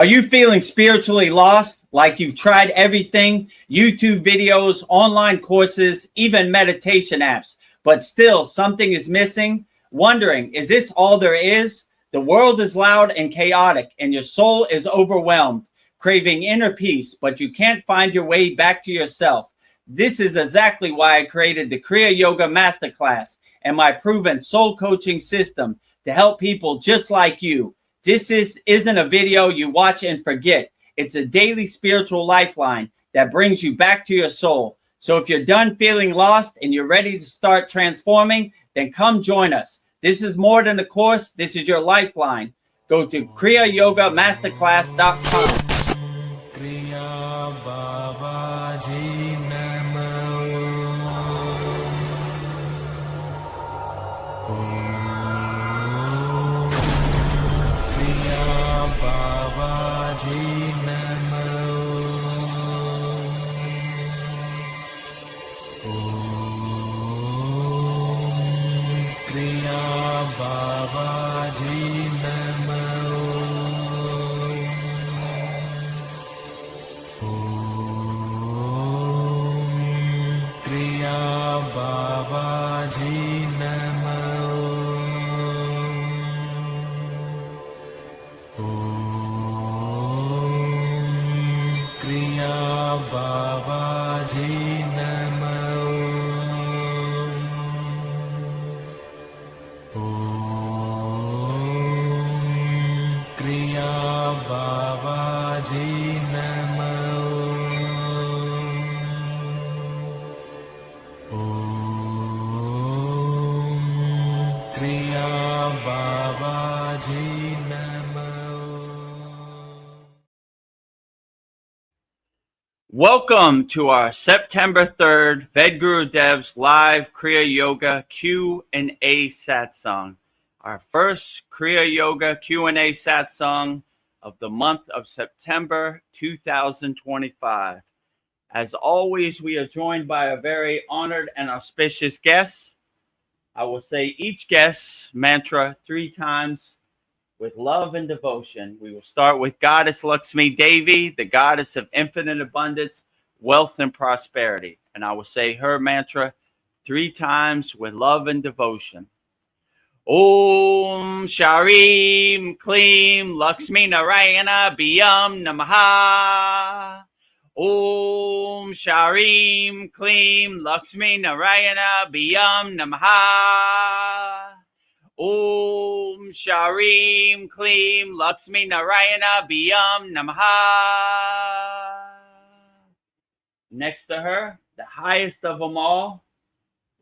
Are you feeling spiritually lost, like you've tried everything, YouTube videos, online courses, even meditation apps, but still something is missing? Wondering, is this all there is? The world is loud and chaotic, and your soul is overwhelmed, craving inner peace, but you can't find your way back to yourself. This is exactly why I created the Kriya Yoga Masterclass and my proven soul coaching system to help people just like you. This isn't a video you watch and forget. It's a daily spiritual lifeline that brings you back to your soul. So if you're done feeling lost and you're ready to start transforming, then come join us. This is more than a course. This is your lifeline. Go to kriyayogamasterclass.com. Welcome to our September 3rd Vedagurudev's live Kriya Yoga Q&A Satsang. Our first Kriya Yoga Q&A Satsang of the month of September 2025. As always, we are joined by a very honored and auspicious guest. I will say each guest's mantra 3 times with love and devotion. We will start with Goddess Lakshmi Devi, the goddess of infinite abundance, wealth, and prosperity. And I will say her mantra 3 times with love and devotion. Om Sharim Klim Lakshmi Narayana Biyam Namaha. Om Sharim Klim Lakshmi Narayana Biyam Namaha. Om Sharim Klim Lakshmi Narayana Biyam Namaha. Next to her, the highest of them all,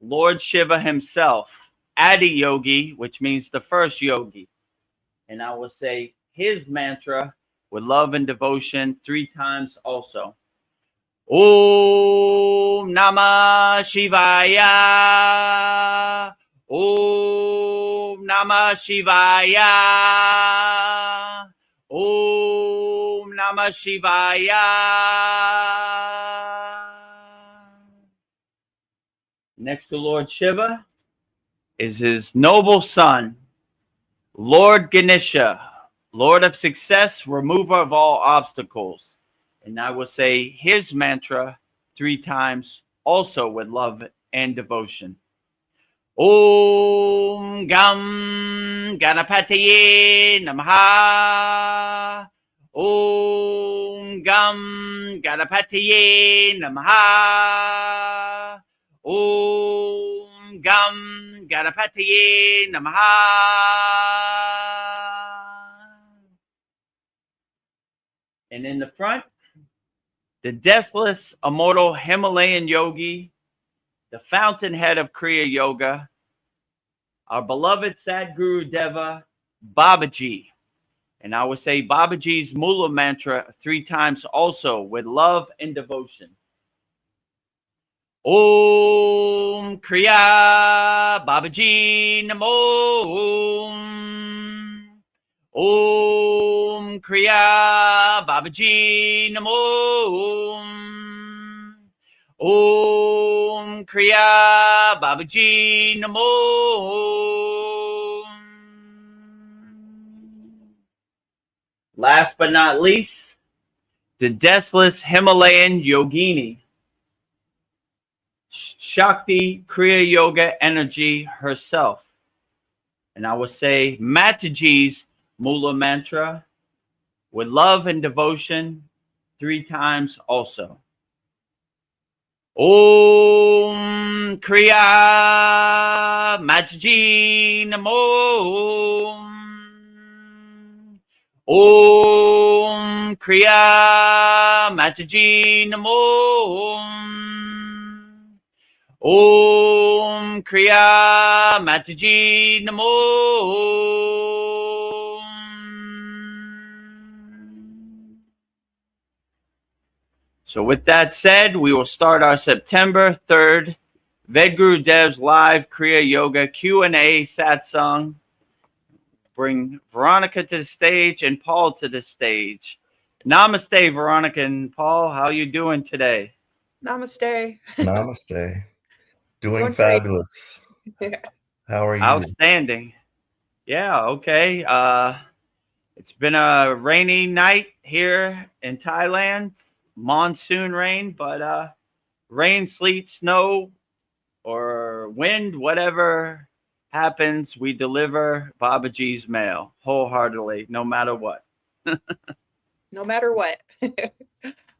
Lord Shiva himself, Adi Yogi, which means the first yogi. And I will say his mantra with love and devotion 3 times also. Om Namah Shivaya. Om Namah Shivaya. Om Namah Shivaya. Next to Lord Shiva is his noble son, Lord Ganesha, Lord of success, remover of all obstacles. And I will say his mantra 3 times also with love and devotion. Om Gam Ganapataye Namaha. Om Gam Ganapataye Namaha. Om Gam Ganapataye Namaha. And in the front, the deathless, immortal Himalayan yogi, the fountainhead of Kriya Yoga, our beloved Sadgurudeva, Babaji. And I will say Babaji's Mula mantra 3 times also with love and devotion. Om Kriya Babaji Namo. Om Kriya Babaji Namo. Om Kriya Babaji Namo. Last but not least, the deathless Himalayan yogini, Shakti Kriya Yoga energy herself. And I will say Mataji's Mula mantra with love and devotion 3 times also. Om Kriya Mataji Namo. Om Kriya Mataji Namo. Om Kriya Mataji Namo. So with that said, we will start our September 3rd Vedgurudev's live Kriya Yoga Q&A Satsang. Bring Veronica to the stage and Paul to the stage. Namaste, Veronica and Paul. How are you doing today? Namaste. Namaste. Doing fabulous. How are you? Outstanding. Yeah, okay. It's been a rainy night here in Thailand. Monsoon rain, but rain, sleet, snow, or wind, whatever happens, we deliver Babaji's mail wholeheartedly, no matter what. No matter what.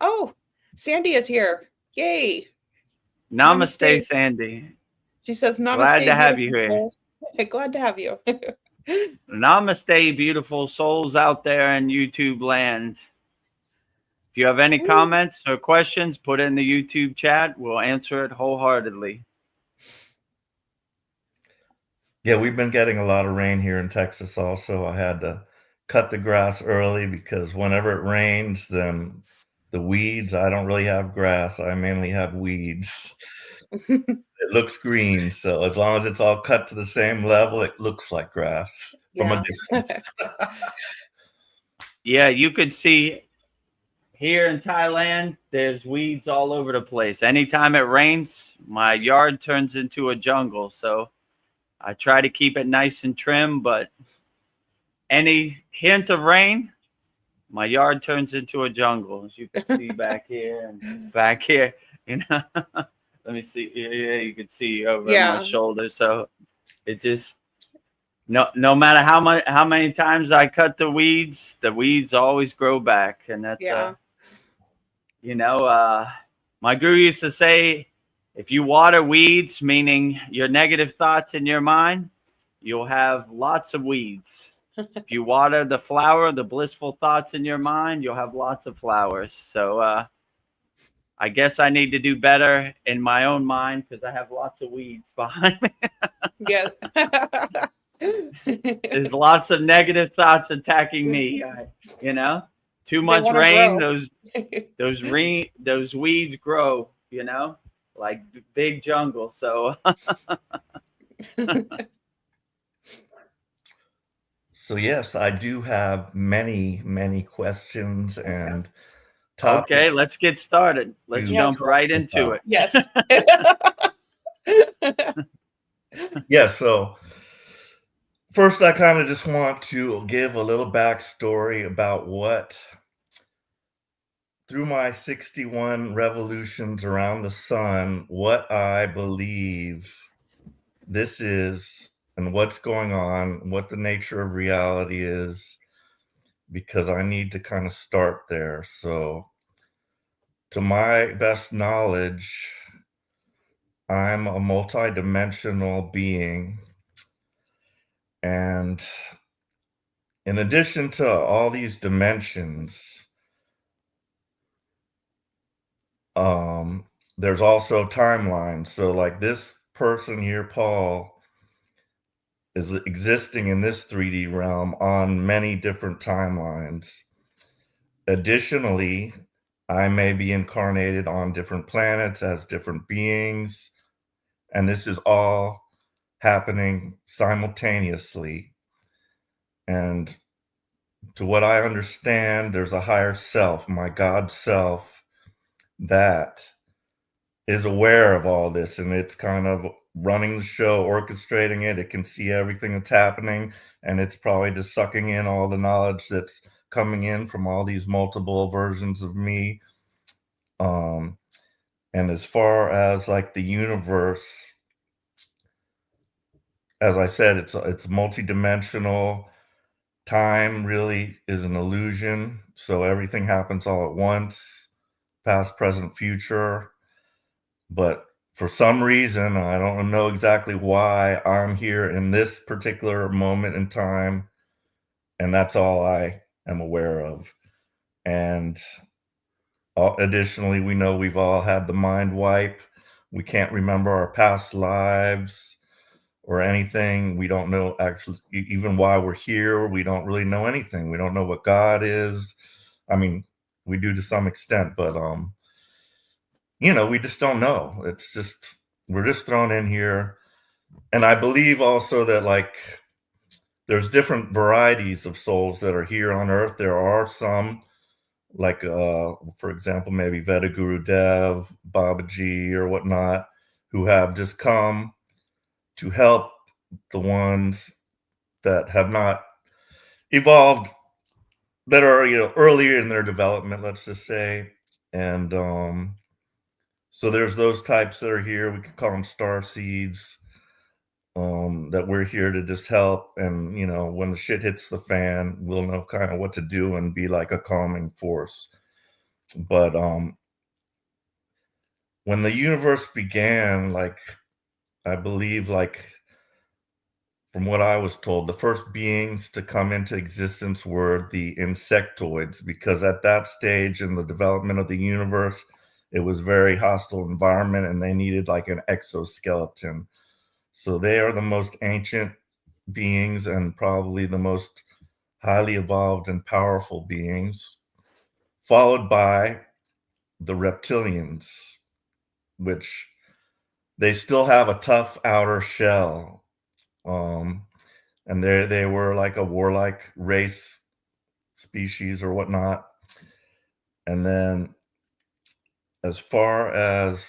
Oh, Sandy is here. Yay. Namaste, Sandy. She says namaste. Glad to have you here. Glad to have you. Namaste, beautiful souls out there in YouTube land. If you have any comments or questions, put it in the YouTube chat. We'll answer it wholeheartedly. Yeah, we've been getting a lot of rain here in Texas also. I had to cut the grass early because whenever it rains, then the weeds, I don't really have grass. I mainly have weeds. It looks green. So as long as it's all cut to the same level, it looks like grass from a distance. Yeah, you could see here in Thailand, there's weeds all over the place. Anytime it rains, my yard turns into a jungle. So I try to keep it nice and trim, but any hint of rain, my yard turns into a jungle. As you can see back here and back here, you know. Let me see. Yeah, you can see over my shoulder. So it just no matter how many times I cut the weeds always grow back, and that's my guru used to say, if you water weeds, meaning your negative thoughts in your mind, you'll have lots of weeds. If you water the flower, the blissful thoughts in your mind, you'll have lots of flowers. So I guess I need to do better in my own mind because I have lots of weeds behind me. Yes. There's lots of negative thoughts attacking me. Too much rain, those weeds grow, like big jungle. So So yes, I do have many questions and topics. Okay, let's get started. Let's jump right into it. Yes. Yeah, so first I kind of just want to give a little backstory about what, through my 61 revolutions around the sun, what I believe this is and what's going on, what the nature of reality is, because I need to kind of start there. So to my best knowledge, I'm a multidimensional being. And in addition to all these dimensions, there's also timelines. So like this person here, Paul, is existing in this 3D realm on many different timelines. Additionally, I may be incarnated on different planets as different beings, and this is all happening simultaneously. And to what I understand, there's a higher self, my God self, that is aware of all this, and it's kind of running the show, orchestrating it. It can see everything that's happening, and it's probably just sucking in all the knowledge that's coming in from all these multiple versions of me. And as far as like the universe, as I said, it's multidimensional. Time really is an illusion, so everything happens all at once, past, present, future. But for some reason, I don't know exactly why, I'm here in this particular moment in time, and that's all I am aware of. And additionally, we know we've all had the mind wipe. We can't remember our past lives or anything. We don't know actually even why we're here. We don't really know anything. We don't know what God is. I mean, we do to some extent, but we just don't know. It's just we're just thrown in here. And I believe also that like there's different varieties of souls that are here on earth. There are some like for example, maybe Vedagurudev, Babaji or whatnot, who have just come to help the ones that have not evolved, that are earlier in their development, let's just say. And so there's those types that are here. We could call them star seeds, that we're here to just help. And when the shit hits the fan, we'll know kind of what to do and be like a calming force. But when the universe began, like I believe, like from what I was told, the first beings to come into existence were the insectoids, because at that stage in the development of the universe, it was a very hostile environment and they needed like an exoskeleton. So they are the most ancient beings and probably the most highly evolved and powerful beings, followed by the reptilians, which they still have a tough outer shell. And they were like a warlike race, species or whatnot. And then as far as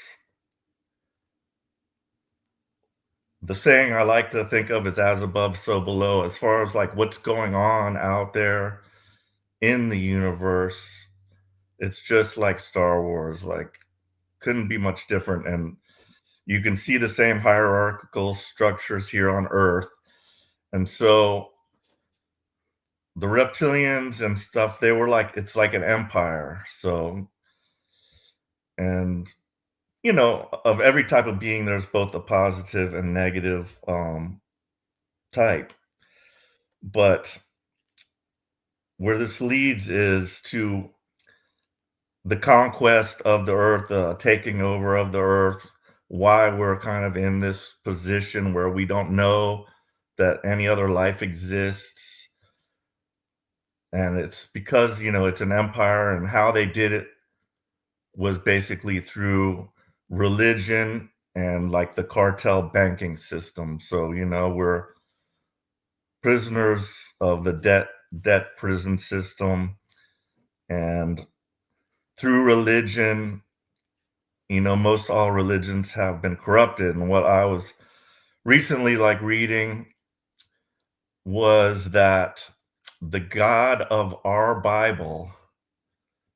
the saying I like to think of is as above, so below, as far as like what's going on out there in the universe, it's just like Star Wars, like couldn't be much different. And you can see the same hierarchical structures here on Earth. And so the reptilians and stuff, they were like, it's like an empire. So, and of every type of being, there's both a positive and negative type. But where this leads is to the conquest of the earth, taking over of the earth, why we're kind of in this position where we don't know that any other life exists. And it's because, it's an empire, and how they did it was basically through religion and like the cartel banking system. So, we're prisoners of the debt prison system. And through religion, most all religions have been corrupted. And what I was recently like reading was that the God of our Bible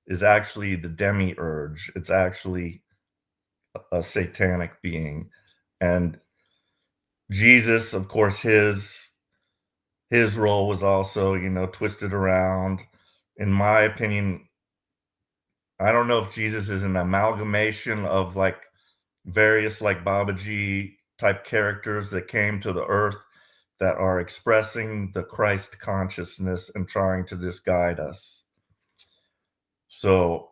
is actually the demiurge. It's actually a satanic being. And Jesus, of course, his role was also, twisted around. In my opinion, I don't know if Jesus is an amalgamation of like various like Babaji type characters that came to the earth that are expressing the Christ consciousness and trying to just guide us. So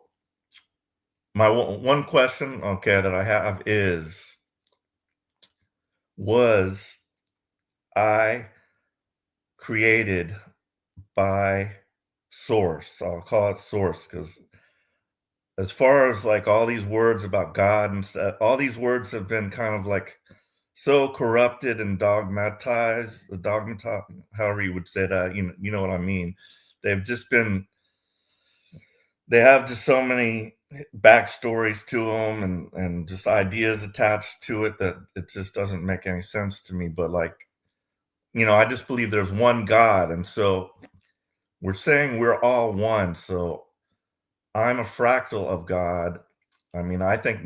my one question, okay, that I have is, was I created by source? I'll call it source, because as far as like all these words about God and stuff, all these words have been kind of like so corrupted and dogmatized, however you would say that, you know what I mean. They've just been, they have just so many backstories to them and just ideas attached to it that it just doesn't make any sense to me. But like, I just believe there's one God. And so we're saying we're all one. So I'm a fractal of God. I mean, I think,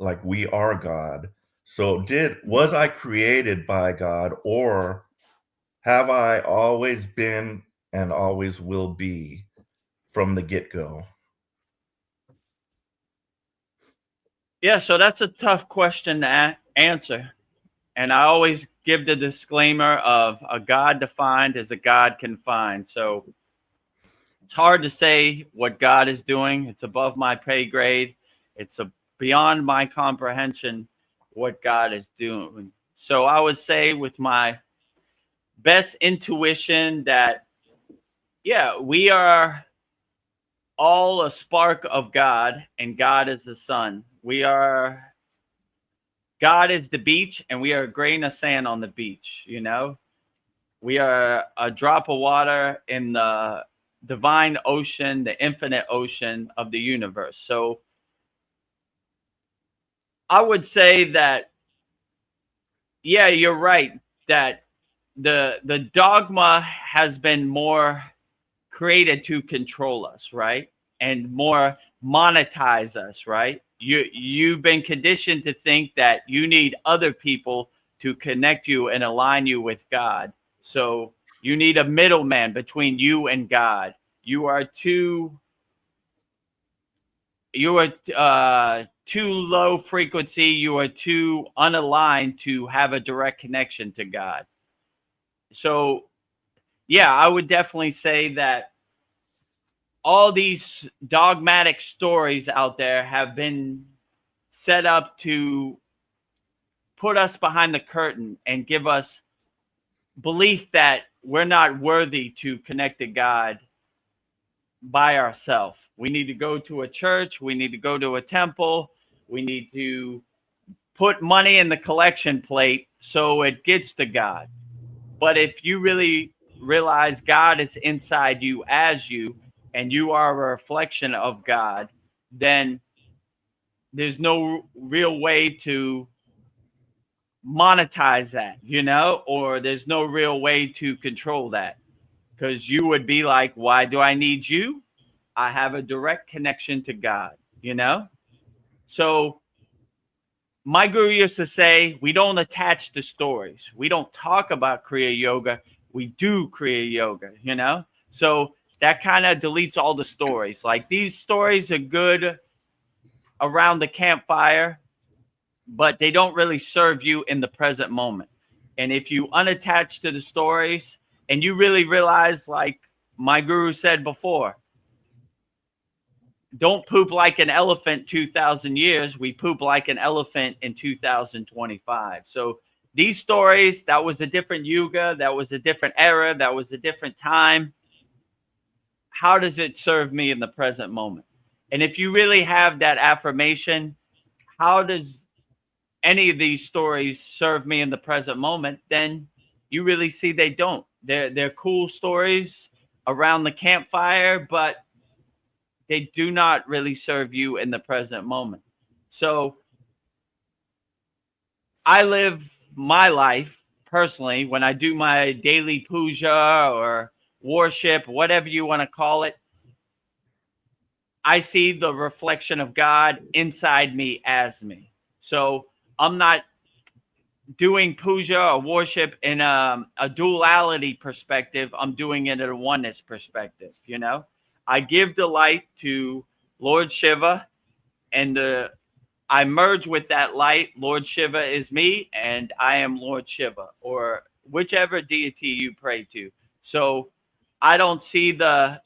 like we are God. So was I created by God, or have I always been and always will be from the get-go? Yeah, so that's a tough question to answer. And I always give the disclaimer of a God defined as a God can find. So it's hard to say what God is doing. It's above my pay grade. It's beyond my comprehension what God is doing. So I would say with my best intuition that, yeah, we are all a spark of God, and God is the sun. God is the beach, and we are a grain of sand on the beach, We are a drop of water in the divine ocean, the infinite ocean of the universe. So I would say that, yeah, you're right, that the dogma has been more created to control us, right? And more monetize us, right? You've been conditioned to think that you need other people to connect you and align you with God. So you need a middleman between you and God. You are too low frequency. You are too unaligned to have a direct connection to God. So yeah, I would definitely say that all these dogmatic stories out there have been set up to put us behind the curtain and give us belief that we're not worthy to connect to God by ourselves. We need to go to a church. We need to go to a temple. We need to put money in the collection plate so it gets to God. But if you really realize God is inside you as you, and you are a reflection of God, then there's no real way to monetize that, or there's no real way to control that, because you would be like, why do I need you? I have a direct connection to God, So my guru used to say, we don't attach to stories. We don't talk about Kriya Yoga. We do Kriya Yoga, So that kind of deletes all the stories. Like, these stories are good around the campfire, but they don't really serve you in the present moment. And if you unattach to the stories and you really realize, like my guru said before, don't poop like an elephant 2,000 years. We poop like an elephant in 2025. So these stories, that was a different yuga. That was a different era. That was a different time. How does it serve me in the present moment? And if you really have that affirmation, how does any of these stories serve me in the present moment? Then you really see they don't. They're cool stories around the campfire, but they do not really serve you in the present moment. So I live my life personally when I do my daily puja or worship, whatever you want to call it. I see the reflection of God inside me as me. So I'm not doing puja or worship in a duality perspective. I'm doing it in a oneness perspective. I give the light to Lord Shiva, and I merge with that light. Lord Shiva is me, and I am Lord Shiva, or whichever deity you pray to. So I don't see the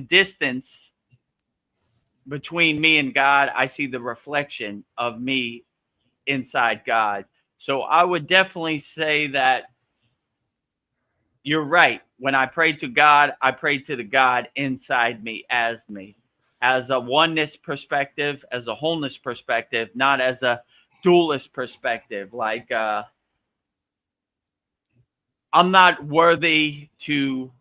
distance between me and God. I see the reflection of me inside God. So I would definitely say that you're right. When I pray to God, I pray to the God inside me, as a oneness perspective, as a wholeness perspective, not as a dualist perspective. Like, I'm not worthy to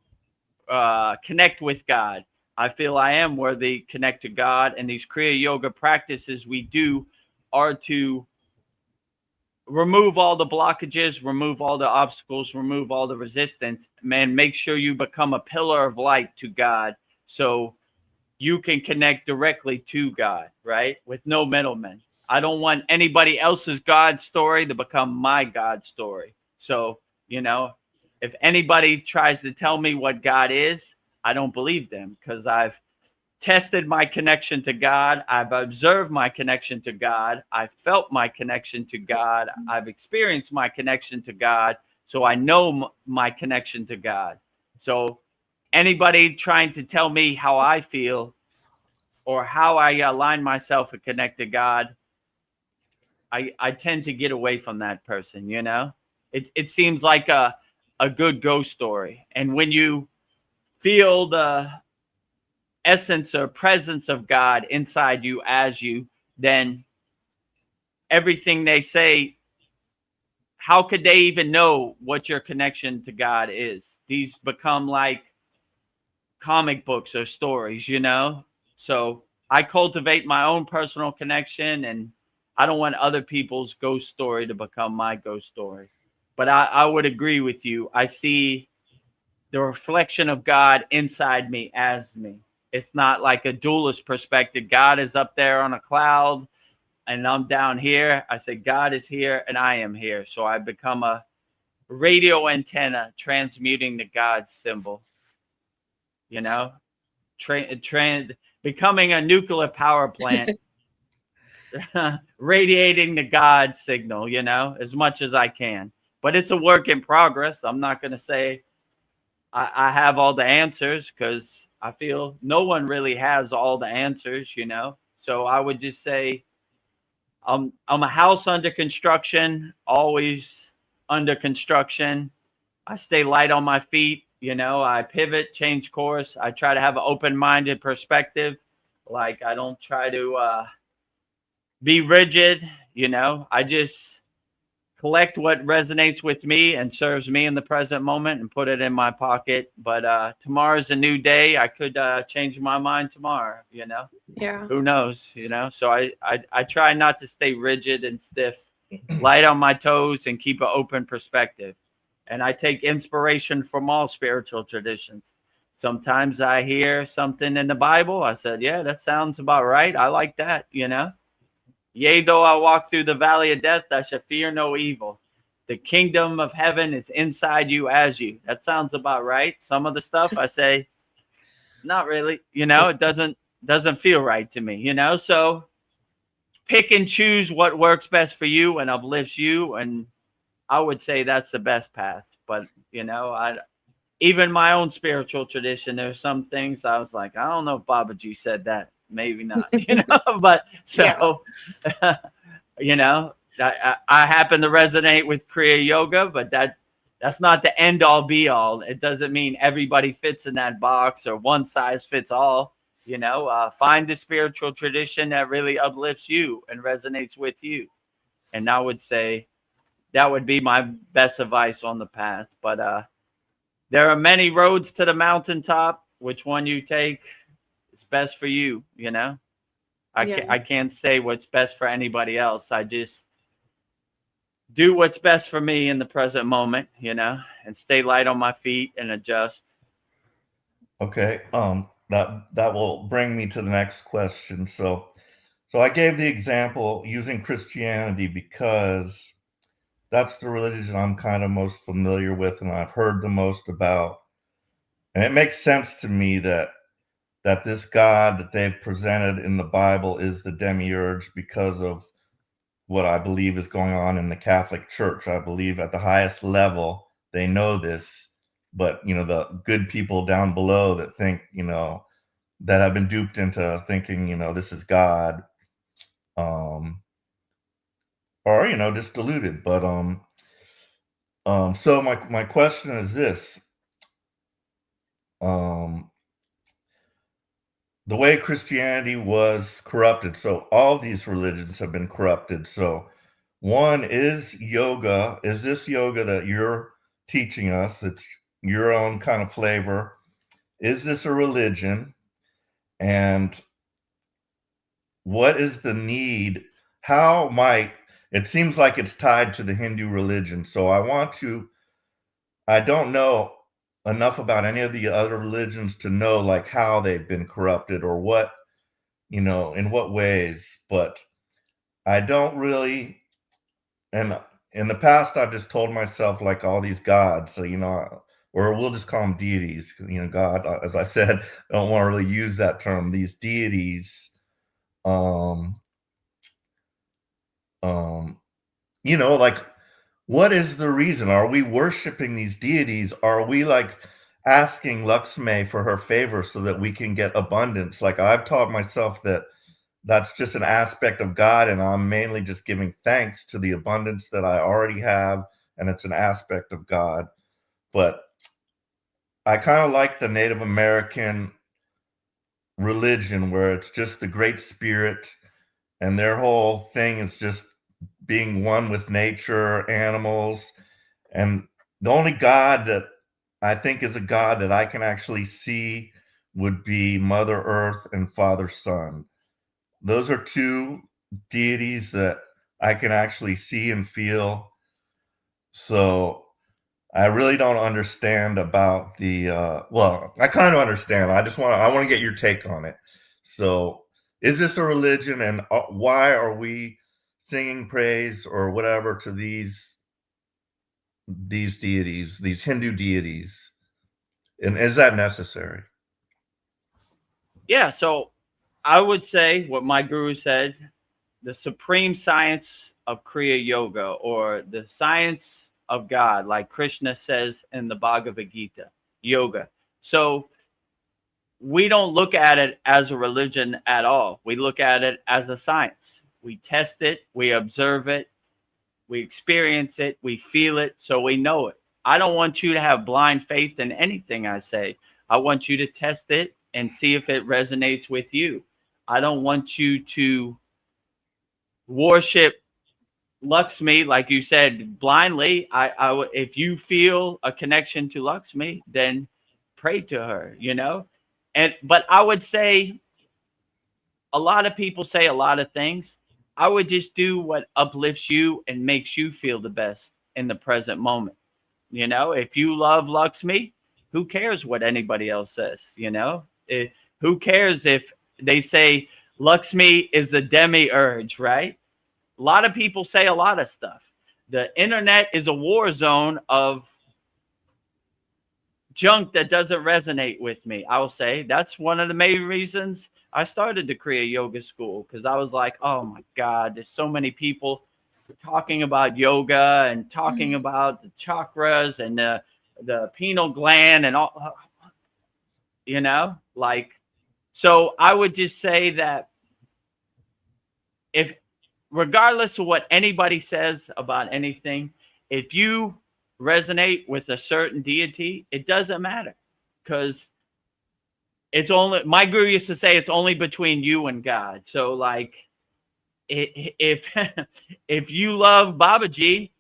connect with God. I feel I am worthy to connect to God. And these Kriya Yoga practices we do are to remove all the blockages, remove all the obstacles, remove all the resistance, man. Make sure you become a pillar of light to God, so you can connect directly to God, right? With no middlemen. I don't want anybody else's God story to become my God story. So, you know, if anybody tries to tell me what God is, I don't believe them, because I've tested my connection to God. I've observed my connection to God. I felt my connection to God. I've experienced my connection to God. So I know my connection to God. So anybody trying to tell me how I feel or how I align myself and connect to God, I tend to get away from that person, you know? It seems like a good ghost story. And when you feel the essence or presence of God inside you as you, then everything they say, how could they even know what your connection to God is? These become like comic books or stories, you know? So I cultivate my own personal connection, and I don't want other people's ghost story to become my ghost story. But I would agree with you. I see the reflection of God inside me as me. It's not like a dualist perspective. God is up there on a cloud and I'm down here. I say God is here and I am here. So I become a radio antenna transmuting the God symbol, you know, becoming a nuclear power plant, radiating the God signal, you know, as much as I can. But it's a work in progress. I'm not going to say I have all the answers, because I feel no one really has all the answers, you know. So I would just say I'm a house under construction, always under construction. I stay light on my feet, you know. I pivot, change course. I try to have an open-minded perspective. Like, I don't try to be rigid, you know. I just collect what resonates with me and serves me in the present moment and put it in my pocket. But tomorrow's a new day. I could change my mind tomorrow, you know. Yeah. Who knows, you know. So I try not to stay rigid and stiff, light on my toes, and keep an open perspective. And I take inspiration from all spiritual traditions. Sometimes I hear something in the Bible, I said, yeah, that sounds about right. I like that, you know. Yea, though I walk through the valley of death, I shall fear no evil. The kingdom of heaven is inside you as you. That sounds about right. Some of the stuff I say, not really. You know, it doesn't feel right to me, you know. So pick and choose what works best for you and uplifts you. And I would say that's the best path. But, you know, even my own spiritual tradition, there's some things I was like, I don't know if Babaji said that. Maybe not, you know. But so, you know, I happen to resonate with Kriya Yoga, but that's not the end all be all. It doesn't mean everybody fits in that box or one size fits all. You know, find the spiritual tradition that really uplifts you and resonates with you. And I would say that would be my best advice on the path. But there are many roads to the mountaintop. Which one you take is best for you, you know. I can't say what's best for anybody else. I just do what's best for me in the present moment, you know, and stay light on my feet and adjust. Okay. That will bring me to the next question. So I gave the example using Christianity because that's the religion I'm kind of most familiar with and I've heard the most about. And it makes sense to me that this God that they've presented in the Bible is the demiurge because of what I believe is going on in the Catholic Church. I believe at the highest level, they know this, but, you know, the good people down below that think, you know, that have been duped into thinking, you know, this is God, or, you know, just deluded. But, so my question is this, the way Christianity was corrupted. So all these religions have been corrupted. So one is yoga. Is this yoga that you're teaching us? It's your own kind of flavor. Is this a religion? And what is the need? How might it seems like it's tied to the Hindu religion. So I don't know enough about any of the other religions to know like how they've been corrupted or what, in what ways, but I don't really, and in the past, I've just told myself like all these gods, so, or we'll just call them deities, God, as I said, I don't want to really use that term, these deities, um, like, what is the reason? Are we worshiping these deities? Are we like asking Lakshmi for her favor so that we can get abundance? Like I've taught myself that that's just an aspect of God, and I'm mainly just giving thanks to the abundance that I already have, and it's an aspect of God. But I kind of like the Native American religion where it's just the Great Spirit, and their whole thing is just being one with nature, animals, and the only God that I think is a God that I can actually see would be Mother Earth and Father Sun. Those are two deities that I can actually see and feel. So I really don't understand about the well, I kind of understand. I want to get your take on it. So is this a religion, and why are we singing praise or whatever to these deities, these Hindu deities? And is that necessary? Yeah, so I would say what my guru said, the supreme science of Kriya Yoga, or the science of God, like Krishna says in the Bhagavad Gita, yoga. So we don't look at it as a religion at all. We look at it as a science. We test it, we observe it, we experience it, we feel it, so we know it. I don't want you to have blind faith in anything I say. I want you to test it and see if it resonates with you. I don't want you to worship Lakshmi, like you said, blindly. If you feel a connection to Lakshmi, then pray to her, but I would say a lot of people say a lot of things. I would just do what uplifts you and makes you feel the best in the present moment. If you love Lakshmi, who cares what anybody else says? Who cares if they say Lakshmi is the demiurge, right? A lot of people say a lot of stuff. The internet is a war zone of junk that doesn't resonate with me. I will say that's one of the main reasons I started the Kriya Yoga School, because I was like, oh my God, there's so many people talking about yoga and talking about the chakras and the pineal gland and all, so I would just say that if, regardless of what anybody says about anything, if you resonate with a certain deity, it doesn't matter, because it's only, my guru used to say, it's only between you and God. So like, if if you love Babaji,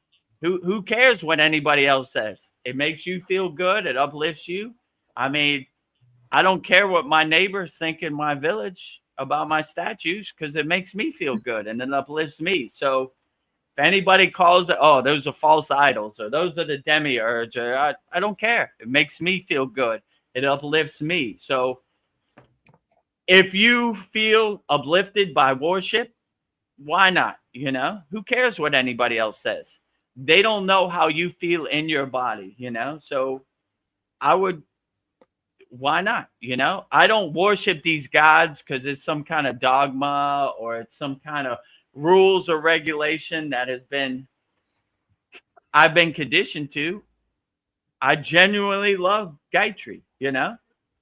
who cares what anybody else says? It makes you feel good. It uplifts you. I mean, I don't care what my neighbors think in my village about my statues, because it makes me feel good and it uplifts me. So if anybody calls it, oh, those are false idols, or those are the demiurge, or I don't care. It makes me feel good. It uplifts me. So if you feel uplifted by worship, why not? Who cares what anybody else says? They don't know how you feel in your body, So why not? I don't worship these gods because it's some kind of dogma or it's some kind of rules or regulation that I've been conditioned to. I genuinely love Gayatri,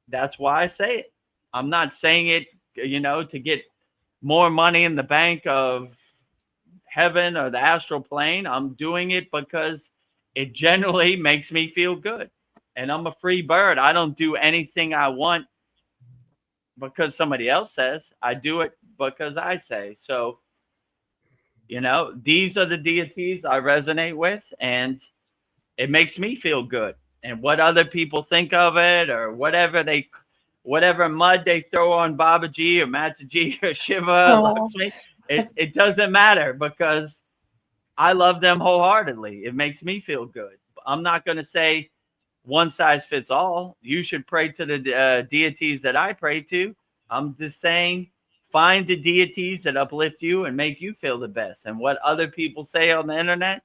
That's why I say it. I'm not saying it, to get more money in the bank of heaven or the astral plane. I'm doing it because it generally makes me feel good. And I'm a free bird. I don't do anything I want because somebody else says. I do it because I say. So, these are the deities I resonate with, and it makes me feel good. And what other people think of it, or whatever mud they throw on Babaji or Mataji or Shiva, Oh. Lakshmi, it doesn't matter, because I love them wholeheartedly. It makes me feel good. I'm not going to say one size fits all. You should pray to the deities that I pray to. I'm just saying, find the deities that uplift you and make you feel the best. And what other people say on the internet,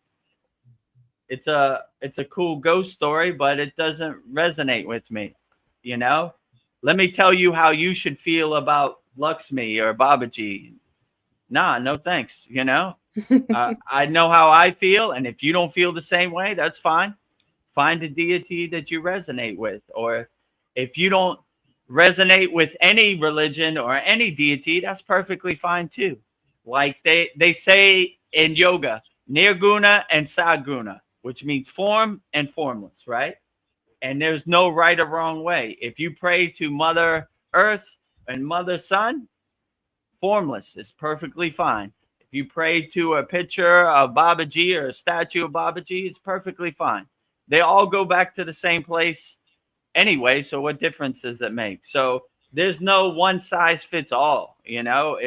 it's a cool ghost story, but it doesn't resonate with me. You know, let me tell you how you should feel about Lakshmi or Babaji. Nah, no thanks. You know, I know how I feel, and if you don't feel the same way, that's fine. Find a deity that you resonate with, or if you don't resonate with any religion or any deity, that's perfectly fine too. Like they say in yoga, nirguna and saguna, which means form and formless, right? And there's no right or wrong way. If you pray to Mother Earth and Mother Sun, formless is perfectly fine. If you pray to a picture of Babaji or a statue of Babaji, it's perfectly fine. They all go back to the same place anyway, so what difference does it make? So there's no one size fits all, you know.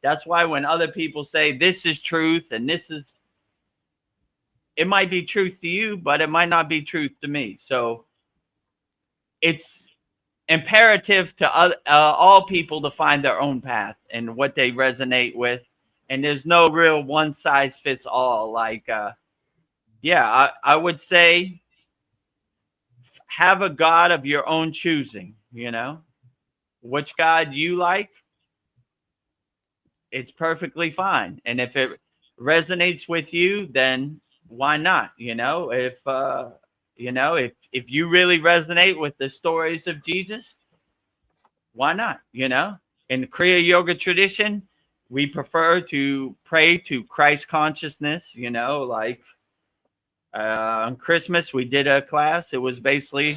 That's why when other people say this is truth and this is, it might be truth to you, but it might not be truth to me. So it's imperative to all people to find their own path and what they resonate with, and there's no real one size fits all. Like I would say have a God of your own choosing, you know, which God you like, it's perfectly fine. And if it resonates with you, then why not? You know, if you really resonate with the stories of Jesus, why not? You know, in the Kriya yoga tradition, we prefer to pray to Christ consciousness, you know, like on Christmas, we did a class. It was basically,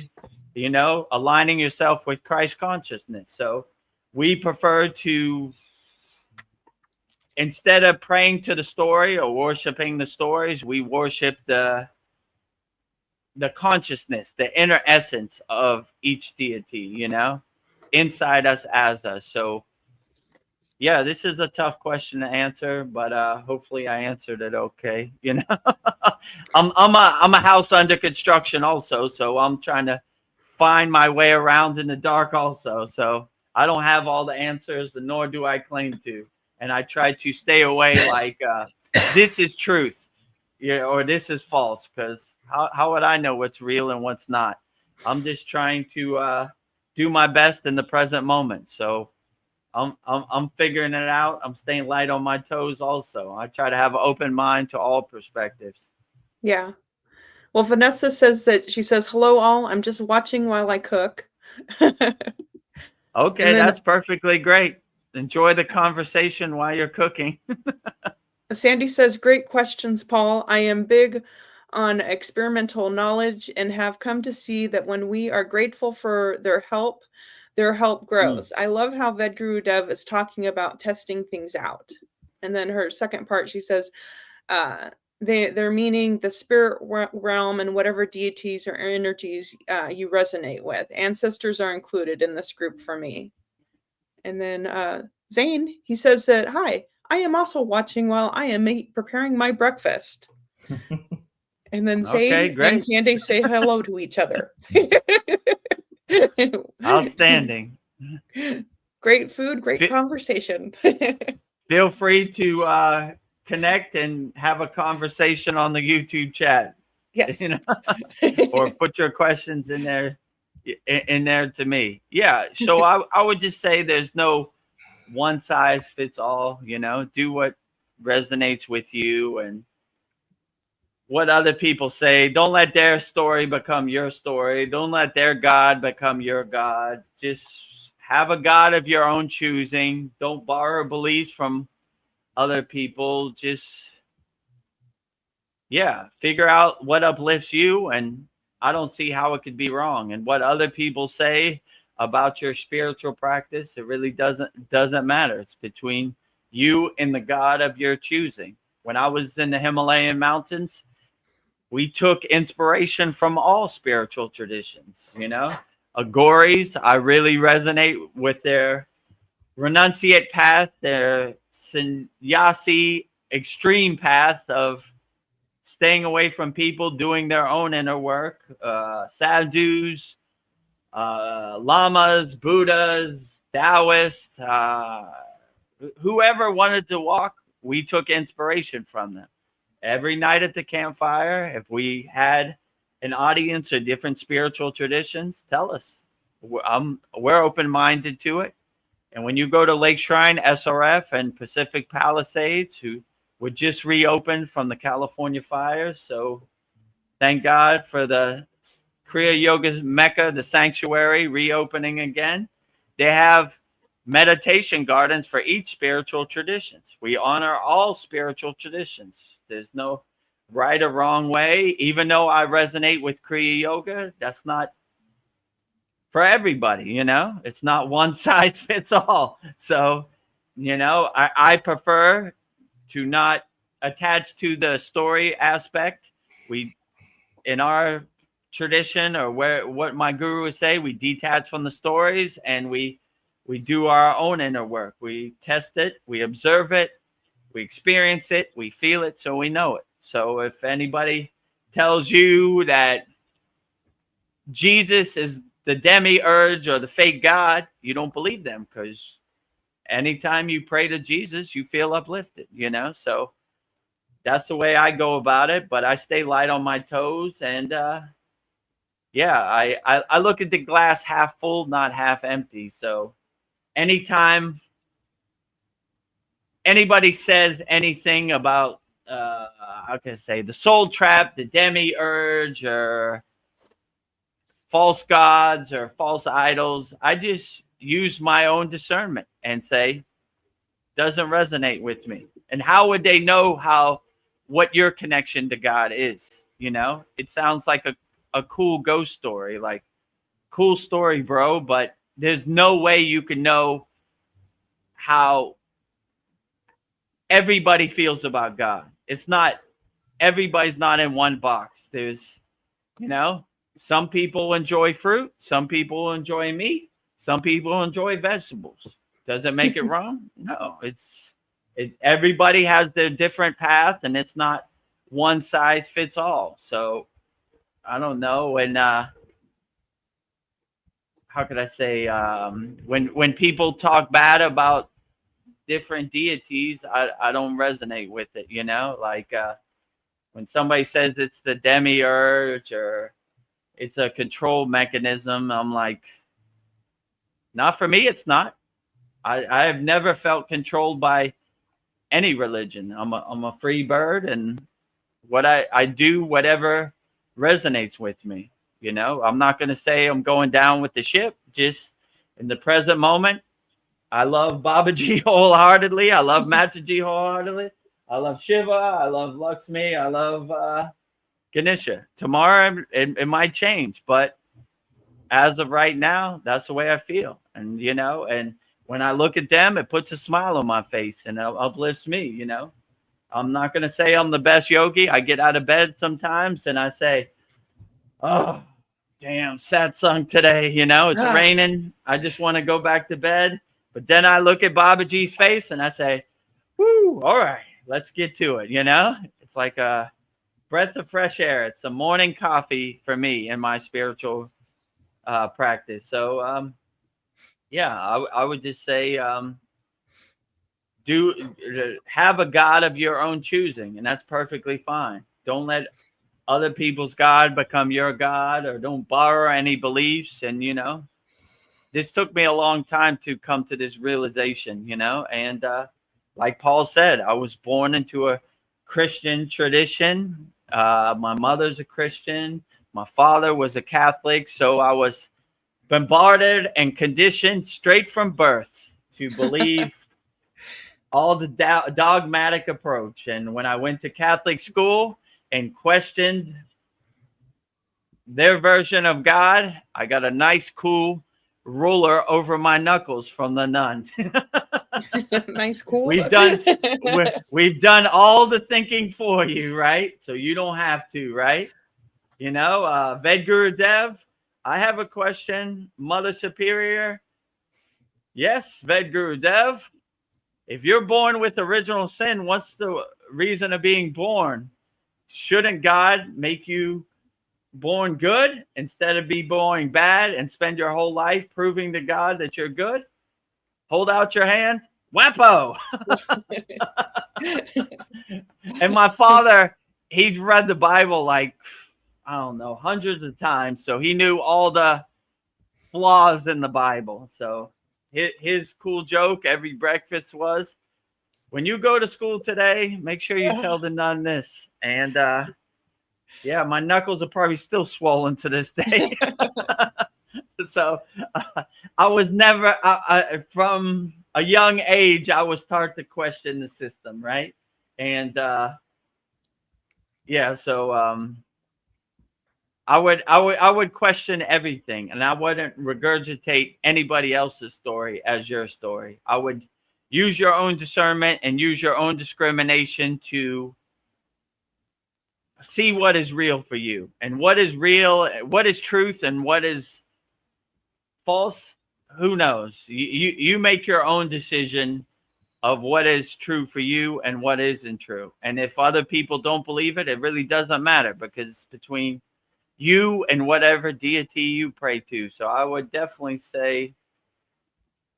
you know, aligning yourself with Christ consciousness. So we prefer to, instead of praying to the story or worshiping the stories, we worship the consciousness, the inner essence of each deity, you know, inside us, as us. So yeah, this is a tough question to answer, but hopefully I answered it okay. You know, I'm a house under construction also, so I'm trying to find my way around in the dark also. So I don't have all the answers, and nor do I claim to. And I try to stay away like this is truth, yeah, or this is false, because how would I know what's real and what's not? I'm just trying to do my best in the present moment. So I'm figuring it out. I'm staying light on my toes also. I try to have an open mind to all perspectives. Yeah. Well, Vanessa says that she says, hello all. I'm just watching while I cook. Okay, that's perfectly great. Enjoy the conversation while you're cooking. Sandy says, great questions, Paul. I am big on experimental knowledge and have come to see that when we are grateful for their help grows. I love how Vedagurudev is talking about testing things out. And then her second part, she says, they're meaning the spirit realm and whatever deities or energies you resonate with. Ancestors are included in this group for me. And then Zane, he says that, hi, I am also watching while I am preparing my breakfast. And then Zane and Sandy say hello to each other. Outstanding. Great food, great conversation. Feel free to connect and have a conversation on the YouTube chat. Yes. You know? Or put your questions in there to me. Yeah. So I would just say there's no one size fits all, you know. Do what resonates with you, and what other people say, don't let their story become your story. Don't let their God become your God. Just have a God of your own choosing. Don't borrow beliefs from other people. Just, yeah, figure out what uplifts you, and I don't see how it could be wrong. And what other people say about your spiritual practice, it really doesn't matter. It's between you and the God of your choosing. When I was in the Himalayan mountains, we took inspiration from all spiritual traditions, you know. Agoris, I really resonate with their renunciate path, their sannyasi extreme path of staying away from people doing their own inner work, sadhus, lamas, Buddhas, Taoists, whoever wanted to walk, we took inspiration from them. Every night at the campfire, if we had an audience of different spiritual traditions, tell us. We're open-minded to it. And when you go to Lake Shrine, SRF, and Pacific Palisades, who were just reopened from the California fires, so thank God for the Kriya Yoga Mecca, the sanctuary, reopening again. They have meditation gardens for each spiritual traditions. We honor all spiritual traditions. There's no right or wrong way. Even though I resonate with Kriya Yoga, that's not for everybody, you know. It's not one size fits all. So, you know, I prefer to not attach to the story aspect. We, in our tradition, or what my guru would say, we detach from the stories and we do our own inner work. We test it, we observe it, we experience it, we feel it, so we know it. So if anybody tells you that Jesus is the demiurge or the fake God, you don't believe them, because anytime you pray to Jesus, you feel uplifted, you know? So that's the way I go about it, but I stay light on my toes. And yeah, I look at the glass half full, not half empty. So anytime anybody says anything about, how can I say, the soul trap, the demiurge, or false gods or false idols, I just use my own discernment and say, doesn't resonate with me. And how would they know what your connection to God is? You know, it sounds like a cool ghost story, like, cool story, bro, but there's no way you can know how everybody feels about God. It's not, everybody's not in one box. There's, you know, some people enjoy fruit, some people enjoy meat, some people enjoy vegetables. Does it make it wrong? No, everybody has their different path, and it's not one size fits all. So I don't know. And how could I say, when people talk bad about different deities, I don't resonate with it, you know? Like when somebody says it's the demiurge or it's a control mechanism, I'm like, not for me, it's not. I have never felt controlled by any religion. I'm a free bird, and what I do whatever resonates with me. You know, I'm not going to say I'm going down with the ship. Just in the present moment, I love Babaji wholeheartedly. I love Mataji wholeheartedly. I love Shiva. I love Lakshmi. I love Ganesha. Tomorrow it might change, but as of right now, that's the way I feel. And you know, and when I look at them, it puts a smile on my face and it uplifts me. You know, I'm not going to say I'm the best yogi. I get out of bed sometimes and I say, oh, damn, satsang today. You know, it's raining. I just want to go back to bed. But then I look at Babaji's face and I say, whoo, all right, let's get to it. You know, it's like a breath of fresh air. It's a morning coffee for me in my spiritual practice. So, yeah, I would just say, have a God of your own choosing, and that's perfectly fine. Don't let other people's God become your God, or don't borrow any beliefs. And, you know, this took me a long time to come to this realization, you know, and like Paul said, I was born into a Christian tradition. My mother's a Christian. My father was a Catholic. So I was bombarded and conditioned straight from birth to believe all the dogmatic approach. And when I went to Catholic school and questioned their version of God, I got a nice, cool ruler over my knuckles from the nun. Nice, cool. We've done all the thinking for you, right? So you don't have to, right? You know, Vedagurudev, I have a question. Mother Superior. Yes, Vedagurudev. If you're born with original sin, what's the reason of being born? shouldn't God make you born good instead of be born bad and spend your whole life proving to God that you're good? Hold out your hand. Whampo. And my father, he's read the Bible like, I don't know, hundreds of times. So he knew all the flaws in the Bible. So his cool joke every breakfast was, when you go to school today, make sure you tell the nun this. And yeah, my knuckles are probably still swollen to this day. So I was never, from a young age, I was taught to question the system, right? And yeah, so I would question everything, and I wouldn't regurgitate anybody else's story as your story. I would use your own discernment and use your own discrimination to see what is real for you, and what is real, what is truth, and what is false. Who knows? You make your own decision of what is true for you and what isn't true. And if other people don't believe it, it really doesn't matter, because between you and whatever deity you pray to. So I would definitely say,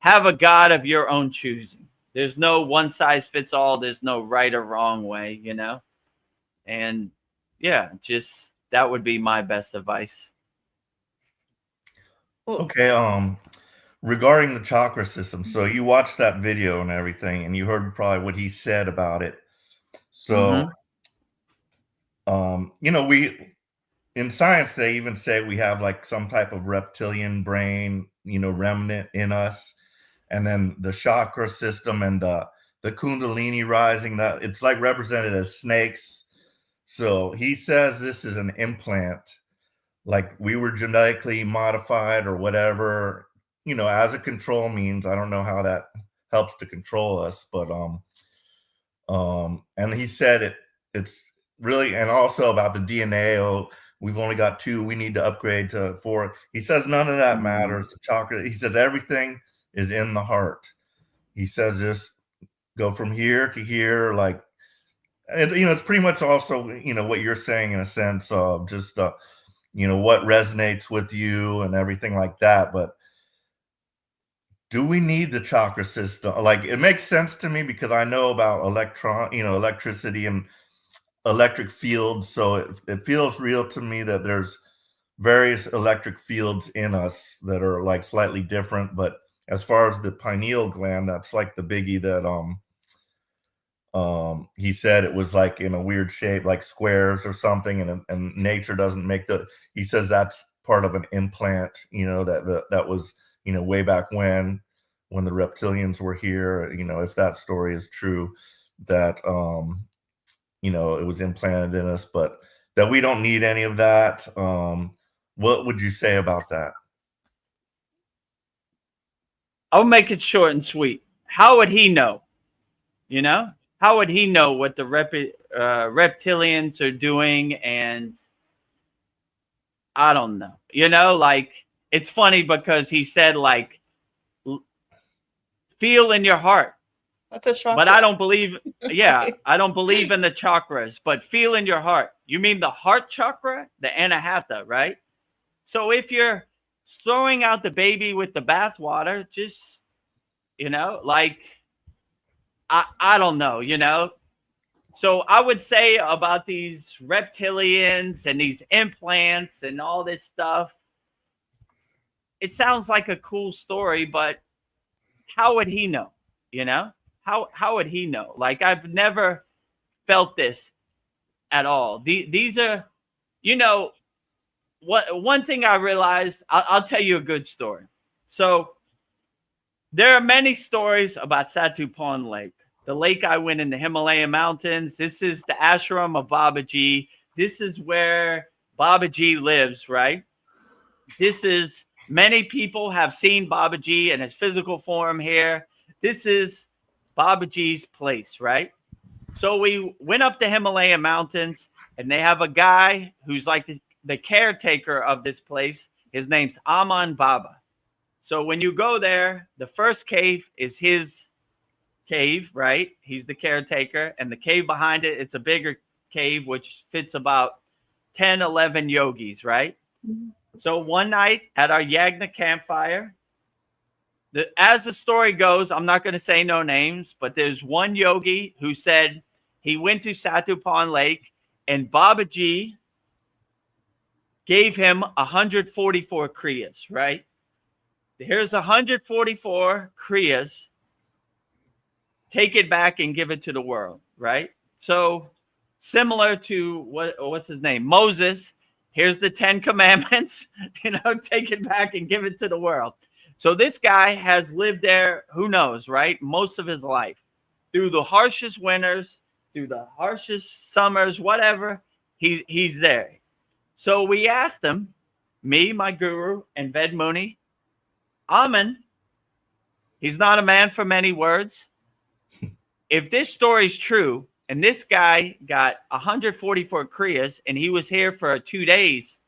have a God of your own choosing. There's no one size fits all. There's no right or wrong way, you know? And yeah, just that would be my best advice. Okay. Regarding the chakra system, so you watched that video and everything, and you heard probably what he said about it. So, you know, we, in science, they even say we have like some type of reptilian brain, you know, remnant in us. And then the chakra system and the kundalini rising, that it's like represented as snakes. So he says this is an implant, like we were genetically modified or whatever, you know, as a control means. I don't know how that helps to control us, but and he said it's really, and also about the DNA. Oh, we've only got 2. We need to upgrade to 4. He says none of that matters. The chakra. He says everything is in the heart. He says just go from here to here, like, you know, it's pretty much also, you know, what you're saying in a sense of just, you know, what resonates with you and everything like that. But do we need the chakra system? Like, it makes sense to me because I know about electricity and electric fields. So it feels real to me that there's various electric fields in us that are like slightly different. But as far as the pineal gland, that's like the biggie that he said it was like in a weird shape, like squares or something, and nature doesn't make he says that's part of an implant, you know, that was, you know, way back when the reptilians were here, you know, if that story is true, that you know, it was implanted in us, but that we don't need any of that. What would you say about that? I'll make it short and sweet. How would he know? You know, how would he know what the reptilians are doing? And I don't know. You know, like, it's funny because he said, like, feel in your heart. That's a chakra. But I don't believe, yeah, I don't believe in the chakras, but feel in your heart. You mean the heart chakra, the anahata, right? So if you're throwing out the baby with the bathwater, just, you know, like, I don't know, you know. So I would say about these reptilians and these implants and all this stuff, it sounds like a cool story, but how would he know? You know, how would he know? Like, I've never felt this at all. These are, you know, one thing I realized, I'll tell you a good story. So there are many stories about Satupon Lake, the lake I went in the Himalayan mountains. This is the ashram of Babaji. This is where Babaji lives, right? This is, many people have seen Babaji in his physical form here. This is Babaji's place, right? So we went up the Himalayan mountains, and they have a guy who's like the caretaker of this place. His name's Aman Baba. So when you go there, the first cave is his cave, right? He's the caretaker, and the cave behind it, it's a bigger cave, which fits about 10, 11 yogis, right? Mhm. So one night at our Yagna campfire, as the story goes, I'm not going to say no names, but there's one yogi who said he went to Satupan Lake and Babaji gave him 144 kriyas, right? Here's 144 kriyas. Take it back and give it to the world, right? So similar to what's his name? Moses. Here's the 10 commandments, take it back and give it to the world. So this guy has lived there, who knows, right? Most of his life, through the harshest winters, through the harshest summers, whatever, he's there. So we asked him, me, my guru, and Ved Muni, Amen, he's not a man for many words. If this story is true, and this guy got 144 kriyas, and he was here for 2 days,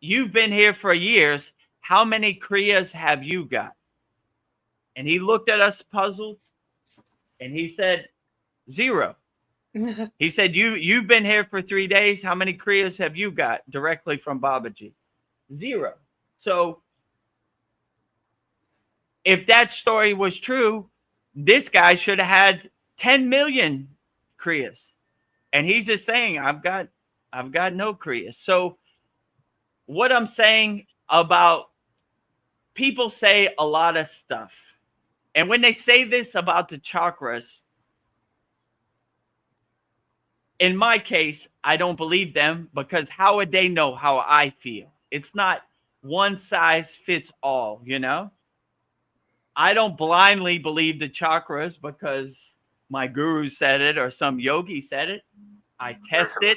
you've been here for years. How many kriyas have you got? And he looked at us puzzled, and he said, 0. He said, you've been here for 3 days. How many kriyas have you got directly from Babaji? 0. So if that story was true, this guy should have had 10 million kriyas. And he's just saying, I've got no kriyas. So what I'm saying about people say a lot of stuff. And when they say this about the chakras, in my case, I don't believe them, because how would they know how I feel? It's not one size fits all, I don't blindly believe the chakras because my guru said it or some yogi said it. I test it,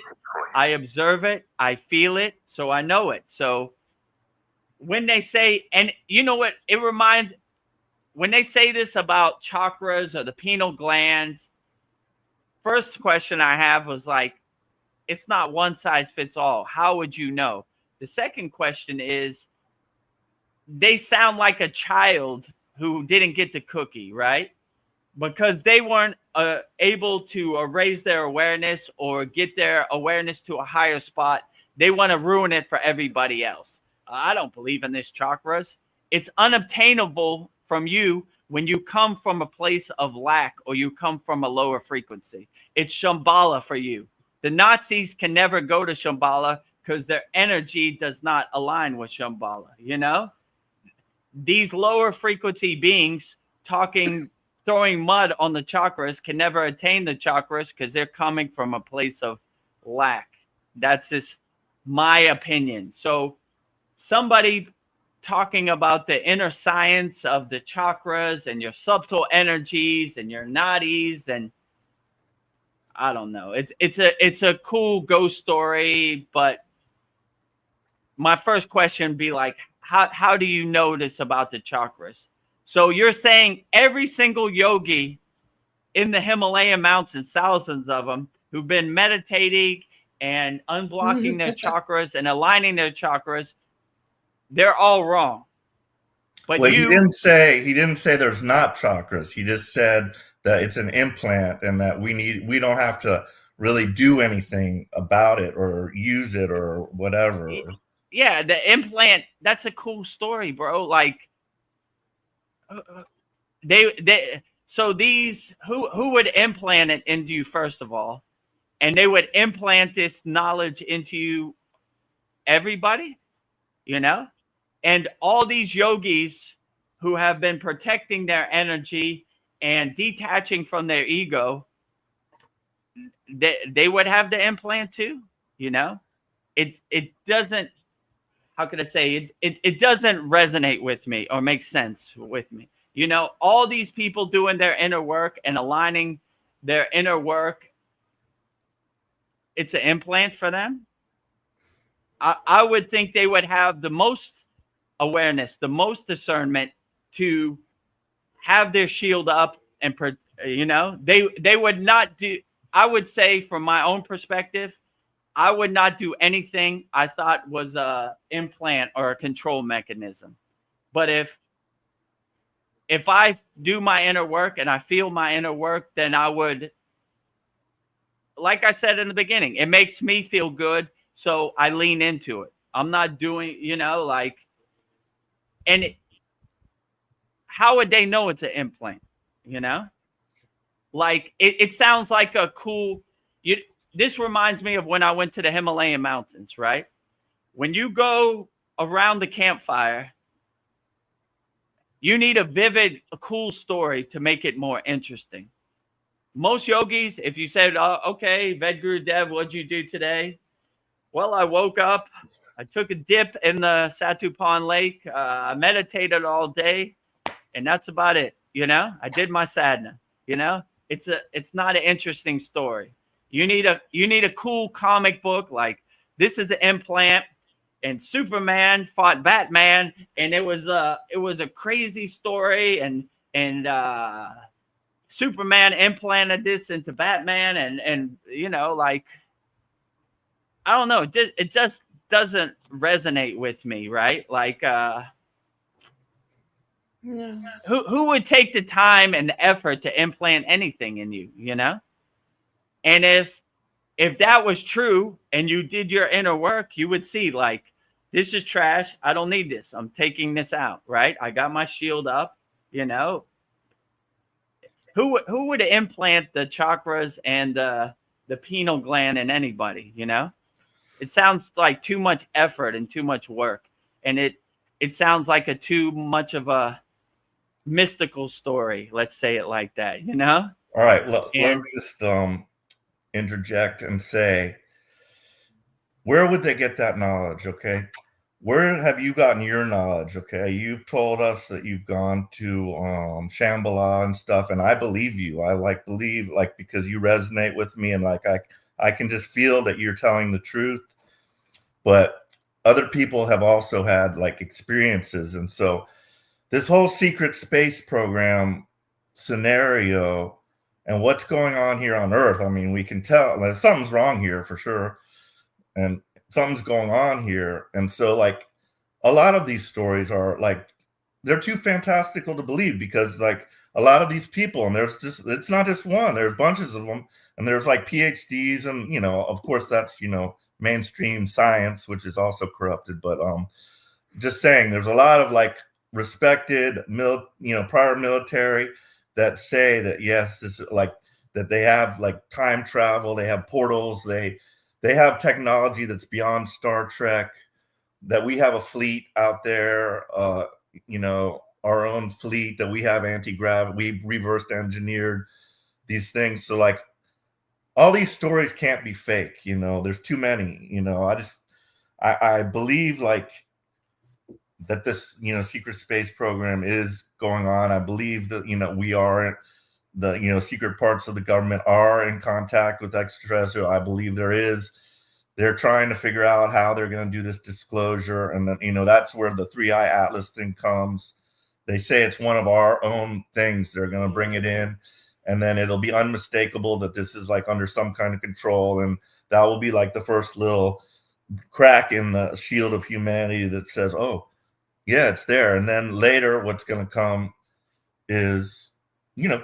I observe it, I feel it, so I know it. So when they say, and you know what, it reminds, when they say this about chakras or the pineal gland, first question I have was like, it's not one size fits all. How would you know? The second question is, they sound like a child who didn't get the cookie, right? Because they weren't able to raise their awareness or get their awareness to a higher spot. They want to ruin it for everybody else. I don't believe in this chakras. It's unobtainable from you when you come from a place of lack or you come from a lower frequency. It's Shambhala for you. The Nazis can never go to Shambhala because their energy does not align with Shambhala, These lower frequency beings throwing mud on the chakras can never attain the chakras because they're coming from a place of lack. That's just my opinion. So somebody talking about the inner science of the chakras and your subtle energies and your nadis, and I don't know. It's a cool ghost story, but my first question would be like, how do you know this about the chakras? So you're saying every single yogi in the Himalayan mountains, thousands of them, who've been meditating and unblocking their chakras and aligning their chakras, they're all wrong. But well, he didn't say there's not chakras. He just said that it's an implant and that we don't have to really do anything about it or use it or whatever. Yeah, the implant, that's a cool story, bro. Like so these who would implant it into you first of all, and they would implant this knowledge into you, everybody, and all these yogis who have been protecting their energy and detaching from their ego, they would have the implant too, it doesn't, how could I say it doesn't resonate with me or make sense with me. All these people doing their inner work and aligning their inner work, it's an implant for them. I would think they would have the most awareness, the most discernment to have their shield up and, they would not do, I would say from my own perspective, I would not do anything I thought was a implant or a control mechanism. But if I do my inner work and I feel my inner work, then I would like I said in the beginning, it makes me feel good, so I lean into it. I'm not doing, like, and how would they know it's an implant? Like it sounds like a cool. This reminds me of when I went to the Himalayan mountains, right? When you go around the campfire, you need a cool story to make it more interesting. Most yogis, if you said, okay, Vedagurudev, what'd you do today? Well, I woke up, I took a dip in the Satupan Lake, I meditated all day, and that's about it. I did my sadhana. It's not an interesting story. You need a cool comic book, like this is an implant, and Superman fought Batman, and it was a crazy story, and Superman implanted this into Batman, and like, I don't know, it just doesn't resonate with me, right? Like, No. who would take the time and the effort to implant anything in you, And if that was true and you did your inner work, you would see, like, this is trash. I don't need this. I'm taking this out, right? I got my shield up, Who would implant the chakras and the pineal gland in anybody, It sounds like too much effort and too much work. And it sounds like a too much of a mystical story. Let's say it like that, All right. Let me just interject and say, where would they get that knowledge? Okay. Where have you gotten your knowledge? Okay. You've told us that you've gone to Shambhala and stuff, and I believe you. I believe because you resonate with me, and I can just feel that you're telling the truth. But other people have also had experiences. And so this whole secret space program scenario and what's going on here on Earth, I mean, we can tell that something's wrong here for sure. And something's going on here. And so a lot of these stories are they're too fantastical to believe, because a lot of these people, and it's not just one, there's bunches of them, and there's PhDs, and of course that's mainstream science, which is also corrupted. But just saying, there's a lot of respected prior military that say that yes, this is that they have time travel, they have portals, they have technology that's beyond Star Trek, that we have a fleet out there, our own fleet, that we have anti-gravity, we reversed engineered these things. So all these stories can't be fake, there's too many, I believe that this, secret space program is going on. I believe that, we are the, secret parts of the government are in contact with extraterrestrial. I believe they're trying to figure out how they're going to do this disclosure. And then, that's where the 3-eye atlas thing comes. They say it's one of our own things. They're going to bring it in, and then it'll be unmistakable that this is under some kind of control. And that will be the first little crack in the shield of humanity that says, oh yeah, it's there. And then later what's going to come is,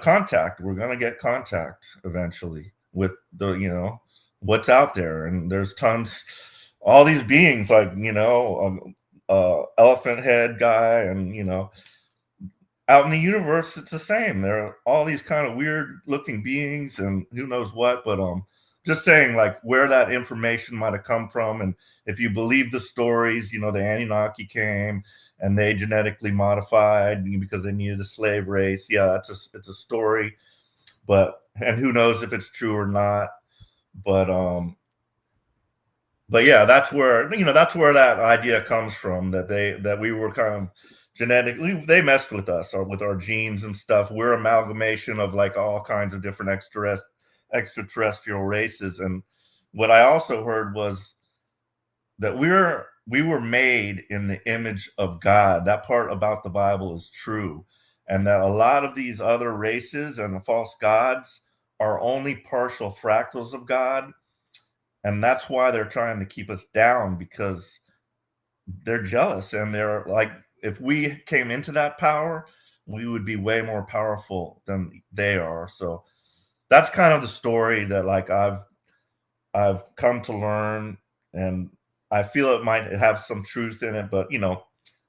contact. We're going to get contact eventually with the, what's out there. And there's tons, all these beings elephant head guy, and, out in the universe, it's the same. There are all these kind of weird looking beings and who knows what, but just saying where that information might have come from. And if you believe the stories, the Anunnaki came and they genetically modified because they needed a slave race. Yeah, it's a story, and who knows if it's true or not. But yeah, that's where that idea comes from, that we were kind of genetically, they messed with us or with our genes and stuff. We're amalgamation of all kinds of different extraterrestrial races. And what I also heard was that we were made in the image of God. That part about the Bible is true. And that a lot of these other races and the false gods are only partial fractals of God. And that's why they're trying to keep us down, because they're jealous, and they're if we came into that power, we would be way more powerful than they are. So that's kind of the story that I've come to learn, and I feel it might have some truth in it, but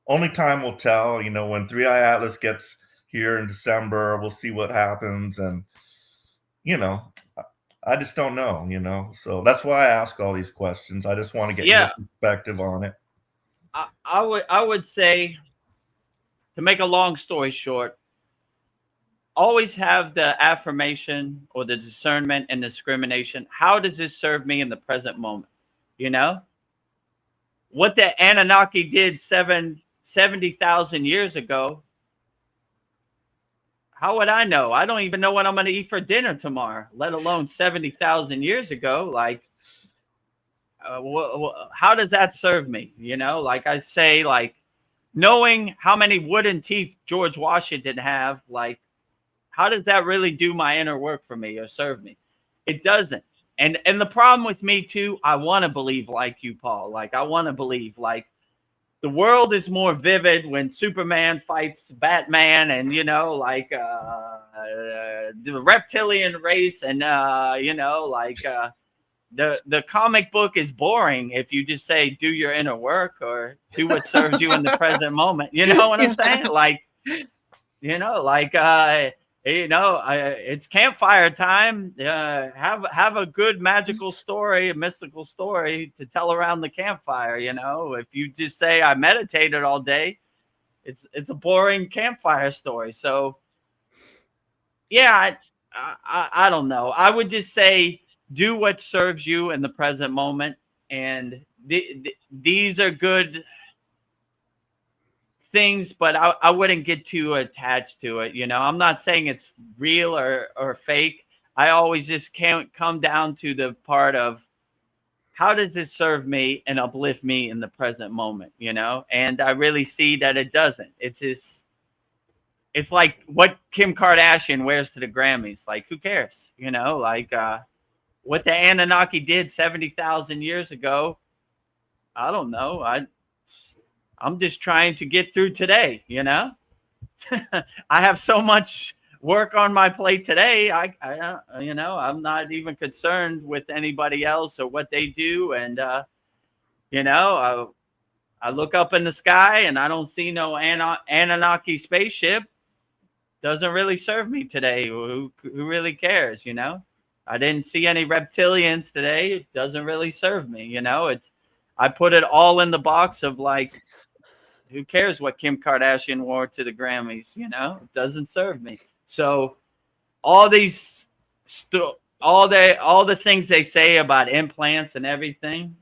only time will tell. When Three Eye Atlas gets here in December, we'll see what happens, and I just don't know. So that's why I ask all these questions. I just want to get your perspective on it. I would say, to make a long story short, always have the affirmation or the discernment and discrimination. How does this serve me in the present moment? What the Anunnaki did 70,000 years ago, how would I know? I don't even know what I'm going to eat for dinner tomorrow, let alone 70,000 years ago. Like, how does that serve me? Like I say, like, knowing how many wooden teeth George Washington have, like, how does that really do my inner work for me or serve me? It doesn't. And the problem with me too, I want to believe like you, Paul. Like, I want to believe like the world is more vivid when Superman fights Batman, and like the reptilian race, and the comic book is boring if you just say do your inner work or do what serves you in the present moment. You know what I'm saying? Like, it's campfire time. Have a good magical story, a mystical story to tell around the campfire. If you just say I meditated all day, it's a boring campfire story. So yeah, I don't know. I would just say do what serves you in the present moment, and these are good things, but I wouldn't get too attached to it. I'm not saying it's real or fake. I always just can't come down to the part of how does this serve me and uplift me in the present moment, and I really see that it doesn't. It's like what Kim Kardashian wears to the Grammys. Like, who cares? Like what the Anunnaki did 70,000 years ago, I don't know. I'm just trying to get through today, I have so much work on my plate today. I'm not even concerned with anybody else or what they do. And, I look up in the sky and I don't see no Anunnaki spaceship. Doesn't really serve me today. Who really cares? I didn't see any reptilians today. It doesn't really serve me. I put it all in the box of like, who cares what Kim Kardashian wore to the Grammys? It doesn't serve me. So all these, all the things they say about implants and everything,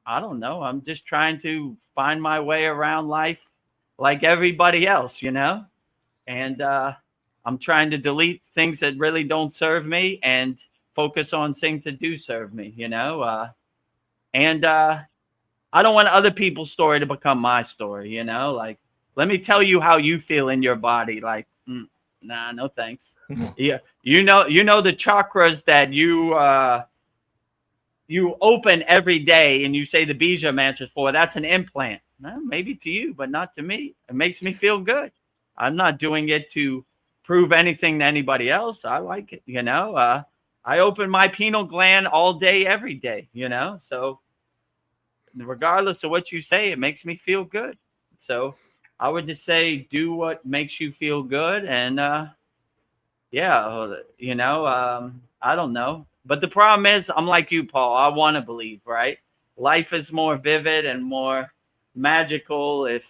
I don't know. I'm just trying to find my way around life like everybody else, and I'm trying to delete things that really don't serve me and focus on things that do serve me, and I don't want other people's story to become my story, like, let me tell you how you feel in your body. Like, nah, no thanks. Yeah. The chakras that you open every day and you say the Bija mantra for, that's an implant. Well, maybe to you, but not to me. It makes me feel good. I'm not doing it to prove anything to anybody else. I like it, I open my pineal gland all day, every day, so regardless of what you say, it makes me feel good. So I would just say, do what makes you feel good. And I don't know. But the problem is, I'm like you, Paul. I want to believe, right? Life is more vivid and more magical if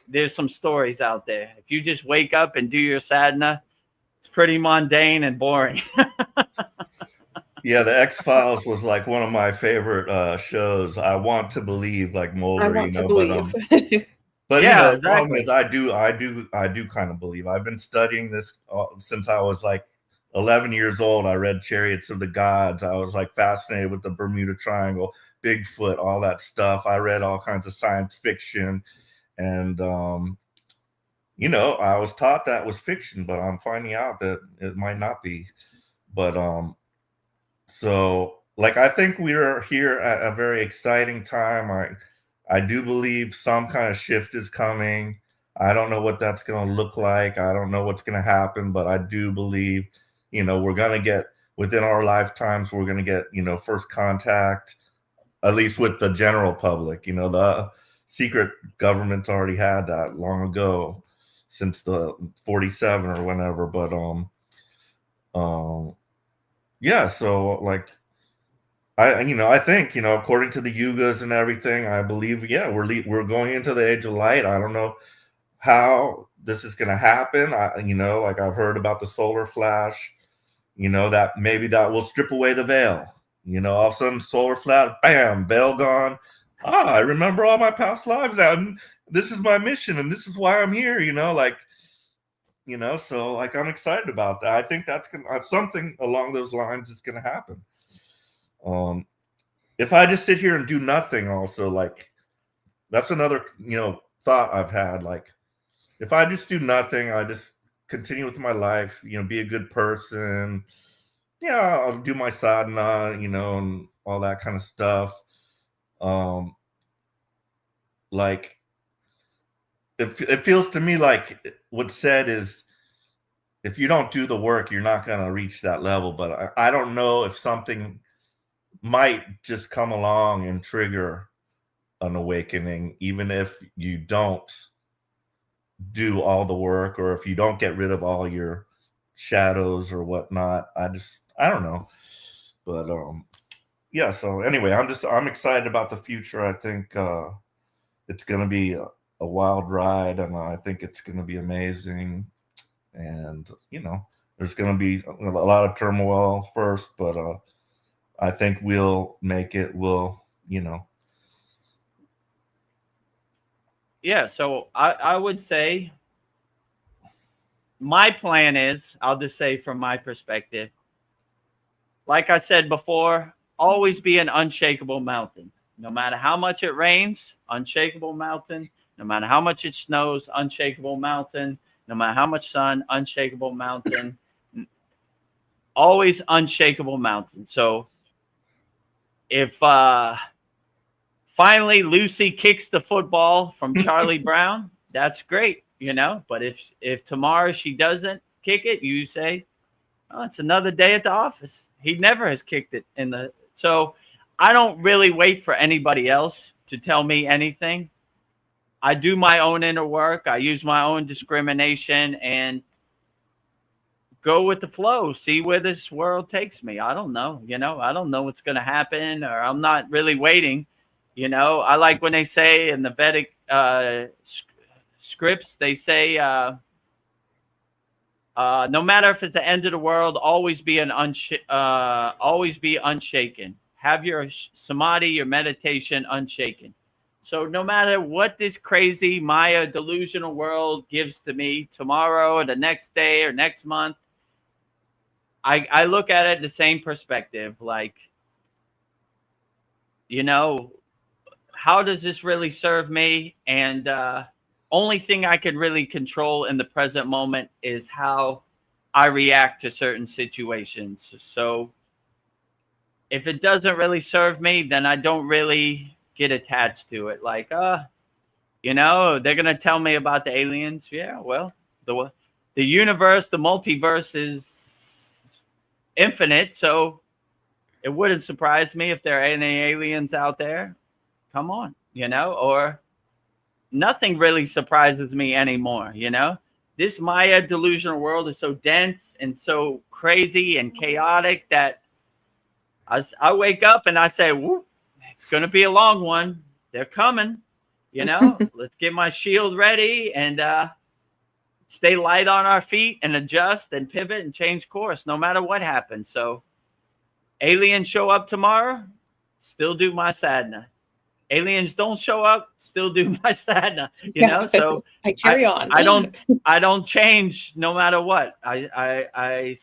there's some stories out there. If you just wake up and do your sadhana, it's pretty mundane and boring. Yeah, the X-Files was like one of my favorite shows. I want to believe, like Mulder, I want to believe. But Yeah, the problem is, I do kind of believe. I've been studying this since I was like 11 years old. I read Chariots of the Gods. I was like fascinated with the Bermuda Triangle, Bigfoot, all that stuff. I read all kinds of science fiction, and I was taught that was fiction, but I'm finding out that it might not be. But so, like, I think we're here at a very exciting time. I do believe some kind of shift is coming. I don't know what that's going to look like. I don't know what's going to happen, but I do believe, we're going to get within our lifetimes, we're going to get, you know, first contact, at least with the general public. You know, the secret government's already had that long ago, since the 47 or whenever. But yeah, so like I think, you know, according to the yugas and everything, I believe, yeah, we're going into the age of light. I don't know how this is going to happen. You know, like I've heard about the solar flash, you know, that maybe that will strip away the veil. You know, all of a sudden, solar flash, bam, veil gone. I remember all my past lives now, and this is my mission, and this is why I'm here. You know, like, you know, so like I'm excited about that. I think that's something along those lines is going to happen. If I just sit here and do nothing, also, like, that's another, you know, thought I've had. Like, if I just do nothing, I just continue with my life, you know, be a good person. Yeah, I'll do my sadhana, you know, and all that kind of stuff. Like, it feels to me like what's said is, if you don't do the work, you're not going to reach that level. But I don't know if something might just come along and trigger an awakening, even if you don't do all the work, or if you don't get rid of all your shadows or whatnot. I don't know. But yeah, so anyway, I'm excited about the future. I think it's going to be a wild ride, and I think it's going to be amazing. And, you know, there's going to be a lot of turmoil first, but I think we'll make it. We'll, you know. Yeah, so I would say my plan is, I'll just say from my perspective, like I said before, always be an unshakable mountain. No matter how much it rains, unshakable mountain. No matter how much it snows, unshakable mountain. No matter how much sun, unshakable mountain. Always unshakable mountain. So if finally Lucy kicks the football from Charlie Brown, that's great, you know. But if tomorrow she doesn't kick it, you say, oh, it's another day at the office. He never has kicked it in the. So I don't really wait for anybody else to tell me anything. I do my own inner work. I use my own discrimination and go with the flow. See where this world takes me. I don't know. You know, I don't know what's going to happen, or I'm not really waiting. You know, I like when they say in the Vedic scripts, they say, no matter if it's the end of the world, always be unshaken. Have your samadhi, your meditation unshaken. So no matter what this crazy Maya delusional world gives to me tomorrow or the next day or next month, I look at it the same perspective. Like, you know, how does this really serve me? And only thing I can really control in the present moment is how I react to certain situations. So if it doesn't really serve me, then I don't really get attached to it. Like, you know, they're going to tell me about the aliens. Yeah, well, the universe, the multiverse is infinite. So it wouldn't surprise me if there are any aliens out there. Come on, you know, or nothing really surprises me anymore. You know, this Maya delusional world is so dense and so crazy and chaotic that I wake up and I say, whoop, it's going to be a long one. They're coming, you know, let's get my shield ready and stay light on our feet and adjust and pivot and change course no matter what happens. So aliens show up tomorrow, still do my sadhana. Aliens don't show up, still do my sadhana, you know? So I carry on. I don't change no matter what. I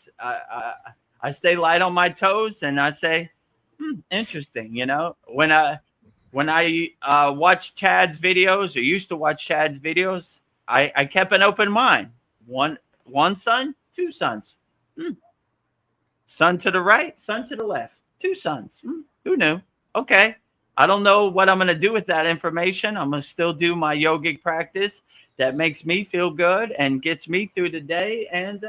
stay light on my toes and I say, interesting, you know. When I watch Chad's videos, or used to watch Chad's videos, I kept an open mind. One sun, two suns. Sun to the right, sun to the left. Two suns. Who knew? Okay. I don't know what I'm going to do with that information. I'm going to still do my yogic practice that makes me feel good and gets me through the day. And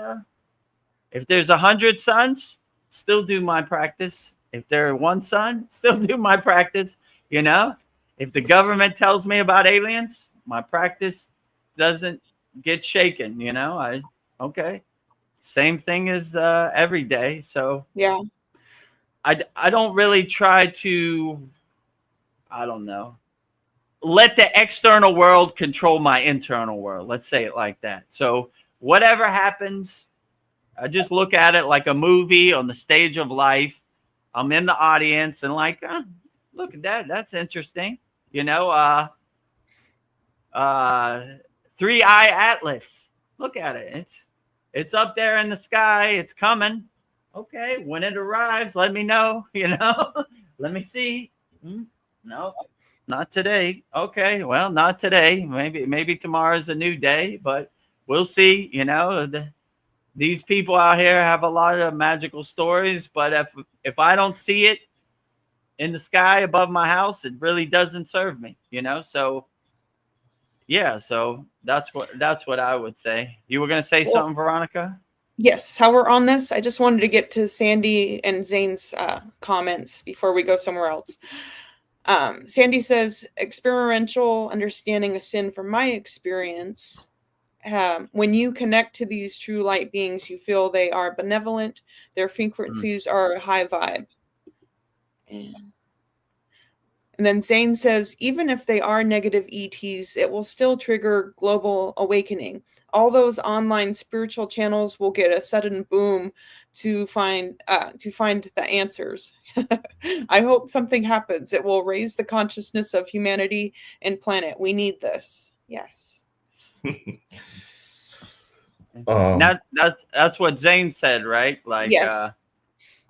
if there's 100 suns, still do my practice. If they're one son, still do my practice. You know, if the government tells me about aliens, my practice doesn't get shaken. You know, okay. Same thing as every day. So Yeah. I don't really try to, I don't know, let the external world control my internal world. Let's say it like that. So whatever happens, I just look at it like a movie on the stage of life. I'm in the audience and like, look at that. That's interesting. You know, three-eye atlas. Look at it. It's up there in the sky. It's coming. Okay, when it arrives, let me know. You know, let me see. No, not today. Okay, well, not today. Maybe tomorrow's a new day, but we'll see. You know, these people out here have a lot of magical stories, but if I don't see it in the sky above my house, it really doesn't serve me. You know, so yeah, so that's what I would say. You were gonna say something, Veronica? Yes, how we're on this, I just wanted to get to Sandy and Zane's comments before we go somewhere else. Sandy says, experiential understanding of sin from my experience. When you connect to these true light beings, you feel they are benevolent. Their frequencies are a high vibe. And then Zane says, even if they are negative ETs, it will still trigger global awakening. All those online spiritual channels will get a sudden boom to find the answers. I hope something happens. It will raise the consciousness of humanity and planet. We need this. Yes. That's what Zane said, right? Like, yes.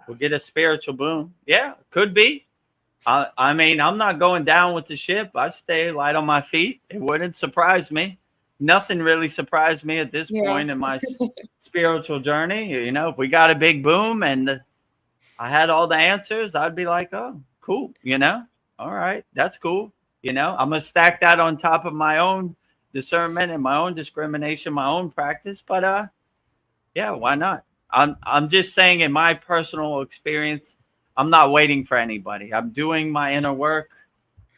We'll get a spiritual boom. Yeah, could be. I mean, I'm not going down with the ship. I stay light on my feet. It wouldn't surprise me. Nothing really surprised me at this point in my spiritual journey. You know, if we got a big boom and I had all the answers, I'd be like, oh, cool. You know, all right, that's cool. You know, I'm going to stack that on top of my own discernment and my own discrimination, my own practice. But yeah, why not? I'm just saying, in my personal experience, I'm not waiting for anybody. I'm doing my inner work.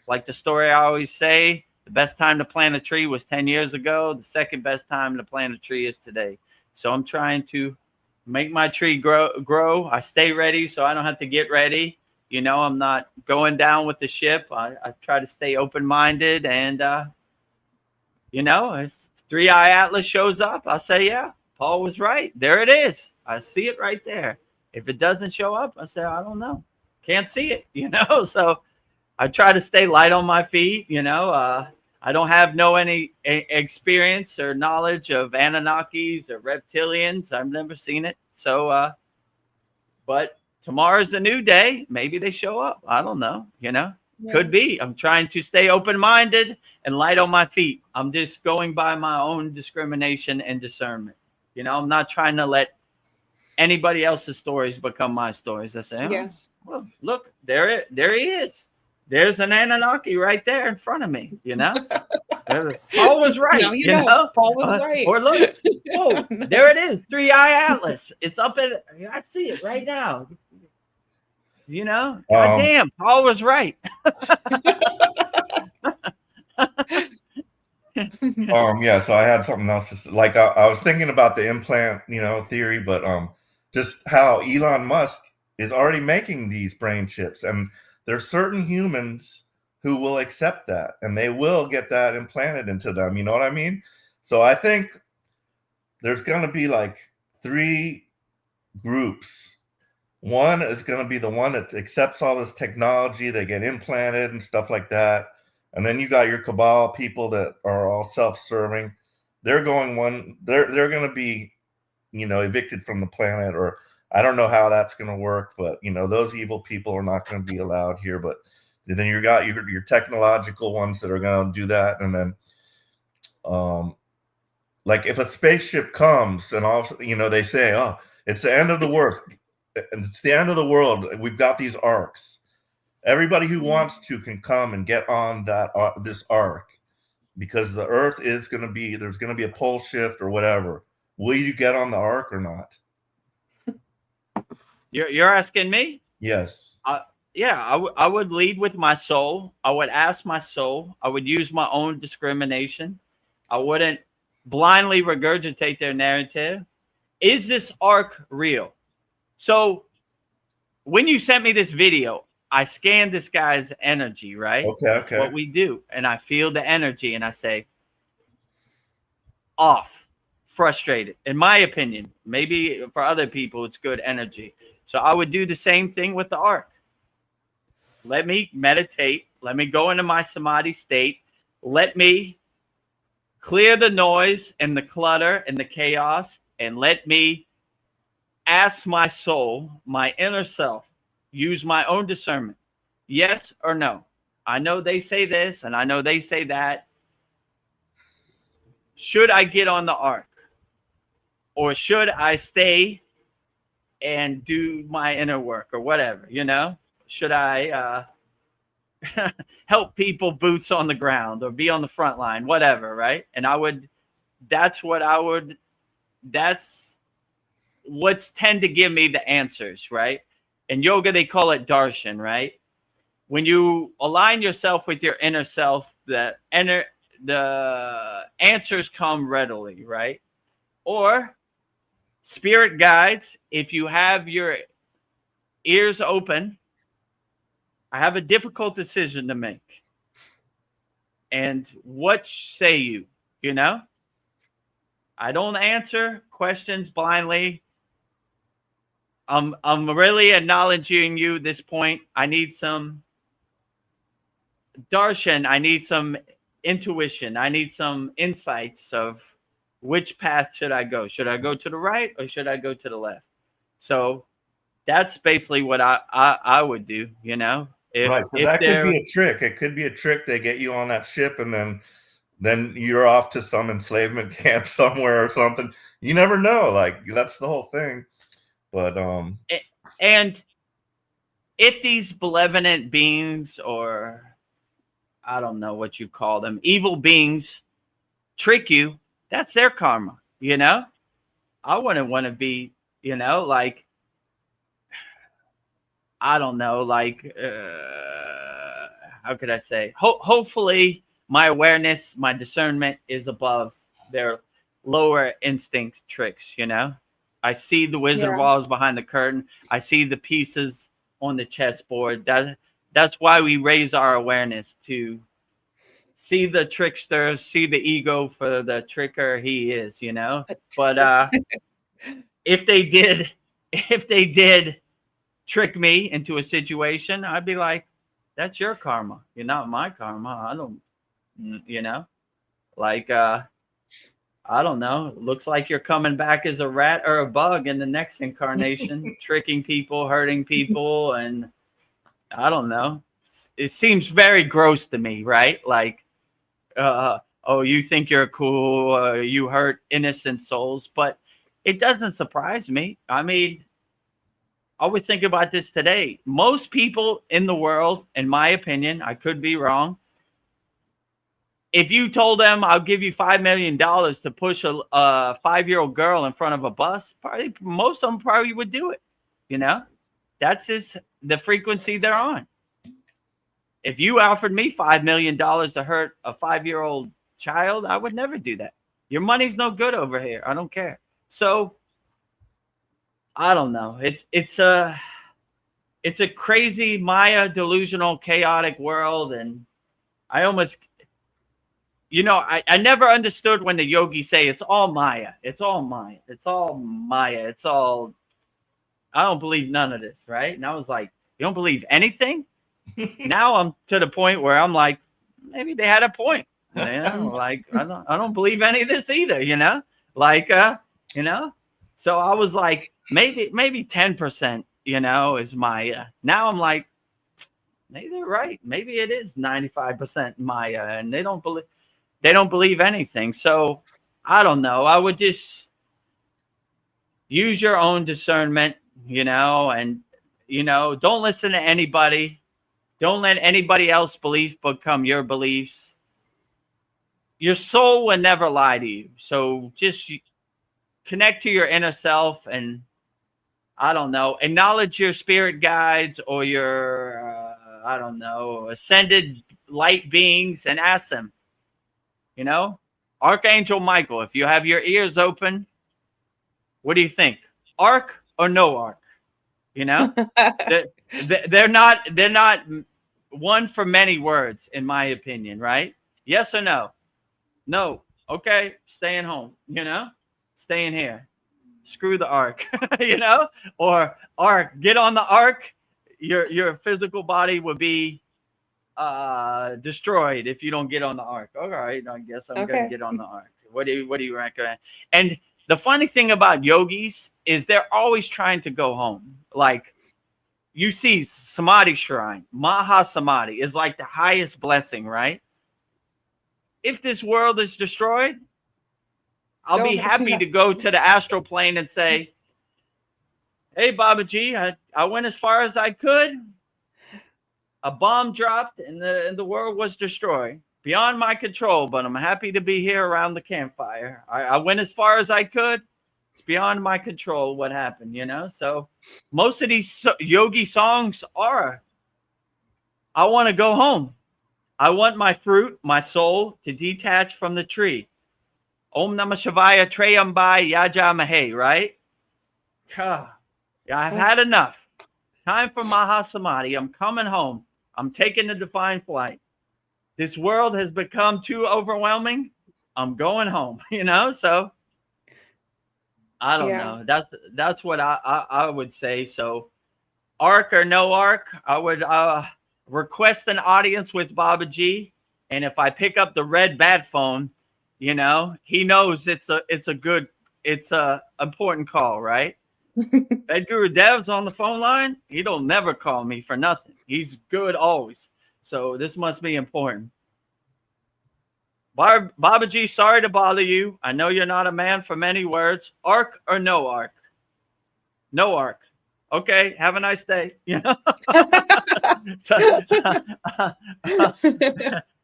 Like the story I always say, the best time to plant a tree was 10 years ago. The second best time to plant a tree is today. So I'm trying to make my tree grow. I stay ready so I don't have to get ready. You know, I'm not going down with the ship. I try to stay open-minded. And, you know, if Three-Eye Atlas shows up, I'll say, yeah, Paul was right. There it is. I see it right there. If it doesn't show up, I say, I don't know. Can't see it, you know? So I try to stay light on my feet, you know? I don't have any experience or knowledge of Anunnakis or reptilians. I've never seen it. So, but tomorrow's a new day. Maybe they show up. I don't know, you know? Yeah. Could be. I'm trying to stay open-minded and light on my feet. I'm just going by my own discrimination and discernment. You know, I'm not trying to let anybody else's stories become my stories. I say, oh, yes, well, look, there he is. There's an Anunnaki right there in front of me. You know, Paul was right. You know, Paul was right. Or look, oh, there it is, Three-Eye Atlas. It's up in. I see it right now. You know, goddamn, Paul was right. Yeah. So I had something else to say. Like I was thinking about the implant, you know, theory, but just how Elon Musk is already making these brain chips, and there's certain humans who will accept that and they will get that implanted into them. You know what I mean? So I think there's going to be like 3 groups. One is going to be the one that accepts all this technology, they get implanted and stuff like that. And then you got your cabal people that are all self-serving. They're going they're going to be, you know, evicted from the planet, or I don't know how that's going to work, but you know, those evil people are not going to be allowed here. But then you got your technological ones that are going to do that. And then, like if a spaceship comes and all, you know, they say, oh, it's the end of the world. It's the end of the world. We've got these arcs. Everybody who wants to can come and get on that this arc, because the Earth is going to be, there's going to be a pole shift or whatever. Will you get on the arc or not? You're asking me? Yes. Yeah, I would lead with my soul. I would ask my soul. I would use my own discrimination. I wouldn't blindly regurgitate their narrative. Is this arc real? So when you sent me this video, I scanned this guy's energy, right? Okay. That's what we do. And I feel the energy and I say, off, frustrated. In my opinion, maybe for other people, it's good energy. So I would do the same thing with the arc. Let me meditate. Let me go into my samadhi state. Let me clear the noise and the clutter and the chaos. And let me ask my soul, my inner self, use my own discernment. Yes or no? I know they say this and I know they say that. Should I get on the arc? Or should I stay and do my inner work or whatever, you know? Should I help people boots on the ground or be on the front line, whatever, right? And that's what's tend to give me the answers, right? In yoga, they call it darshan, right? When you align yourself with your inner self, the answers come readily, right? Or spirit guides, if you have your ears open, I have a difficult decision to make. And what say you? You know? I don't answer questions blindly. I'm really acknowledging you at this point. I need some darshan. I need some intuition. I need some insights of which path should I go? Should I go to the right or should I go to the left? So that's basically what I would do, you know? Right, because that could be a trick. It could be a trick. They get you on that ship and then you're off to some enslavement camp somewhere or something. You never know. Like, that's the whole thing. But and if these malevolent beings, or I don't know what you call them, evil beings, trick you, that's their karma, you know? I wouldn't want to be, you know, like, I don't know, like, how could I say? Hopefully my awareness, my discernment is above their lower instinct tricks, you know? I see the Wizard of Oz behind the curtain. I see the pieces on the chessboard. That's why we raise our awareness, to see the trickster, see the ego for the tricker he is, you know? But if they did trick me into a situation, I'd be like, that's your karma. You're not my karma. I don't, you know, like, I don't know. It looks like you're coming back as a rat or a bug in the next incarnation, tricking people, hurting people. And I don't know. It seems very gross to me, right? Like, oh, you think you're cool. You hurt innocent souls. But it doesn't surprise me. I mean, I would think about this today. Most people in the world, in my opinion, I could be wrong, if you told them I'll give you $5 million to push a 5-year-old girl in front of a bus, probably most of them probably would do it. You know, that's just the frequency they're on. If you offered me $5 million to hurt a 5-year-old child, I would never do that. Your money's no good over here. I don't care. So I don't know. It's a crazy Maya delusional chaotic world, and I almost, you know, I never understood when the yogis say it's all Maya. It's all Maya. It's all Maya. It's all, I don't believe none of this, right? And I was like, you don't believe anything? Now I'm to the point where I'm like, maybe they had a point. You know, like I don't believe any of this either, you know? Like you know? So I was like, maybe 10%, you know, is Maya. Now I'm like, maybe they're right. Maybe it is 95% Maya, and they don't believe anything. So I don't know. I would just use your own discernment, you know, and, you know, don't listen to anybody. Don't let anybody else's beliefs become your beliefs. Your soul will never lie to you. So just connect to your inner self. And I don't know, acknowledge your spirit guides or your, I don't know, ascended light beings and ask them, you know, Archangel Michael, if you have your ears open, what do you think? Arc or no arc? You know, they're not one for many words, in my opinion, right? Yes or no? No. Okay, staying home, you know, staying here. Screw the arc, you know, or arc, get on the arc. Your physical body will be destroyed if you don't get on the arc. All right, I guess I'm gonna get on the arc. What do you recommend? And the funny thing about yogis is they're always trying to go home. Like you see Samadhi Shrine, Maha Samadhi is like the highest blessing, right? If this world is destroyed, I'll be happy to go to the astral plane and say, hey, Babaji, I went as far as I could. A bomb dropped and the world was destroyed. Beyond my control, but I'm happy to be here around the campfire. I went as far as I could. It's beyond my control what happened, you know? So most of these yogi songs are, I want to go home. I want my fruit, my soul, to detach from the tree. Om Namah Shivaya Trayambai Yajamahe, right? Yeah, I've had enough. Time for Mahasamadhi. I'm coming home. I'm taking the divine flight. This world has become too overwhelming. I'm going home, you know? So I don't know. That's what I would say. So arc or no arc, I would request an audience with Babaji. And if I pick up the red bat phone, you know, he knows it's a important call, right? Vedagurudev on the phone line. He don't never call me for nothing. He's good always. So this must be important. Babaji, sorry to bother you. I know you're not a man for many words. Arc or no arc? No arc. Okay. Have a nice day. You know.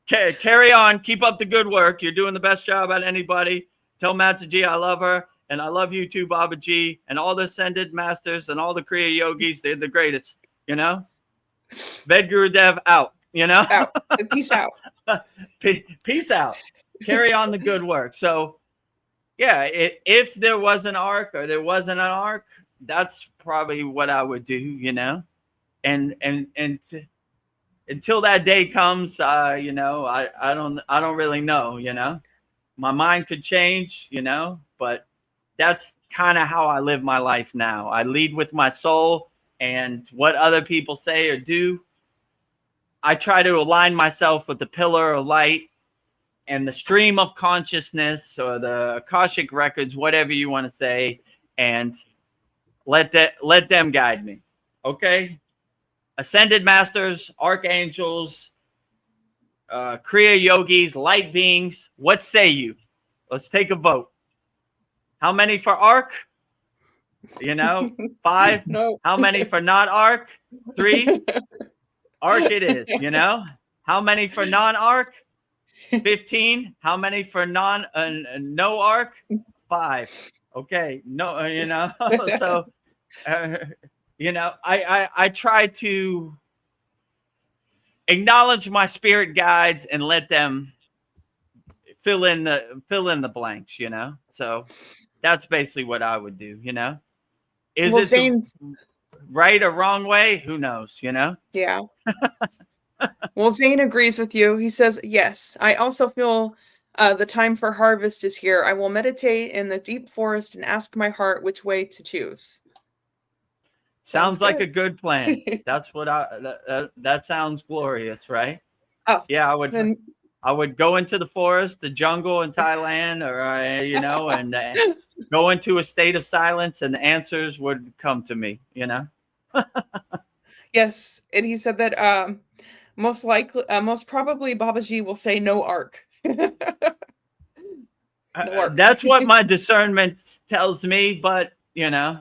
Carry on. Keep up the good work. You're doing the best job at anybody. Tell Mataji I love her. And I love you too, Babaji, and all the ascended masters and all the Kriya yogis. They're the greatest, you know? Vedagurudev out, you know? Out. Peace out. Peace out. Carry on the good work. So, yeah, if there was an arc or there wasn't an arc, that's probably what I would do, you know? And until that day comes, you know, I don't really know, you know? My mind could change, you know, but that's kind of how I live my life now. I lead with my soul, and what other people say or do, I try to align myself with the pillar of light and the stream of consciousness or the Akashic records, whatever you want to say, and let them guide me. Okay? Ascended masters, archangels, Kriya yogis, light beings, what say you? Let's take a vote. How many for arc? You know, 5. No. How many for not arc? 3. Arc it is, you know. How many for non-arc? 15. How many for no arc? 5. Okay, no, you know. So, you know, I try to acknowledge my spirit guides and let them fill in the blanks, you know. So that's basically what I would do, you know. Is it the right or wrong way? Who knows, you know? Yeah. Well, Zane agrees with you. He says, yes, I also feel the time for harvest is here. I will meditate in the deep forest and ask my heart which way to choose. Sounds like a good plan. That's what that sounds glorious, right? Oh, yeah, I would go into the forest, the jungle in Thailand, or you know, and go into a state of silence, and the answers would come to me, you know. Yes, and he said that most probably Babaji will say no arc. No arc. That's what my discernment tells me, but you know,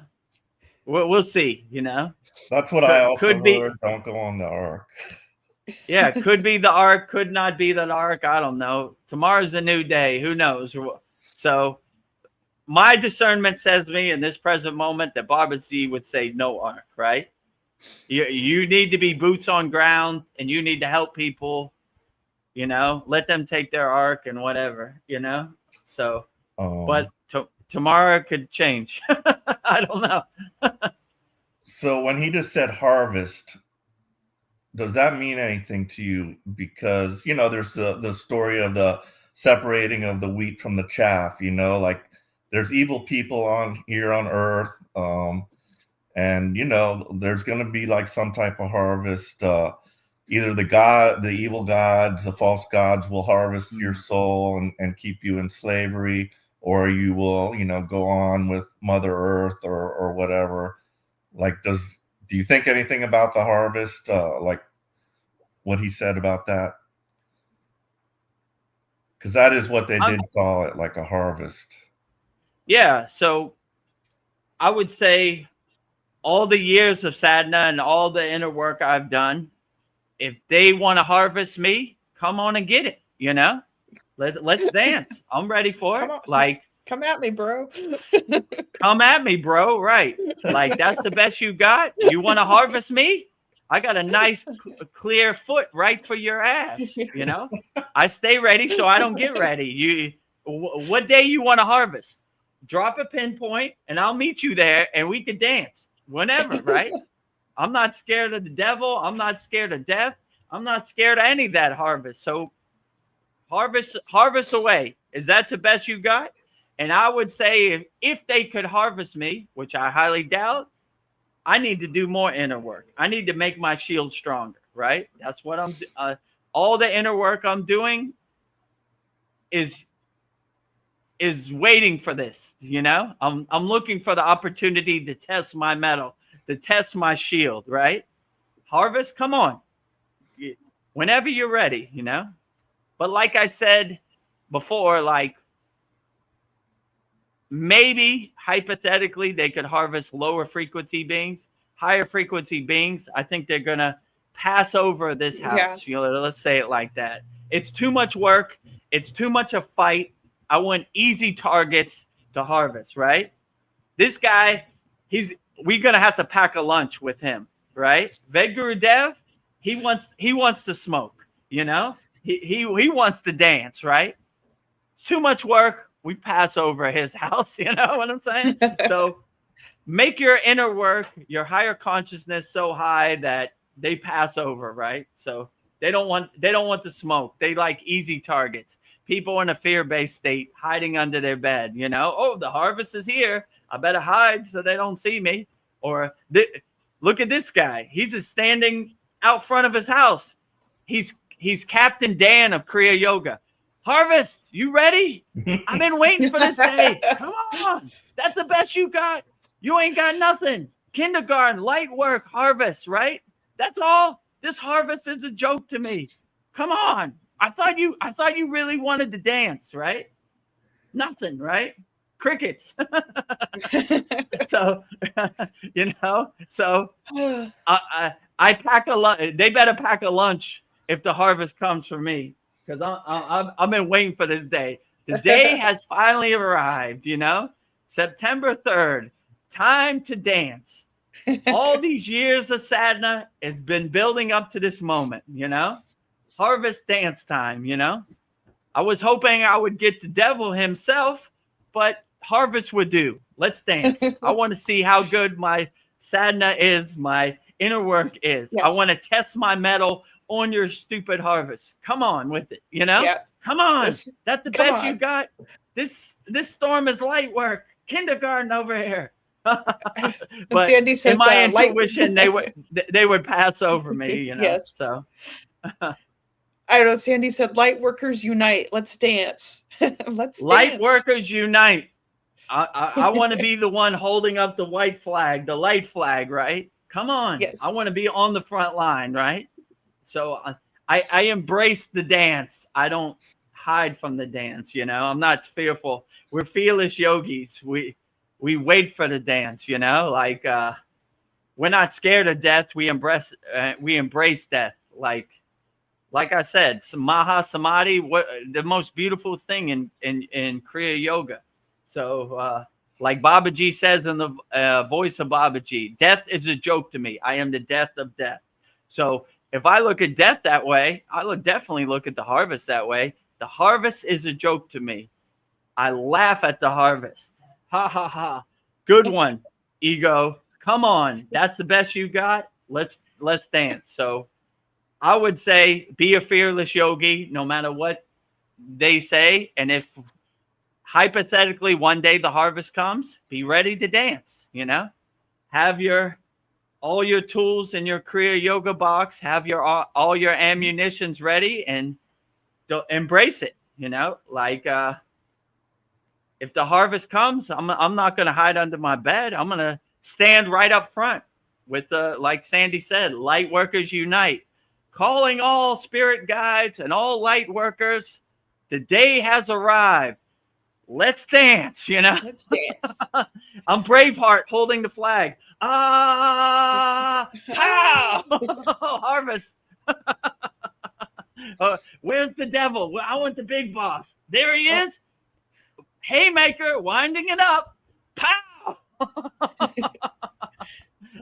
we'll see. You know, that's what I also heard. Don't go on the arc. Yeah, could be the arc, could not be the arc. I don't know. Tomorrow's a new day. Who knows? So my discernment says to me in this present moment that Barbara Z would say no arc, right? You need to be boots on ground, and you need to help people, let them take their arc and whatever, So, but tomorrow could change. I don't know. So when he just said harvest, does that mean anything to you? Because, there's the story of the separating of the wheat from the chaff, like there's evil people on here on earth. And, there's going to be like some type of harvest. Either the evil gods, the false gods will harvest your soul and keep you in slavery, or you will, go on with Mother Earth or whatever. Like, do you think anything about the harvest? Like what he said about that? Because that is what they did call it, like a harvest. Yeah. So I would say all the years of sadhana and all the inner work I've done, if they want to harvest me, come on and get it. Let's dance. I'm ready for it. Like, come at me, bro. Come at me, bro. Right. Like, that's the best you got. You want to harvest me? I got a nice clear foot right for your ass. I stay ready so I don't get ready. What day you want to harvest? Drop a pinpoint and I'll meet you there and we could dance whenever, right? I'm not scared of the devil. I'm not scared of death. I'm not scared of any of that harvest. So harvest away. Is that the best you got? And I would say if they could harvest me, which I highly doubt, I need to do more inner work. I need to make my shield stronger, right? That's what all the inner work I'm doing is waiting for this, I'm looking for the opportunity to test my metal, to test my shield, right? Harvest, come on. Whenever you're ready, But like I said before, like, maybe hypothetically they could harvest lower frequency beings. Higher frequency beings, I think they're gonna pass over this house. Yeah. Let's say it like that. It's too much work. It's too much a fight. I want easy targets to harvest, right? This guy, we're gonna have to pack a lunch with him, right? Vedagurudev, he wants to smoke, he wants to dance, right? It's too much work. We pass over his house, you know what I'm saying? So make your inner work, your higher consciousness so high that they pass over, right? So they don't want the smoke. They like easy targets. People in a fear-based state hiding under their bed, oh, the harvest is here. I better hide so they don't see me. Or look at this guy. He's just standing out front of his house. He's Captain Dan of Kriya Yoga. Harvest, you ready? I've been waiting for this day. Come on. That's the best you got. You ain't got nothing. Kindergarten, light work, harvest, right? That's all. This harvest is a joke to me. Come on. I thought you really wanted to dance, right? Nothing, right? Crickets. So, so I pack a lunch. They better pack a lunch if the harvest comes for me, because I've been waiting for this day. The day has finally arrived, September 3rd, time to dance. All these years of sadhana has been building up to this moment, harvest dance time, I was hoping I would get the devil himself, but harvest would do. Let's dance. I want to see how good my sadhana is, my inner work is. Yes. I want to test my metal on your stupid harvest. Come on with it, Yeah. Come on. That's the best you got. This storm is light work. Kindergarten over here. But Sandy says, in my intuition, they would pass over me, Yes. So I don't know. Sandy said, light workers unite. Let's dance. Light workers unite. I want to be the one holding up the white flag, the light flag, right? Come on. Yes. I want to be on the front line, right? So I embrace the dance. I don't hide from the dance, I'm not fearful. We're fearless yogis. We wait for the dance, like we're not scared of death. We embrace death. Like I said, Maha Samadhi, what the most beautiful thing in Kriya Yoga. So, like Babaji says in the voice of Babaji, death is a joke to me. I am the death of death. So if I look at death that way, I definitely look at the harvest that way. The harvest is a joke to me. I laugh at the harvest. Ha ha ha. Good one, ego. Come on. That's the best you got. Let's dance. So I would say be a fearless yogi no matter what they say. And if hypothetically one day the harvest comes, be ready to dance, have all your tools in your Kriya yoga box, have all your ammunitions ready, and embrace it. If the harvest comes, I'm not going to hide under my bed. I'm going to stand right up front with like Sandy said, light workers unite, calling all spirit guides and all light workers. The day has arrived. Let's dance, Let's dance. I'm Braveheart holding the flag. Pow! Harvest. Where's the devil? I want the big boss. There he is. Haymaker, winding it up. Pow!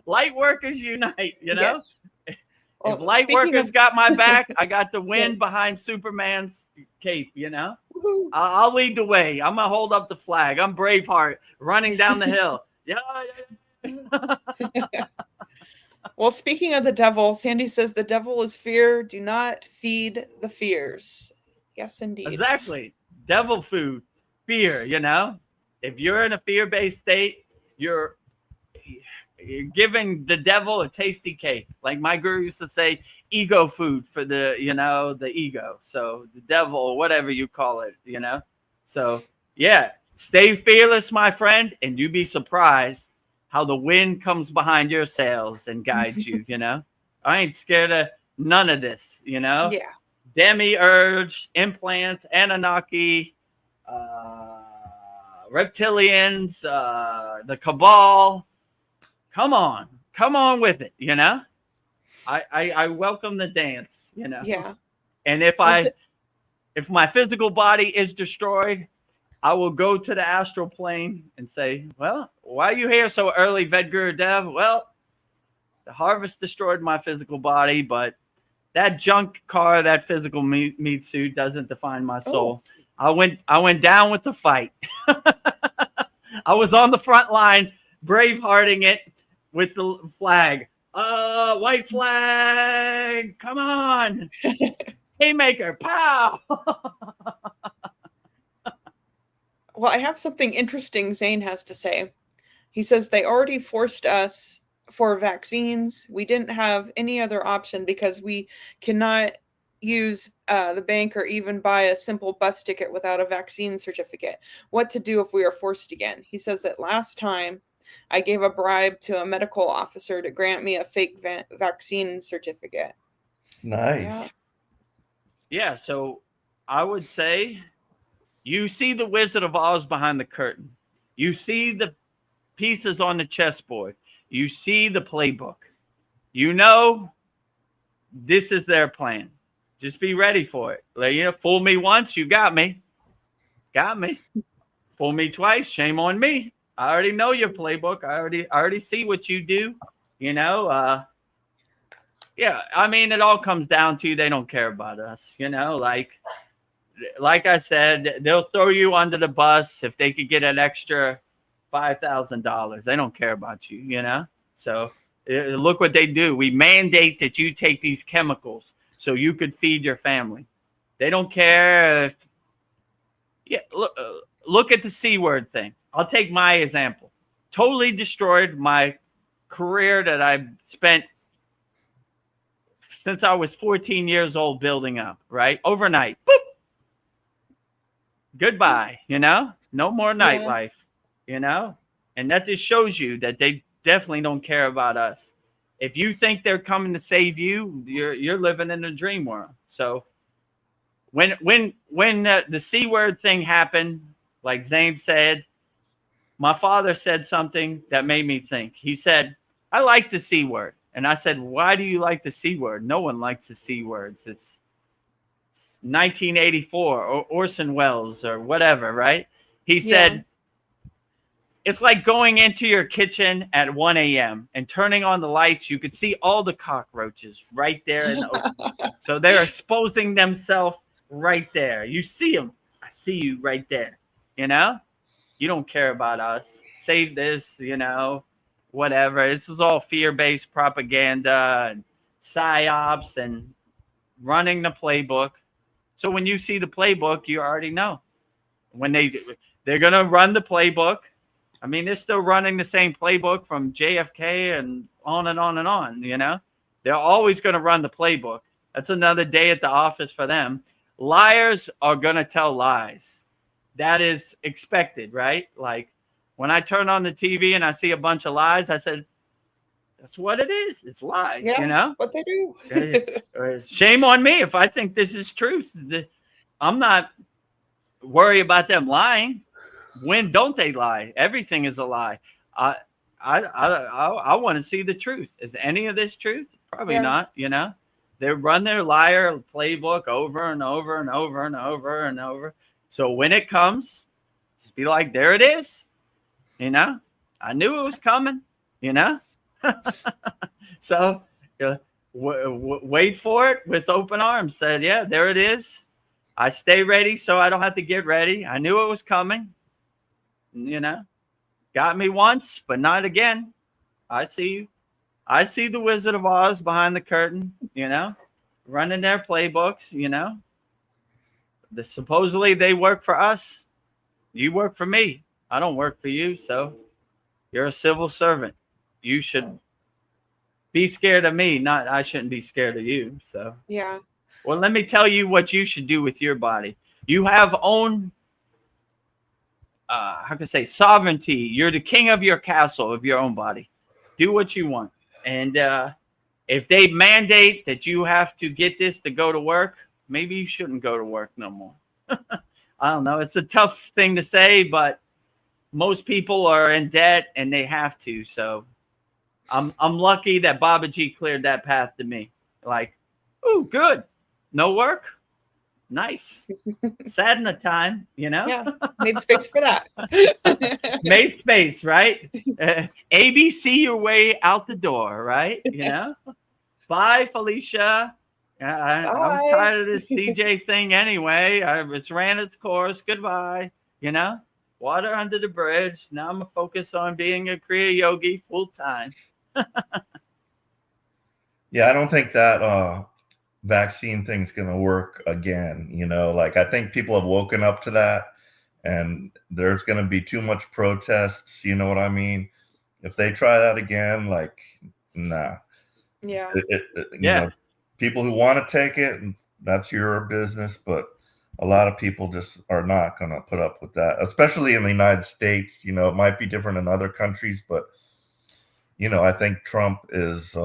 Light workers unite, Yes. If light workers got my back, I got the wind behind Superman's cape, I'll lead the way. I'm going to hold up the flag. I'm Braveheart running down the hill. Yeah. Well, speaking of the devil, Sandy says the devil is fear. Do not feed the fears. Yes, indeed. Exactly. Devil food, fear, If you're in a fear-based state, you're giving the devil a tasty cake. Like my guru used to say, ego food for the ego. So the devil, whatever you call it, So yeah, stay fearless, my friend, and you'd be surprised how the wind comes behind your sails and guides you, I ain't scared of none of this, Yeah. Demiurge, implants, Anunnaki, reptilians, the cabal. Come on with it, I welcome the dance, Yeah. And if my physical body is destroyed, I will go to the astral plane and say, well, why are you here so early, Vedagurudev? Well, the harvest destroyed my physical body, but that junk car, that physical meat suit doesn't define my soul. I went down with the fight. I was on the front line, bravehearting it with the flag. White flag, come on. Haymaker, pow. Well, I have something interesting Zane has to say. He says they already forced us for vaccines. We didn't have any other option because we cannot use the bank or even buy a simple bus ticket without a vaccine certificate. What to do if we are forced again? He says that last time I gave a bribe to a medical officer to grant me a fake vaccine certificate. Nice. Yeah, so I would say you see the Wizard of Oz behind the curtain. You see the pieces on the chessboard. You see the playbook. This is their plan. Just be ready for it. Fool me once, you got me. Fool me twice, shame on me. I already know your playbook. I already see what you do. Yeah, I mean, it all comes down to they don't care about us. Like I said, they'll throw you under the bus if they could get an extra $5,000. They don't care about you. So look what they do. We mandate that you take these chemicals so you could feed your family. They don't care if. Yeah, look at the C word thing. I'll take my example. Totally destroyed my career that I spent since I was 14 years old building up, right? Overnight. Boop. Goodbye, no more nightlife, and that just shows you that they definitely don't care about us. If you think they're coming to save you, you're living in a dream world. So when the C word thing happened, like Zane said, my father said something that made me think. He said, I like the C word. And I said, why do you like the C word? No one likes the C words. It's 1984 or Orson Welles or whatever, right? He said, It's like going into your kitchen at 1 a.m. and turning on the lights. You could see all the cockroaches right there in the open. So they're exposing themselves right there. You see them. I see you right there. You know? You don't care about us. Save this, you know, whatever. This is all fear-based propaganda and psyops and running the playbook. So when you see the playbook, you already know. When they're going to run the playbook. I mean, they're still running the same playbook from JFK and on and on and on, you know? They're always going to run the playbook. That's another day at the office for them. Liars are going to tell lies. That is expected, right? Like when I turn on the TV and I see a bunch of lies, I said, that's what it is. It's lies, Yeah, you know? that's what they do. Shame on me if I think this is truth. I'm not worried about them lying. When don't they lie? Everything is a lie. I want to see the truth. Is any of this truth? Probably not. You know, they run their liar playbook over and over and over and over and over. So when it comes, just be like, there it is. You know, I knew it was coming. You know, so wait for it with open arms. Said, yeah, there it is. I stay ready so I don't have to get ready. I knew it was coming. You know, got me once, but not again. I see you. I see the Wizard of Oz behind the curtain, you know, running their playbooks, you know. Supposedly they work for us. You work for me. I don't work for you. So you're a civil servant. You should be scared of me. Not, I shouldn't be scared of you. So, yeah. Well, let me tell you what you should do with your body. You have own how can I say, sovereignty. You're the king of your castle, of your own body. Do what you want. And if they mandate that you have to get this to go to work, maybe you shouldn't go to work no more. I don't know. It's a tough thing to say, but most people are in debt and they have to. So I'm lucky that Baba G cleared that path to me. Like, ooh, good. No work. Nice. Sadhana time, you know? Yeah, made space for that. Made space, right? ABC your way out the door, right? You know? Bye, Felicia. I was tired of this DJ thing anyway. It's ran its course. Goodbye. You know? Water under the bridge. Now I'm going to focus on being a Kriya yogi full time. Yeah, I don't think that vaccine thing's going to work again. You know, like I think people have woken up to that and there's going to be too much protests. You know what I mean? If they try that again, like, nah. Yeah. You know, people who want to take it, that's your business. But a lot of people just are not going to put up with that, especially in the United States. You know, it might be different in other countries, but, you know, I think Trump is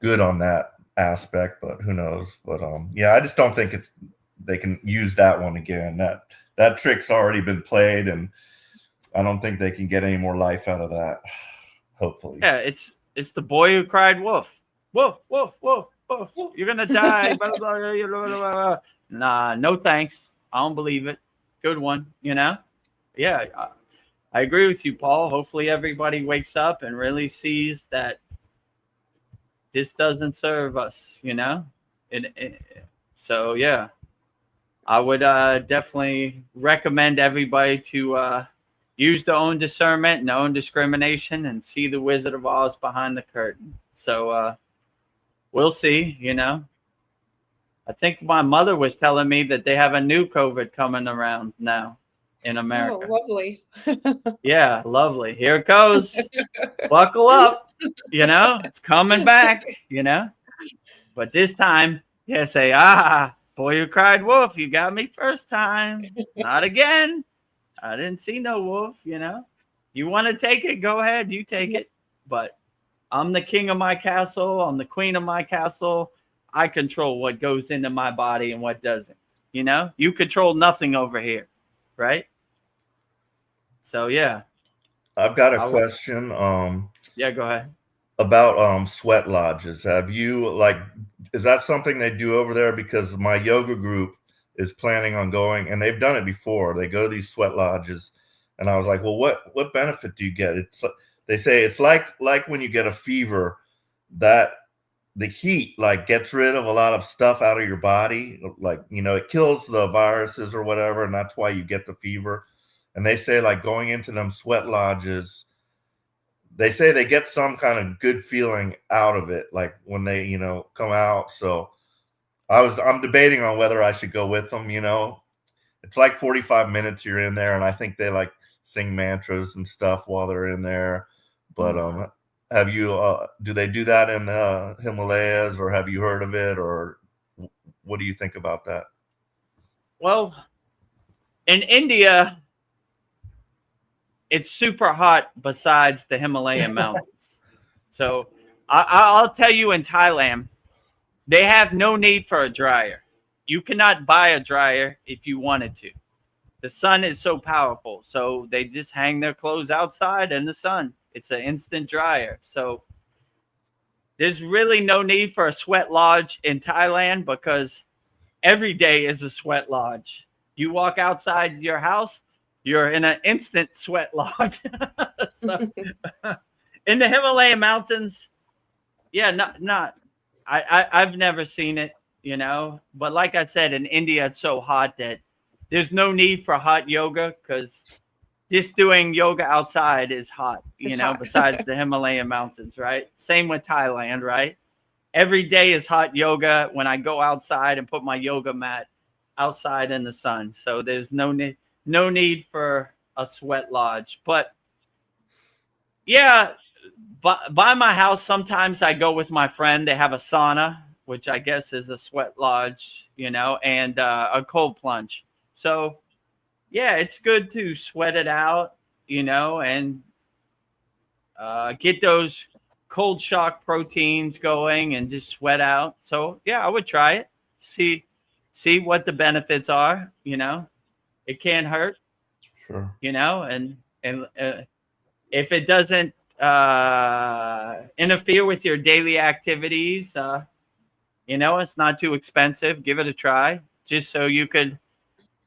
good on that aspect, but who knows? But yeah, I just don't think they can use that one again. That trick's already been played, and I don't think they can get any more life out of that. Hopefully. Yeah, it's the boy who cried wolf. Wolf, wolf, wolf, wolf. You're gonna die. Blah, blah, blah, blah, blah, blah. Nah, no thanks. I don't believe it. Good one, you know? Yeah, I agree with you, Paul. Hopefully everybody wakes up and really sees that this doesn't serve us, you know? So, yeah, I would definitely recommend everybody to use their own discernment and their own discrimination and see the Wizard of Oz behind the curtain. So we'll see, you know? I think my mother was telling me that they have a new COVID coming around now in America. Oh, lovely. Yeah, lovely. Here it goes. Buckle up. You know, it's coming back, you know. But this time, yeah, say, boy who cried wolf, you got me first time. Not again. I didn't see no wolf, you know. You want to take it, go ahead, you take it. But I'm the king of my castle. I'm the queen of my castle. I control what goes into my body and what doesn't. You know, you control nothing over here, right? So, yeah. I've got a question. Yeah, go ahead. About sweat lodges. Have you, like, is that something they do over there? Because my yoga group is planning on going, and they've done it before. They go to these sweat lodges And I was like, well, what benefit do you get? They say it's like when you get a fever, that the heat like gets rid of a lot of stuff out of your body. Like, you know, it kills the viruses or whatever. And that's why you get the fever. And they say like going into them sweat lodges, they say they get some kind of good feeling out of it, like when they, you know, come out. So I'm debating on whether I should go with them. You know, it's like 45 minutes you're in there, and I think they like sing mantras and stuff while they're in there. But have you do they do that in the Himalayas, or have you heard of it, or what do you think about that? Well, in India, it's super hot besides the Himalayan mountains. So I'll tell you, in Thailand, they have no need for a dryer. You cannot buy a dryer if you wanted to. The sun is so powerful. So they just hang their clothes outside in the sun. It's an instant dryer. So there's really no need for a sweat lodge in Thailand, because every day is a sweat lodge. You walk outside your house, you're in an instant sweat lodge. So in the Himalayan mountains, yeah, I've never seen it, you know, but like I said, in India, it's so hot that there's no need for hot yoga, because just doing yoga outside is hot, you know, besides the Himalayan mountains, right? Same with Thailand, right? Every day is hot yoga when I go outside and put my yoga mat outside in the sun. So there's no need for a sweat lodge. But yeah, by my house, sometimes I go with my friend. They have a sauna, which I guess is a sweat lodge, you know, and a cold plunge. So yeah, it's good to sweat it out, you know, and get those cold shock proteins going and just sweat out. So yeah, I would try it. See what the benefits are, you know. It can't hurt. Sure. You know, and if it doesn't interfere with your daily activities, you know, it's not too expensive. Give it a try, just so you could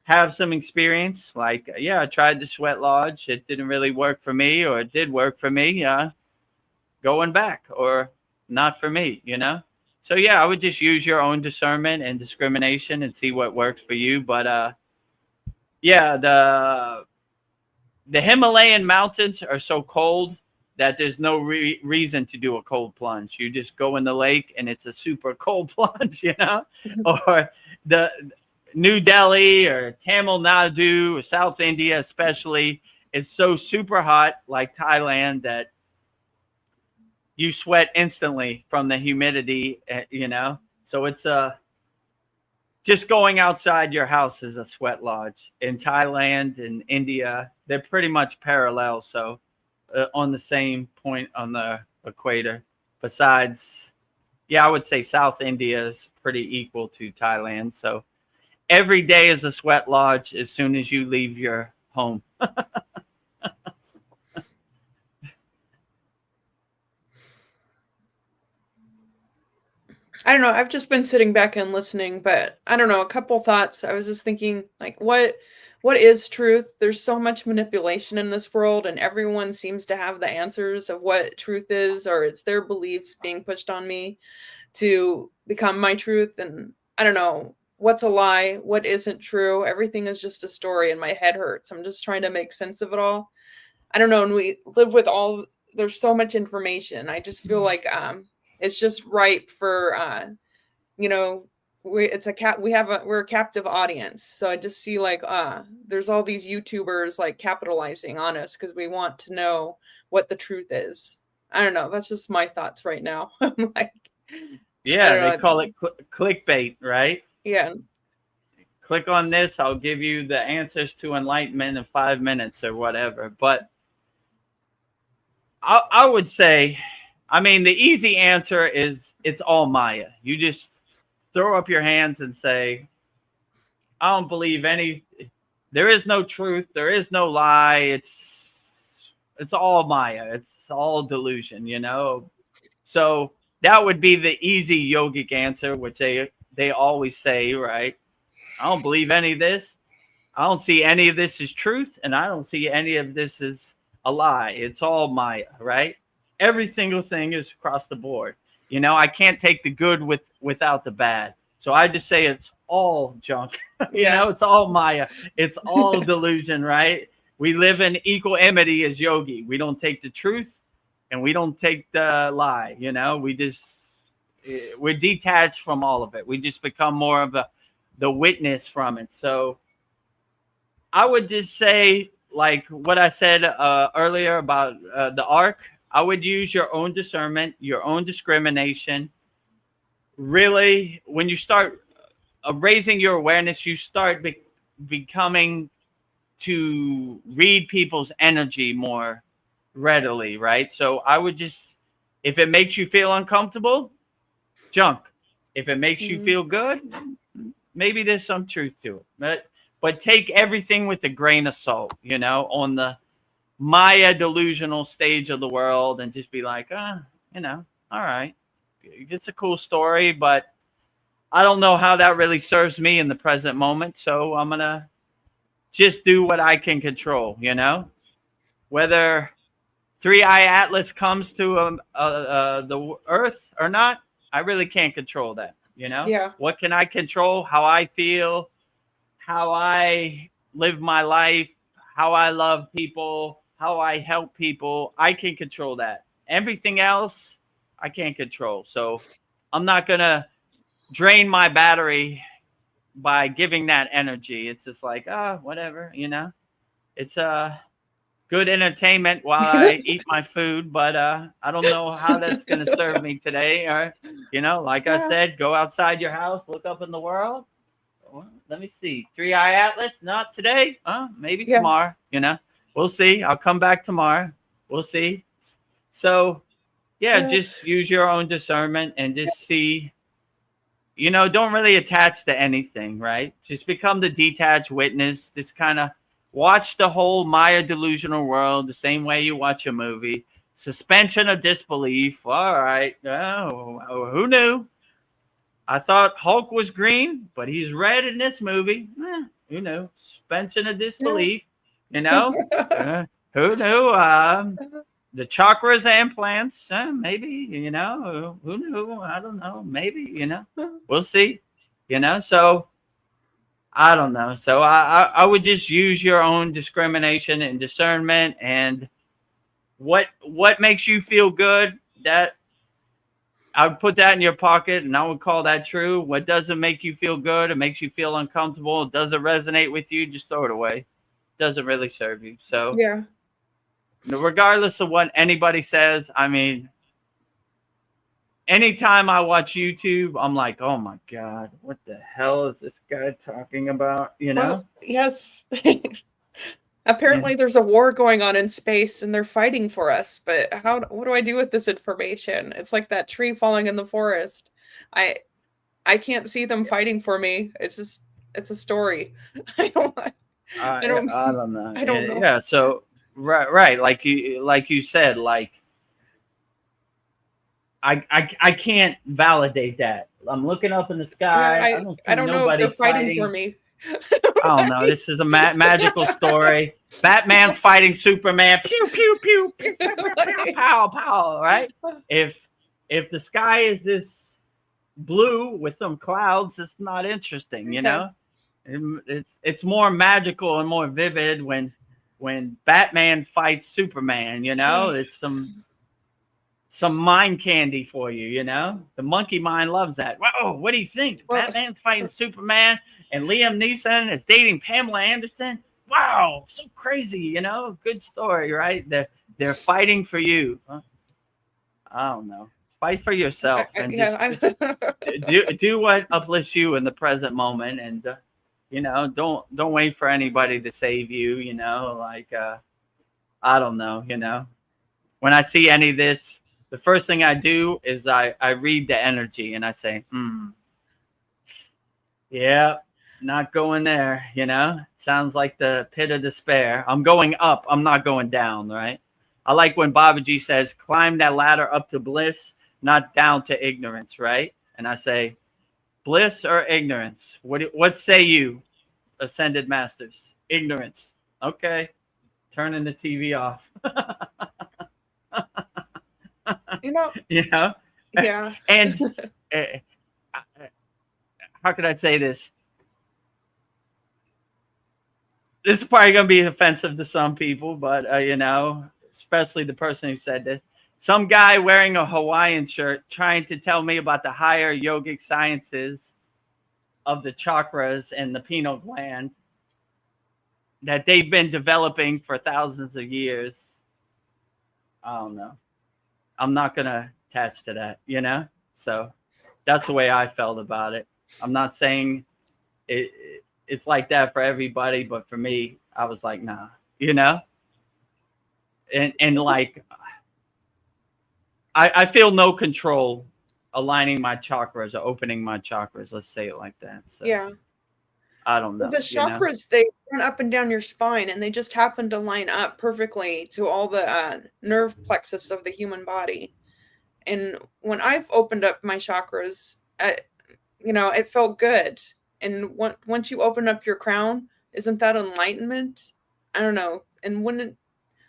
have some experience. Like, yeah, I tried the sweat lodge. It didn't really work for me, or it did work for me. Going back, or not for me, you know? So yeah, I would just use your own discernment and discrimination and see what works for you. But yeah, the Himalayan mountains are so cold that there's no reason to do a cold plunge. You just go in the lake and it's a super cold plunge, you know? Or the New Delhi or Tamil Nadu or South India especially, it's so super hot, like Thailand, that you sweat instantly from the humidity, you know? So it's just going outside your house is a sweat lodge. In Thailand and India, they're pretty much parallel. So on the same point on the equator. Besides, yeah, I would say South India is pretty equal to Thailand. So every day is a sweat lodge as soon as you leave your home. I don't know. I've just been sitting back and listening, but I don't know, a couple thoughts. I was just thinking, like, what is truth? There's so much manipulation in this world, and everyone seems to have the answers of what truth is, or it's their beliefs being pushed on me to become my truth. And I don't know what's a lie, what isn't true. Everything is just a story, and my head hurts. I'm just trying to make sense of it all. I don't know. And we live with there's so much information. I just feel like it's just ripe for you know, we're a captive audience. So I just see like there's all these YouTubers like capitalizing on us because we want to know what the truth is. I don't know. That's just my thoughts right now. I'm like, yeah, they call it clickbait, right? Yeah. Click on this, I'll give you the answers to enlightenment in 5 minutes or whatever. But I would say, I mean, the easy answer is it's all Maya. You just throw up your hands and say, I don't believe any. There is no truth. There is no lie. It's all Maya. It's all delusion, you know? So that would be the easy yogic answer, which they always say, right? I don't believe any of this. I don't see any of this as truth, and I don't see any of this as a lie. It's all Maya, right? Every single thing is across the board. You know, I can't take the good without the bad. So I just say it's all junk. You know, it's all Maya. It's all delusion, right? We live in equanimity as yogi. We don't take the truth and we don't take the lie. You know, we're detached from all of it. We just become more of the witness from it. So I would just say, like what I said earlier about the arc, I would use your own discernment, your own discrimination. Really, when you start raising your awareness, you start becoming to read people's energy more readily, right? So I would just, if it makes you feel uncomfortable, junk. If it makes you feel good, maybe there's some truth to it. But take everything with a grain of salt, you know, on the Maya delusional stage of the world, and just be like, you know, all right, it's a cool story, but I don't know how that really serves me in the present moment. So I'm going to just do what I can control, you know, whether 3-Eye Atlas comes to the earth or not. I really can't control that, you know. What can I control? How I feel, how I live my life, how I love people, how I help people. I can control that. Everything else I can't control. So I'm not going to drain my battery by giving that energy. It's just like, whatever, you know. It's good entertainment while I eat my food, but I don't know how that's going to serve me today. Or, you know, like I said, go outside your house, look up in the world. Well, let me see. 3-Eye Atlas, not today. Maybe tomorrow, you know. We'll see. I'll come back tomorrow. We'll see. So, just use your own discernment and just see, you know, don't really attach to anything, right? Just become the detached witness. Just kind of watch the whole Maya delusional world the same way you watch a movie. Suspension of disbelief. All right. Oh, who knew? I thought Hulk was green, but he's red in this movie. Who knew? Suspension of disbelief. You know? Who knew? The chakras and plants, maybe, you know, who knew? I don't know. Maybe, you know, we'll see, you know. So I don't know. So I would just use your own discrimination and discernment, and what makes you feel good, that I would put that in your pocket, and I would call that true. What doesn't make you feel good, it makes you feel uncomfortable, it doesn't resonate with you, just throw it away. It doesn't really serve you. So regardless of what anybody says, I mean, anytime I watch YouTube, I'm like, oh my God, what the hell is this guy talking about? You know? Well, yes. Apparently there's a war going on in space and they're fighting for us, but what do I do with this information? It's like that tree falling in the forest. I can't see them fighting for me. It's a story. I don't know. I don't know. I don't know. Yeah, so right, like you said, like I can't validate that. I'm looking up in the sky. I don't know if they're fighting for me. I don't know. This is a magical story. Batman's fighting Superman. Pew pew pew pew pew pew pow pow. Right? If the sky is this blue with some clouds, it's not interesting. You know, it's more magical and more vivid when Batman fights Superman. You know, it's some mind candy for you. You know, the monkey mind loves that. Whoa, what do you think? Batman's fighting Superman, and Liam Neeson is dating Pamela Anderson. Wow, so crazy, you know. Good story, right? They're fighting for you. I don't know. Fight for yourself and just do what uplifts you in the present moment, and you know, don't wait for anybody to save you. You know, like I don't know. You know, when I see any of this, the first thing I do is I read the energy and I say, yeah. Not going there, you know. Sounds like the pit of despair. I'm going up. I'm not going down, right? I like when Babaji says, climb that ladder up to bliss, not down to ignorance, right? And I say, bliss or ignorance? What say you? ascended masters. Ignorance. Okay. Turning the TV off. You know, You know? yeah. And how could I say this? This is probably going to be offensive to some people, but, you know, especially the person who said this. Some guy wearing a Hawaiian shirt trying to tell me about the higher yogic sciences of the chakras and the pineal gland that they've been developing for thousands of years. I don't know. I'm not going to attach to that, you know? So that's the way I felt about it. I'm not saying it's like that for everybody, but for me, I was like, nah, you know? And like, I feel no control aligning my chakras or opening my chakras. Let's say it like that. So, Yeah. I don't know. The chakras, they run up and down your spine, and they just happen to line up perfectly to all the nerve plexus of the human body. And when I've opened up my chakras, you know, it felt good. And once you open up your crown, isn't that enlightenment? I don't know. And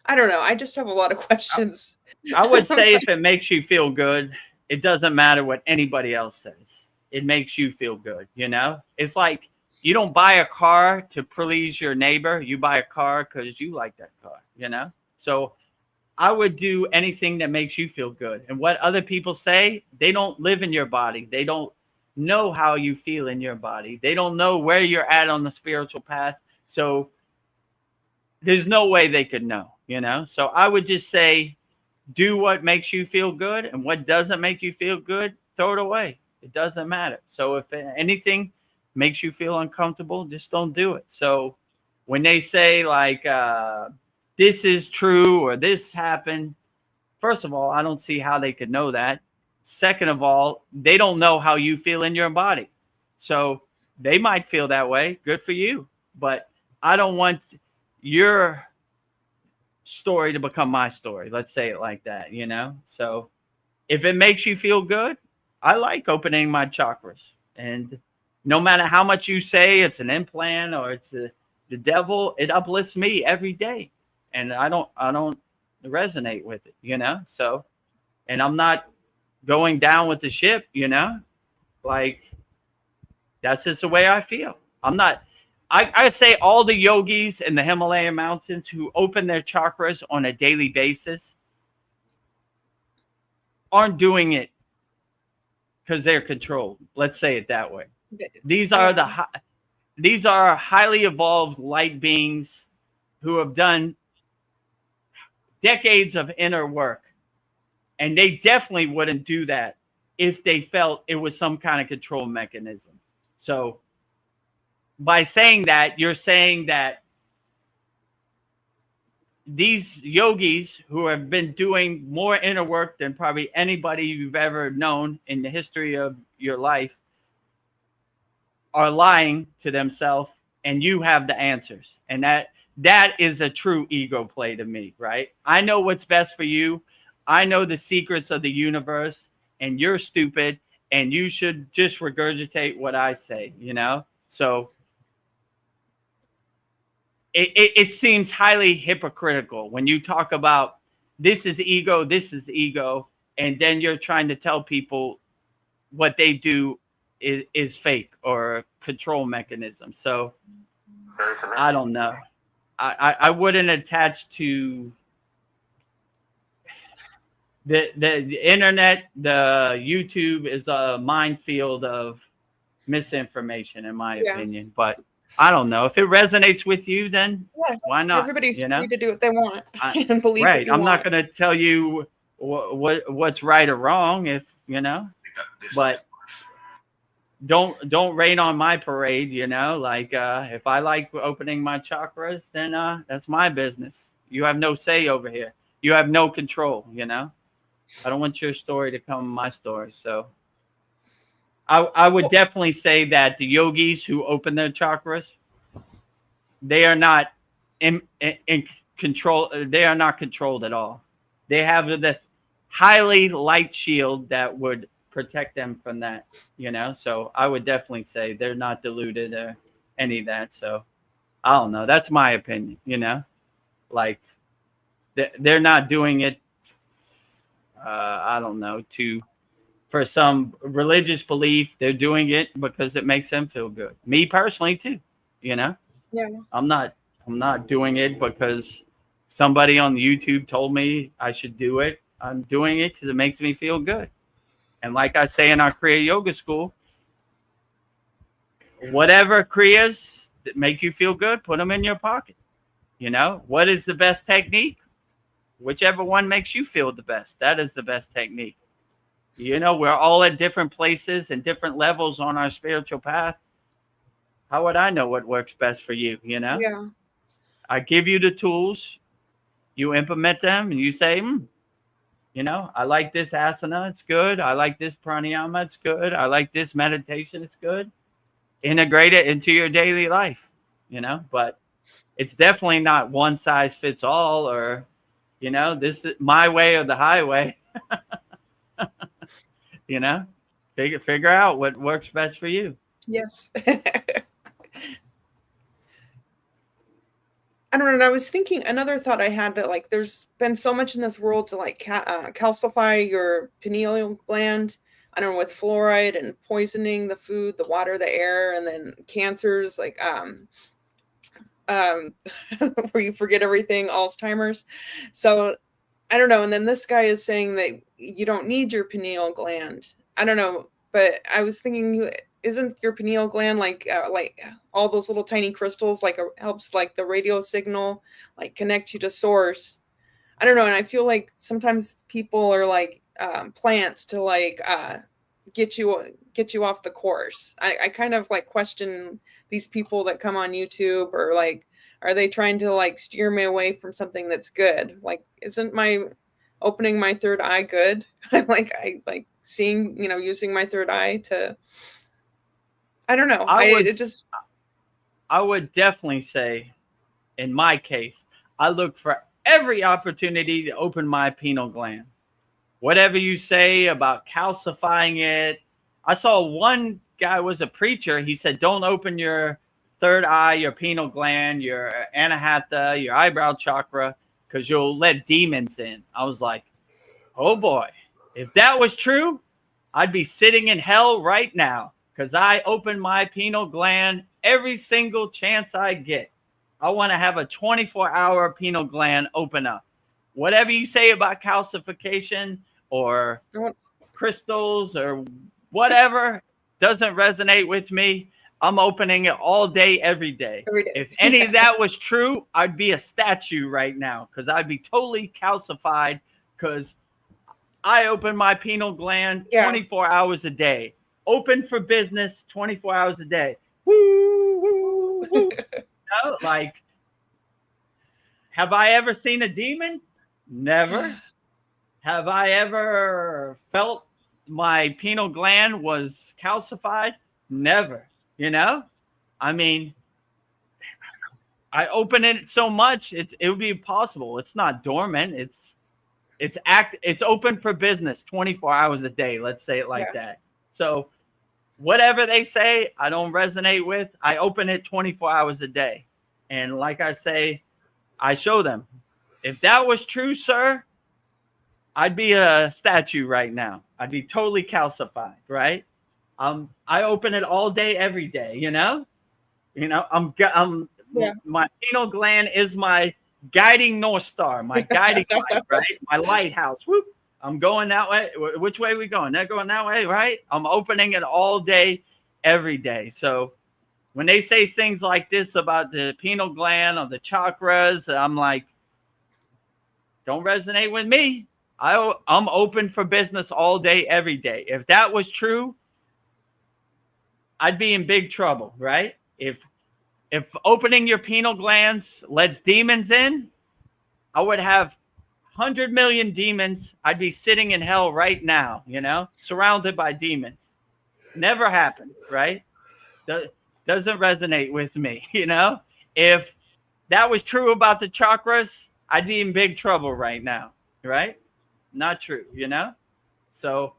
I don't know. I just have a lot of questions. I would say if it makes you feel good, it doesn't matter what anybody else says. It makes you feel good, you know? It's like you don't buy a car to please your neighbor. You buy a car because you like that car, you know? So I would do anything that makes you feel good. And what other people say, they don't live in your body. They don't know how you feel in your body. They don't know where you're at on the spiritual path. So there's no way they could know, you know? So I would just say, do what makes you feel good, and what doesn't make you feel good, throw it away. It doesn't matter. So if anything makes you feel uncomfortable, just don't do it. So when they say like, this is true or this happened, first of all, I don't see how they could know that. Second of all, they don't know how you feel in your body. So they might feel that way. Good for you. But I don't want your story to become my story. Let's say it like that, you know? So if it makes you feel good, I like opening my chakras. And no matter how much you say it's an implant or it's the devil, it uplifts me every day. And I don't resonate with it, you know? So, and I'm not going down with the ship, you know? Like, that's just the way I feel. I'm not, I say all the yogis in the Himalayan mountains who open their chakras on a daily basis aren't doing it because they're controlled. Let's say it that way. These are these are highly evolved light beings who have done decades of inner work, and they definitely wouldn't do that if they felt it was some kind of control mechanism. So by saying that, you're saying that these yogis who have been doing more inner work than probably anybody you've ever known in the history of your life are lying to themselves, and you have the answers. And that is a true ego play to me, right? I know what's best for you. I know the secrets of the universe, and you're stupid, and you should just regurgitate what I say, you know? So it seems highly hypocritical when you talk about this is ego, and then you're trying to tell people what they do is fake or control mechanism. So I don't know. I wouldn't attach to the internet. The YouTube is a minefield of misinformation, in my opinion. But I don't know. If it resonates with you, then why not? Everybody's free to do what they want and believe right. I'm not want. going to tell you what's right or wrong, if you know. But don't rain on my parade, you know. Like if I like opening my chakras, then that's my business. You have no say over here. You have no control, you know. I don't want your story to come my story. So I would definitely say that the yogis who open their chakras, they are not in control. They are not controlled at all. They have this highly light shield that would protect them from that, you know. So I would definitely say they're not deluded or any of that. So I don't know. That's my opinion, like they're not doing it. I don't know, for some religious belief. They're doing it because it makes them feel good. Me personally too, Yeah. I'm not doing it because somebody on YouTube told me I should do it. I'm doing it because it makes me feel good. And like I say in our Kriya Yoga school, whatever Kriyas that make you feel good, put them in your pocket. What is the best technique? Whichever one makes you feel the best. That is the best technique. We're all at different places and different levels on our spiritual path. How would I know what works best for you? Yeah. I give you the tools, you implement them, and you say, I like this asana, it's good. I like this pranayama, it's good. I like this meditation, it's good. Integrate it into your daily life, but it's definitely not one size fits all, or, this is my way or the highway. Figure out what works best for you. Yes. I don't know. And I was thinking, another thought I had, that like there's been so much in this world to like calcify your pineal gland. I don't know, with fluoride and poisoning the food, the water, the air, and then cancers like where you forget everything, Alzheimer's. So I don't know. And then this guy is saying that you don't need your pineal gland. I don't know, but I was thinking, isn't your pineal gland like all those little tiny crystals, like helps like the radio signal, like connect you to source? I don't know. And I feel like sometimes people are like plants to like get you off the course. I kind of like question these people that come on YouTube, or like, are they trying to like steer me away from something that's good? Like, isn't my opening my third eye good? I like seeing, using my third eye to, I don't know. I would definitely say, in my case, I look for every opportunity to open my pineal gland. Whatever you say about calcifying it. I saw one guy was a preacher. He said, don't open your third eye, your pineal gland, your anahata, your eyebrow chakra, because you'll let demons in. I was like, oh boy, if that was true, I'd be sitting in hell right now, because I open my pineal gland every single chance I get. I want to have a 24-hour pineal gland open up. Whatever you say about calcification or crystals or whatever doesn't resonate with me. I'm opening it all day, every day. If any of that was true, I'd be a statue right now, because I'd be totally calcified, because I open my pineal gland 24 hours a day. Open for business 24 hours a day. Woo, woo, woo. Like, have I ever seen a demon? Never. Have I ever felt my pineal gland was calcified? Never. I mean, I open it so much, it would be impossible. It's not dormant. It's open for business 24 hours a day. Let's say it like that. So whatever they say, I don't resonate with. I open it 24 hours a day. And like I say, I show them. If that was true, sir, I'd be a statue right now. I'd be totally calcified, right? I open it all day, every day, my pineal gland is my guiding North Star, my guiding light, right? My lighthouse. Whoop. I'm going that way. Which way are we going? They're going that way, right? I'm opening it all day, every day. So when they say things like this about the pineal gland or the chakras, I'm like, don't resonate with me. I'm open for business all day, every day. If that was true, I'd be in big trouble, right? If opening your pineal glands lets demons in, I would have 100 million demons. I'd be sitting in hell right now, surrounded by demons. Never happened, right? Doesn't resonate with me, If that was true about the chakras, I'd be in big trouble right now, right? Not true, So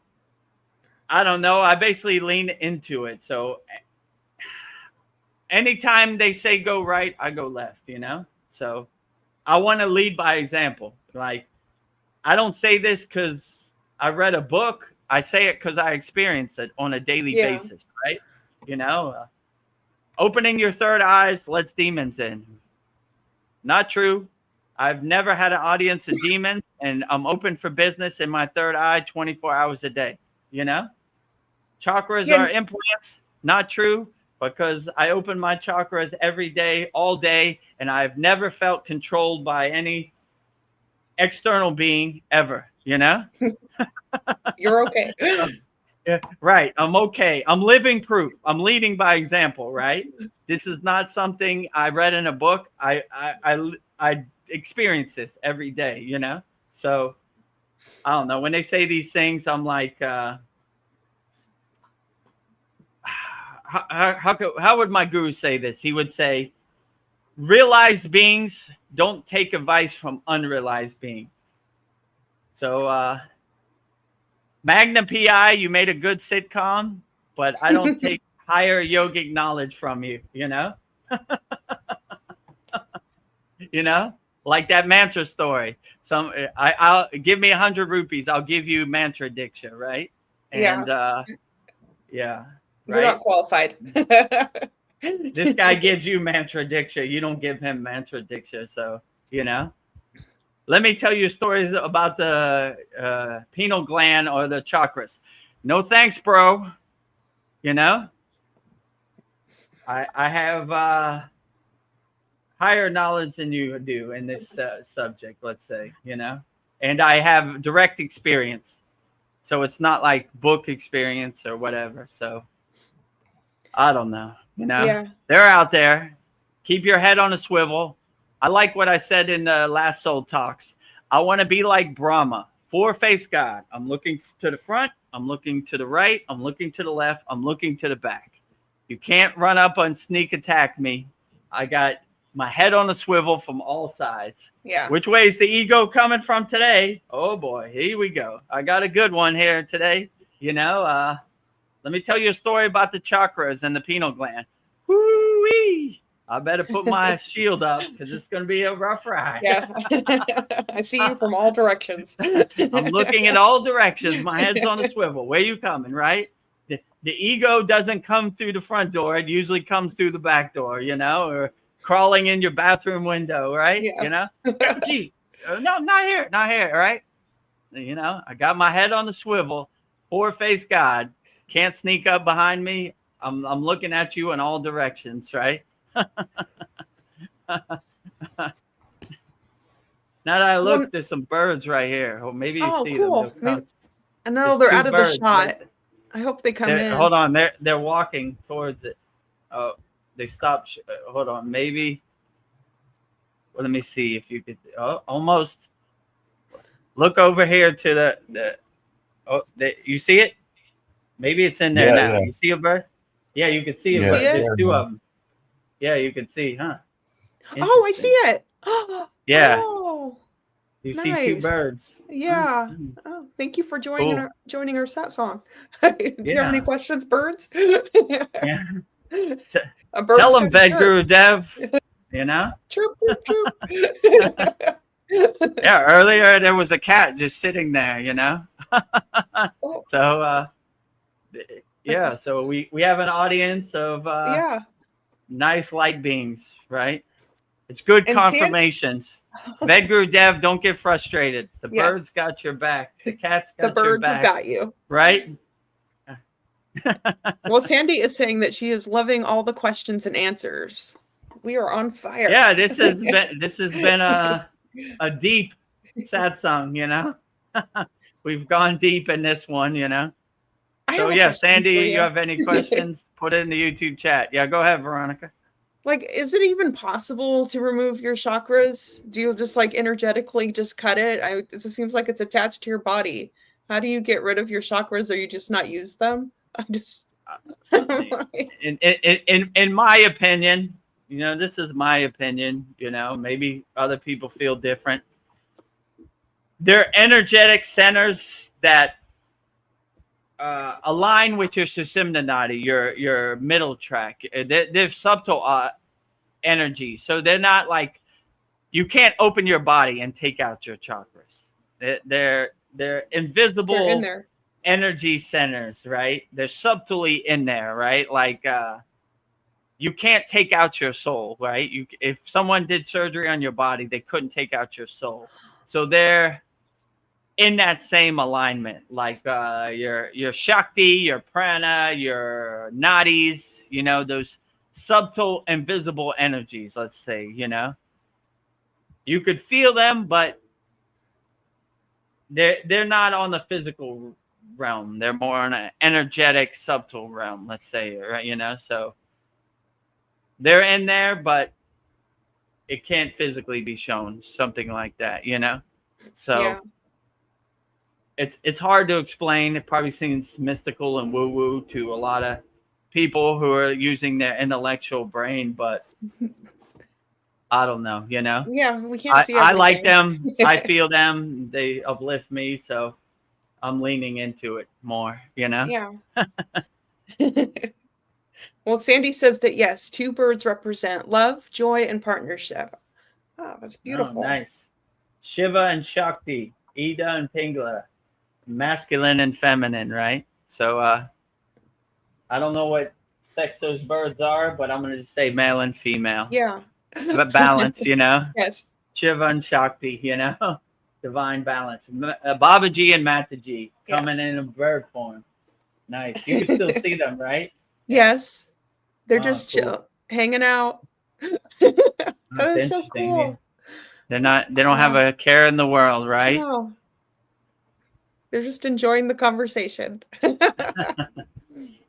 I don't know. I basically lean into it. So anytime they say go right, I go left, you know? So I want to lead by example. Like, I don't say this because I read a book. I say it because I experience it on a daily basis, right? You know, opening your third eyes lets demons in. Not true. I've never had an audience of demons, and I'm open for business in my third eye 24 hours a day, you know? Chakras are implants. Not true, because I open my chakras every day, all day, and I've never felt controlled by any external being ever, you know? You're okay. Yeah, right. I'm okay. I'm living proof. I'm leading by example, right? This is not something I read in a book. I experience this every day, you know? So I don't know. When they say these things, I'm like, how would my guru say this? He would say, realized beings don't take advice from unrealized beings. So, Magnum PI, you made a good sitcom, but I don't take higher yogic knowledge from you, you know? You know? Like that mantra story. I'll give me 100 rupees. I'll give you mantra diksha, right? And yeah. You're not qualified. This guy gives you mantra diksha. You don't give him mantra diksha. So, you know? Let me tell you stories about the pineal gland or the chakras. No thanks, bro. You know? I have higher knowledge than you do in this subject, let's say, you know? And I have direct experience. So it's not like book experience or whatever. So I don't know, you know? Yeah. They're out there. Keep your head on a swivel. I like what I said in the last Soul Talks. I want to be like Brahma, four-faced God. I'm looking to the front. I'm looking to the right. I'm looking to the left. I'm looking to the back. You can't run up and sneak attack me. I got my head on a swivel from all sides. Yeah. Which way is the ego coming from today? Oh, boy. Here we go. I got a good one here today. You know, let me tell you a story about the chakras and the pineal gland. Woo-wee! I better put my shield up because it's going to be a rough ride. Yeah. I see you from all directions. I'm looking at all directions. My head's on a swivel. Where you coming, right? The ego doesn't come through the front door. It usually comes through the back door, you know, or crawling in your bathroom window, right? Yeah. You know? Gee, no, not here, right? You know, I got my head on the swivel. Four-faced God. Can't sneak up behind me. I'm looking at you in all directions, right? Now that I look, there's some birds right here. Or maybe you see cool. them. I know they're out of the shot. I hope they come in. Hold on, they're walking towards it. Oh, they stopped. Hold on, maybe. Well, let me see if you could. Oh, almost. Look over here to you see it? Maybe it's in there now. Yeah. You see a bird? Yeah, you can see a bird. There's two of them. Yeah, you can see, huh? Oh, I see it. Yeah. Oh, you see two birds. Yeah. Mm-hmm. Oh, thank you for joining our Satsang. Do you have any questions, birds? Yeah. Tell them, Vedagurudev. You know? Chirp, chirp, chirp. Yeah, earlier there was a cat just sitting there, you know? So, yeah, so we have an audience of nice light beings, right? It's good confirmations. Vedagurudev, don't get frustrated. The birds got your back. The cats got your back. The birds have got you. Right? Well, Sandy is saying that she is loving all the questions and answers. We are on fire. Yeah, this has been a deep satsang, you know? We've gone deep in this one, you know? So, yeah, Sandy, you have any questions? Put it in the YouTube chat. Yeah, go ahead, Veronica. Like, is it even possible to remove your chakras? Do you just like energetically just cut it? It seems like it's attached to your body. How do you get rid of your chakras, or you just not use them? In my opinion, you know, this is my opinion, you know, maybe other people feel different. They're energetic centers that align with your Sushumna Nadi, your middle track. They're subtle energy, so they're not like, you can't open your body and take out your chakras. They're invisible. They're in there. Energy centers, right? They're subtly in there, right? Like you can't take out your soul, right? If someone did surgery on your body, they couldn't take out your soul. So they're in that same alignment, like your Shakti, your prana, your nadis, those subtle invisible energies, let's say, you could feel them, but they're not on the physical realm. They're more on an energetic, subtle realm, let's say, right? So they're in there, but it can't physically be shown, something like that, So Yeah. it's hard to explain. It probably seems mystical and woo-woo to a lot of people who are using their intellectual brain, but I don't know, Yeah, we can't see I like everything. them. I feel them. They uplift me, so I'm leaning into it more, Yeah. Well, Sandy says that yes, 2 birds represent love, joy, and partnership. Oh, that's beautiful. Oh, nice. Shiva and Shakti, Ida and Pingala, masculine and feminine, right? So I don't know what sex those birds are, but I'm going to just say male and female. Yeah. But balance, Yes. Shiva and Shakti, divine balance. Babaji and Mataji coming in bird form. Nice. You can still see them, right? Yes. They're Oh, just cool. hanging out. That's That is so interesting. cool. They don't have a care in the world, right? No. They're just enjoying the conversation.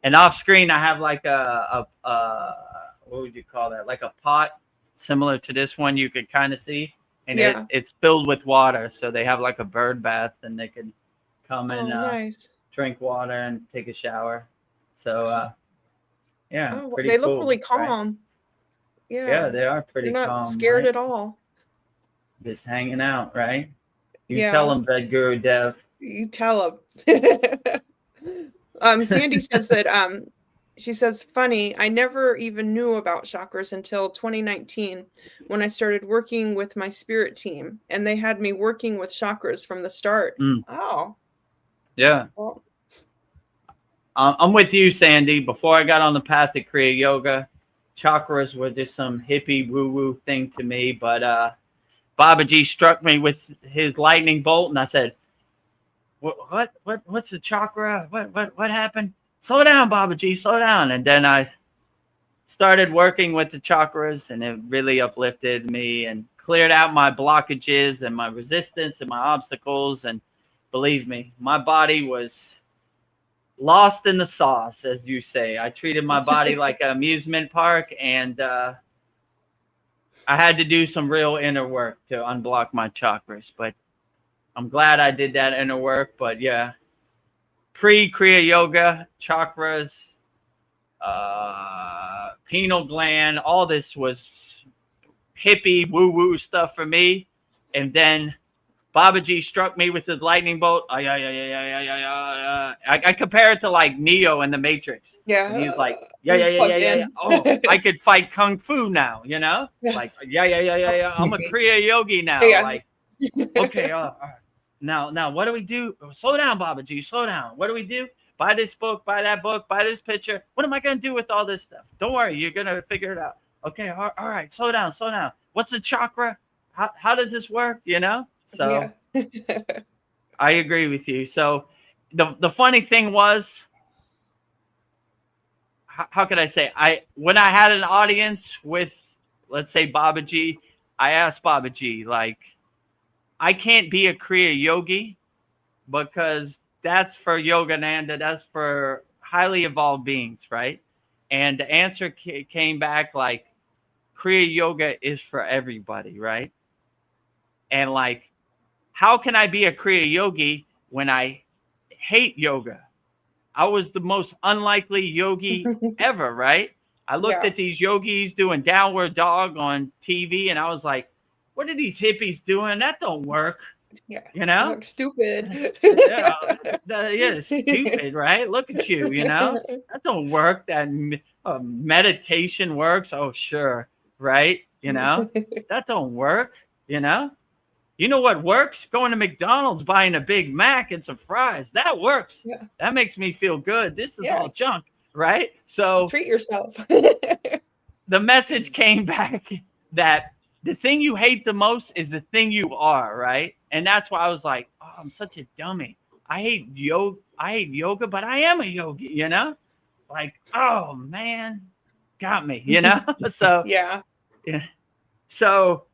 And off screen, I have like a what would you call that? Like a pot similar to this one you could kind of see. And it's filled with water. So they have like a bird bath and they can come and nice. drink water and take a shower. So, yeah. Pretty they cool, look really calm. Right? Yeah. Yeah, they are pretty calm. They're not scared right? at all. Just hanging out, right? You Yeah. tell them, Vedagurudev. You tell them. Sandy says that she says, funny, I never even knew about chakras until 2019 when I started working with my spirit team, and they had me working with chakras from the start. Oh. Yeah. Well, I'm with you, Sandy. Before I got on the path of Kriya Yoga, chakras were just some hippie woo-woo thing to me. But Babaji struck me with his lightning bolt, and I said, "What's a chakra? What happened? Slow down, Babaji, slow down." And then I started working with the chakras, and it really uplifted me and cleared out my blockages and my resistance and my obstacles. And believe me, my body was lost in the sauce, as you say. I treated my body like an amusement park, and I had to do some real inner work to unblock my chakras. But I'm glad I did that inner work. But yeah, pre-Kriya Yoga, chakras, pineal gland, all this was hippie woo-woo stuff for me. And then Babaji struck me with his lightning bolt. I compare it to like Neo in the Matrix. Yeah. And he's like, yeah. Oh, I could fight kung fu now, Yeah. Like, yeah. I'm a Kriya yogi now. Yeah. Like, okay, all right. Now, what do we do? Slow down, Babaji. Slow down. What do we do? Buy this book, buy that book, buy this picture. What am I going to do with all this stuff? Don't worry. You're going to figure it out. Okay, all right. Slow down. What's a chakra? How does this work, So yeah. I agree with you. So the funny thing was, how could I say, when I had an audience with, let's say, Babaji, I asked Babaji, like, I can't be a Kriya yogi because that's for Yogananda, that's for highly evolved beings, right? And the answer came back like, Kriya yoga is for everybody, right? And like, how can I be a Kriya yogi when I hate yoga? I was the most unlikely yogi ever, right? I looked at these yogis doing downward dog on TV, and I was like, what are these hippies doing? That don't work. Yeah. You know? Look stupid. Yeah, yeah, stupid, right? Look at you, you know? That don't work. That meditation works. Oh, sure, right? You know? That don't work, you know? You know what works? Going to McDonald's, buying a Big Mac and some fries. That works. Yeah. That makes me feel good. This is Yeah. all junk, right? So Treat yourself. the message came back that the thing you hate the most is the thing you are, right? And that's why I was like, oh, I'm such a dummy. I hate yoga, but I am a yogi, you know? Like, oh man, got me, you know? So Yeah. yeah. So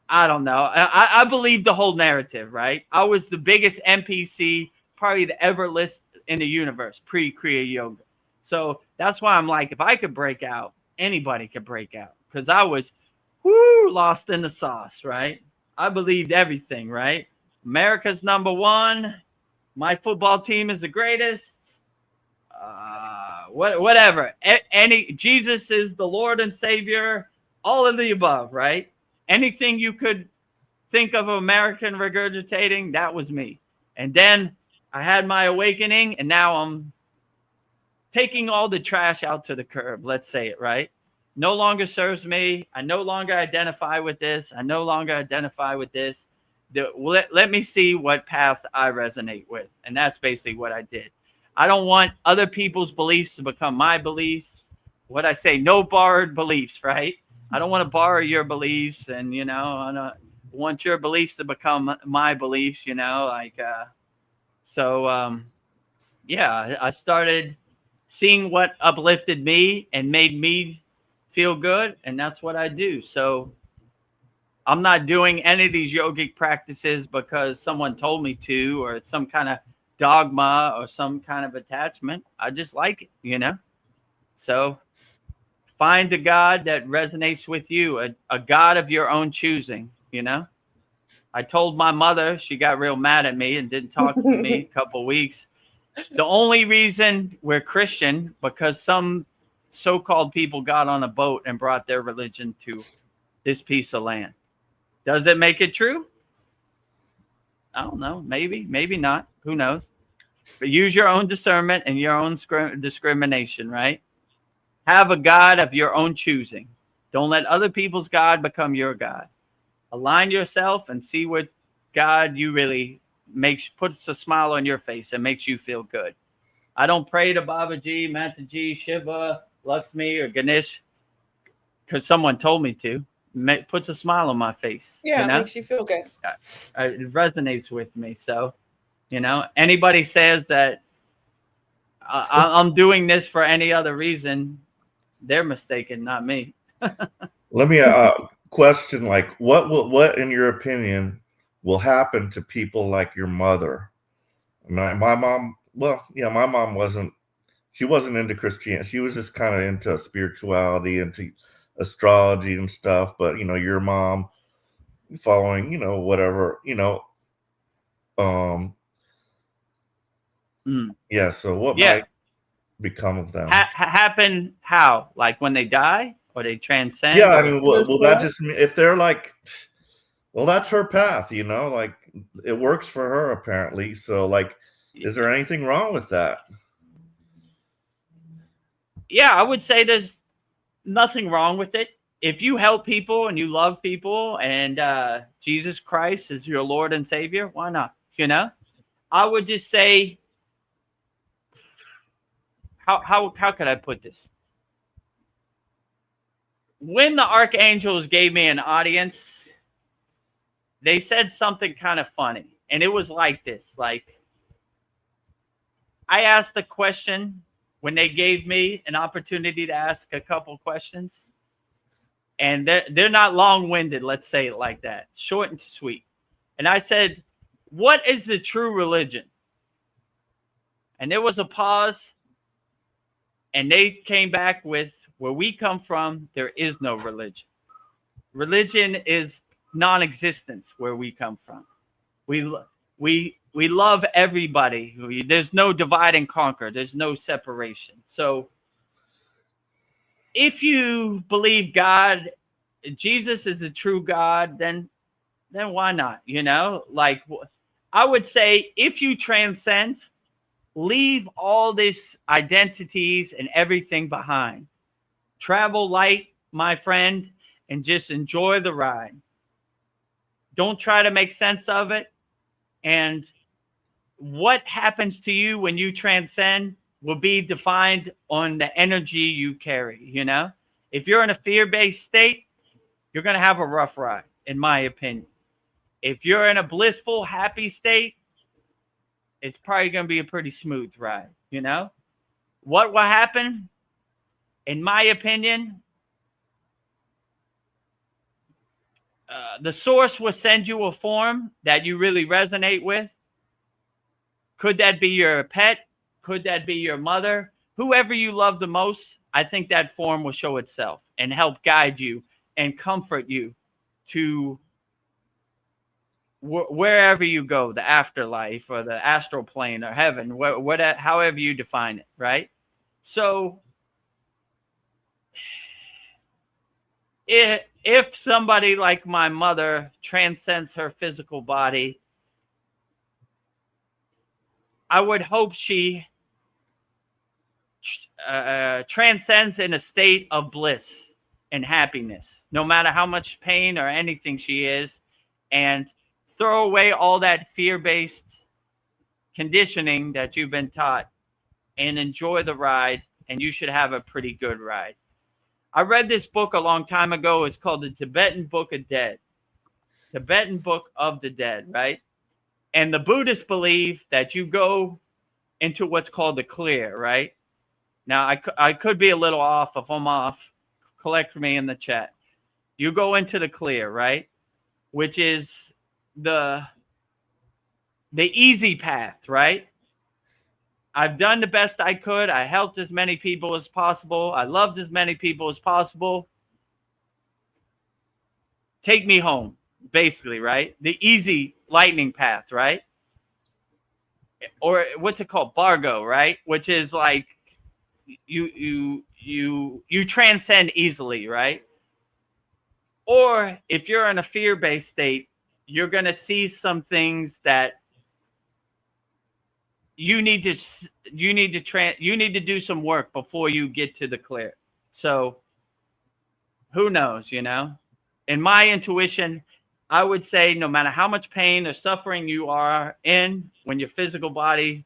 I don't know. I believe the whole narrative, right? I was the biggest NPC probably to ever list in the universe pre-Kriya yoga. So that's why I'm like, if I could break out, anybody could break out, because I was lost in the sauce, right? I believed everything, right? America's number one. My football team is the greatest. Whatever. Any Jesus is the Lord and Savior. All of the above, right? Anything you could think of American regurgitating, that was me. And then I had my awakening, and now I'm taking all the trash out to the curb. Let's say it, right? No longer serves me. I no longer identify with this. I no longer identify with this. Let me see what path I resonate with. And that's basically what I did. I don't want other people's beliefs to become my beliefs. What I say, no borrowed beliefs, right? I don't want to borrow your beliefs, and, you know, I don't want your beliefs to become my beliefs, you know, like, yeah, I started seeing what uplifted me and made me feel good, and that's what I do. So I'm not doing any of these yogic practices because someone told me to, or it's some kind of dogma or some kind of attachment. I just like it, you know? So find a God that resonates with you, a God of your own choosing, you know? I told my mother, she got real mad at me and didn't talk to me a couple weeks. The only reason we're Christian, because some so-called people got on a boat and brought their religion to this piece of land. Does it make it true? I don't know. Maybe, maybe not. Who knows? But use your own discernment and your own discrimination, right? Have a God of your own choosing. Don't let other people's God become your God. Align yourself and see what God you really puts a smile on your face and makes you feel good. I don't pray to Babaji, Mataji, Shiva, Lakshmi, or Ganesh because someone told me to. Puts a smile on my face. Yeah, you know? it makes you feel good. It resonates with me. So, you know, anybody says that I'm doing this for any other reason, they're mistaken, not me. Let me question, like, what in your opinion will happen to people like your mother? My mom, well, yeah, my mom wasn't into Christianity. She was just kind of into spirituality, into astrology and stuff. But, you know, your mom following, you know, whatever, you know, yeah. So what might become of them? Happen how? Like when they die or they transcend? Yeah, I mean, well, that just if they're like, well, that's her path, you know, like it works for her apparently. So, like, is there anything wrong with that? Yeah, I would say there's nothing wrong with it. If you help people and you love people and Jesus Christ is your Lord and Savior, why not? You know, I would just say, how could I put this? When the archangels gave me an audience, they said something kind of funny, and it was like this: like, I asked a question when they gave me an opportunity to ask a couple questions, and they're not long-winded. Let's say it like that, short and sweet. And I said, "What is the true religion?" And there was a pause, and they came back with, "Where we come from, there is no religion. Religion is non-existence where we come from. We love everybody. There's no divide and conquer. There's no separation. So if you believe God, Jesus is a true God, then then why not? You know, like I would say if you transcend, leave all these identities and everything behind. Travel light, my friend, and just enjoy the ride. Don't try to make sense of it. And what happens to you when you transcend will be defined on the energy you carry. You know, if you're in a fear-based state, you're going to have a rough ride, in my opinion. If you're in a blissful, happy state, it's probably going to be a pretty smooth ride. You know, what will happen, in my opinion, the source will send you a form that you really resonate with. Could that be your pet? Could that be your mother? Whoever you love the most, I think that form will show itself and help guide you and comfort you to wherever you go, the afterlife or the astral plane or heaven, however you define it, right? So if somebody like my mother transcends her physical body, I would hope she transcends in a state of bliss and happiness, no matter how much pain or anything she is, and throw away all that fear-based conditioning that you've been taught and enjoy the ride, and you should have a pretty good ride. I read this book a long time ago. It's called the Tibetan Book of Dead. Tibetan Book of the Dead, right? And the Buddhists believe that you go into what's called the clear, right? Now, I could be a little off. If I'm off, correct me in the chat. You go into the clear, right? Which is the easy path, right? I've done the best I could. I helped as many people as possible. I loved as many people as possible. Take me home, basically, right? The easy lightning path, right? Or what's it called? Bargo, right? Which is like you transcend easily, right? Or if you're in a fear-based state, you're going to see some things that you need to do some work before you get to the clear. So who knows, you know? In my intuition, I would say no matter how much pain or suffering you are in when your physical body,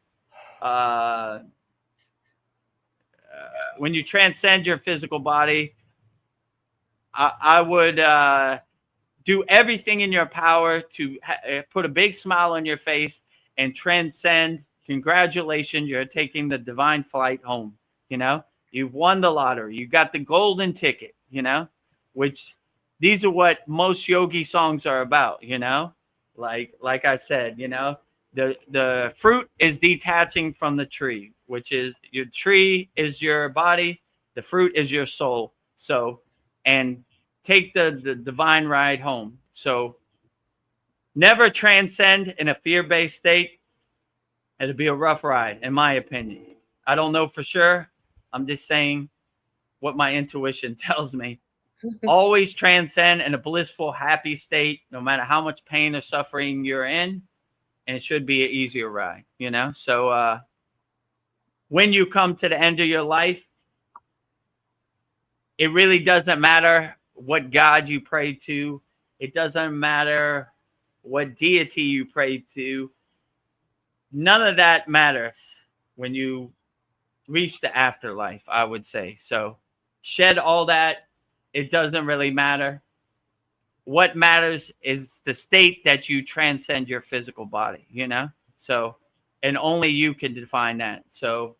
when you transcend your physical body, I would do everything in your power to put a big smile on your face and transcend. Congratulations, you're taking the divine flight home. You know, you've won the lottery. You got the golden ticket, you know, which these are what most yogi songs are about, you know, like I said, you know, the fruit is detaching from the tree, which is your tree is your body. The fruit is your soul. So, and take the divine ride home. So never transcend in a fear-based state. It'll be a rough ride, in my opinion. I don't know for sure. I'm just saying what my intuition tells me. Always transcend in a blissful, happy state, no matter how much pain or suffering you're in, and it should be an easier ride, you know? So when you come to the end of your life, it really doesn't matter what God you pray to. It doesn't matter what deity you pray to. None of that matters when you reach the afterlife, I would say. So shed all that. It doesn't really matter. What matters is the state that you transcend your physical body, you know? So, and only you can define that. So